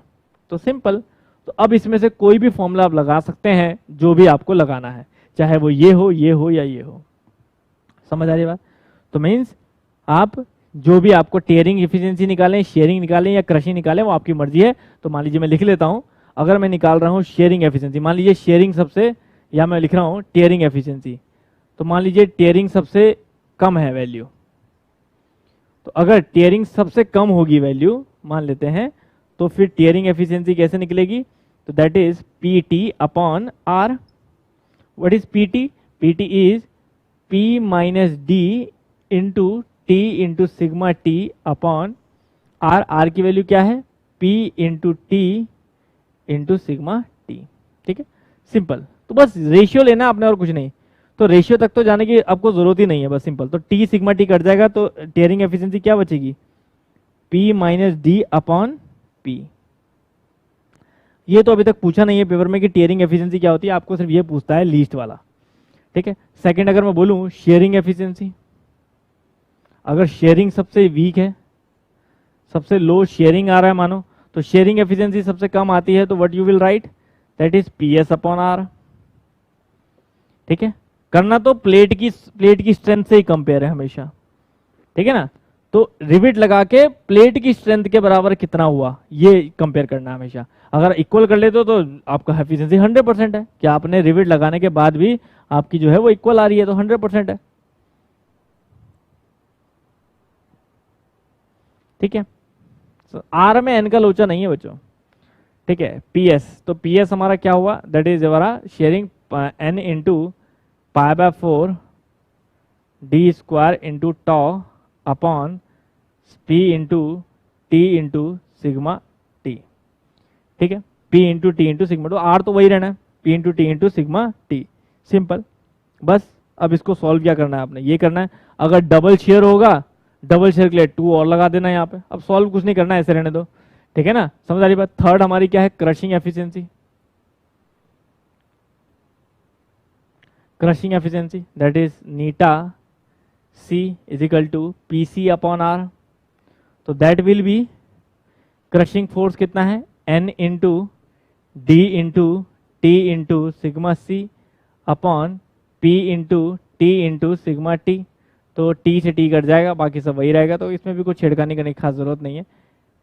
तो सिंपल। तो अब इसमें से कोई भी फॉर्मूला आप लगा सकते हैं, जो भी आपको लगाना है, चाहे वो ये हो या ये हो। समझ आ रही बात? तो मीन्स आप जो भी आपको टेयरिंग एफिशिएंसी निकालें, शेयरिंग निकालें या क्रशिंग निकालें, वो आपकी मर्जी है। तो मान लीजिए मैं लिख लेता हूं, अगर मैं निकाल रहा हूं शेयरिंग एफिशिएंसी, मान लीजिए शेयरिंग सबसे, या मैं लिख रहा हूं टेयरिंग एफिशिएंसी, तो मान लीजिए टेयरिंग सबसे कम है वैल्यू। तो अगर टेयरिंग सबसे कम होगी वैल्यू मान लेते हैं, तो फिर टेयरिंग एफिशिएंसी कैसे निकलेगी? तो that is PT upon R. What is PT? PT is P minus D into T into sigma T upon R. R की वैल्यू क्या है? P into T into sigma T. ठीक है, सिंपल। तो बस रेशियो लेना आपने और कुछ नहीं। तो रेशियो तक तो जाने की आपको जरूरत ही नहीं है, बस सिंपल। तो टी सिग्मा टी कट जाएगा, तो टेयरिंग एफिशिएंसी क्या बचेगी? P minus D upon P. ये तो अभी तक पूछा नहीं है पेपर में कि टेयरिंग एफिशिएंसी क्या होती है, आपको सिर्फ ये पूछता है लीस्ट वाला। ठीक है। सेकंड, अगर मैं बोलूं शेयरिंग एफिशिएंसी, अगर शेयरिंग सबसे वीक है, सबसे लो शेयरिंग आ रहा है मानो, तो शेयरिंग एफिशिएंसी सबसे कम आती है, तो what you will write? That is P S upon R. ठीक है, करना तो प्लेट की स्ट्रेंथ से ही कंपेयर है हमेशा। ठीक है ना? तो रिविट लगा के प्लेट की स्ट्रेंथ के बराबर कितना हुआ ये कंपेयर करना हमेशा। अगर इक्वल कर लेते हो तो आपका एफिशिएंसी 100% है, कि आपने रिविट लगाने के बाद भी आपकी जो है वो इक्वल आ रही है, तो 100% है। ठीक है। तो आर में एन का लोचा नहीं है बच्चों। ठीक है। पीएस, तो पीएस हमारा क्या हुआ? दैट इज हमारा shearing N into pi by 4 D square into tau upon P into T into sigma T. ठीक है, P into T into sigma, तो आर तो वही रहना है, P into T into sigma T. Simple. बस अब इसको सॉल्व क्या करना है आपने? ये करना है, अगर डबल शेयर होगा, डबल शेयर के लिए 2 और लगा देना है यहाँ पे। अब सॉल्व कुछ नहीं करना है, ऐसे रहने दो। ठीक है ना? समझ आ रही बात? थर्ड हमारी क्या है? Crushing efficiency. Crushing efficiency that is Neeta C is equal to PC upon R। तो that will be crushing force कितना है? N into D into T into sigma C upon P into T into sigma T। तो T से T cut जाएगा, बाकी सब वही रहेगा, तो इसमें भी कुछ छेड़खानी करने की खास जरूरत नहीं है।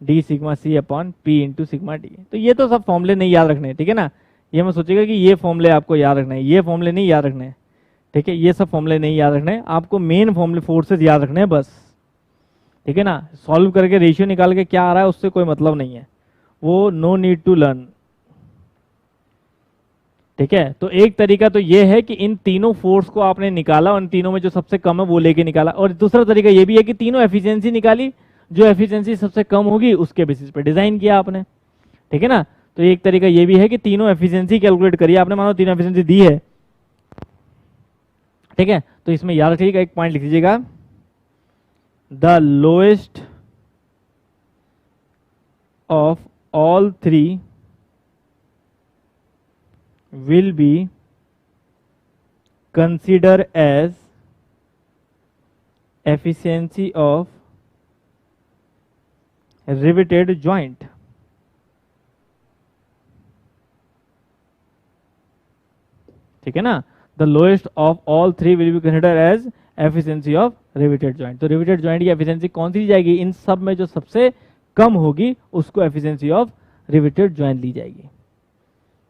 D sigma C upon P into sigma T। तो ये तो सब फॉर्मूले नहीं याद रखने, ठीक है ना? ये मैं सोचेगा कि ये फॉर्मूले आपको याद रखना है, ये फॉर्मूले नहीं याद रखने। ठीक है, ये सब फॉर्मूले नहीं याद रखने, आपको मेन फॉर्मूले फोर्सेस याद रखने हैं बस। ठीक है ना? सॉल्व करके रेशियो निकाल के क्या आ रहा है उससे कोई मतलब नहीं है, वो नो नीड टू लर्न। ठीक है, तो एक तरीका तो ये है कि इन तीनों फोर्स को आपने निकाला और इन तीनों में जो सबसे कम है वो लेके निकाला, और दूसरा तरीका ये भी है कि तीनों एफिशिएंसी निकाली, जो एफिशिएंसी सबसे कम होगी उसके बेसिस पे डिजाइन किया आपने। ठीक है ना? तो एक तरीका ये भी है कि तीनों एफिशिएंसी कैलकुलेट करिए आपने, मानो तीनों एफिशिएंसी दी है। ठीक है, तो इसमें याद रखिएगा, एक पॉइंट लिख लीजिएगा, the lowest of all three will be considered as efficiency of riveted joint। ठीक है ना? The lowest of all three will be considered as efficiency of riveted joint. तो रिवेटेड जॉइंट की एफिशिएंसी कौन सी दी जाएगी? इन सब में जो सबसे कम होगी उसको एफिशिएंसी ऑफ रिवेटेड जॉइंट ली जाएगी।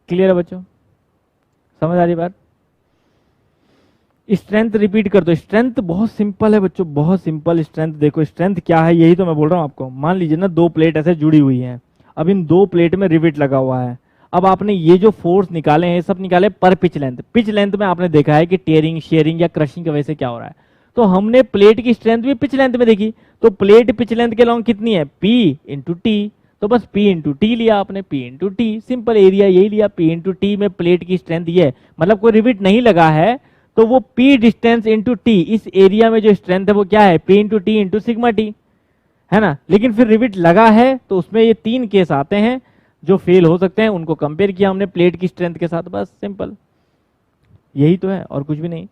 क्लियर है बच्चों? समझ आ रही बात? स्ट्रेंथ रिपीट कर दो। स्ट्रेंथ बहुत सिंपल है बच्चों, बहुत सिंपल स्ट्रेंथ। देखो स्ट्रेंथ क्या है, यही तो मैं बोल रहा हूं आपको। मान लीजिए ना, दो प्लेट ऐसे जुड़ी हुई हैं, अब इन दो प्लेट में रिवेट लगा हुआ है। अब आपने ये जो फोर्स निकाले हैं सब निकाले पर पिच लेंथ। पिच लेंथ में आपने देखा है कि टेयरिंग, शेयरिंग या क्रशिंग की वजह से क्या हो रहा है, तो हमने प्लेट की स्ट्रेंथ भी पिच लेंथ में देखी। तो प्लेट पिच लेंथ के लॉन्ग कितनी है? P into T. तो बस P इंटू टी लिया आपने, P into t, simple area यही लिया। P इंटू टी में प्लेट की स्ट्रेंथ ये है, मतलब कोई रिविट नहीं लगा है तो वो P डिस्टेंस इंटू टी, इस एरिया में जो स्ट्रेंथ है वो क्या है? P into T into sigma T, है ना? लेकिन फिर रिविट लगा है तो उसमें ये तीन केस आते हैं, जो फेल हो सकते हैं उनको कंपेयर किया हमने प्लेट की स्ट्रेंथ के साथ, बस सिंपल, यही तो है और कुछ भी नहीं।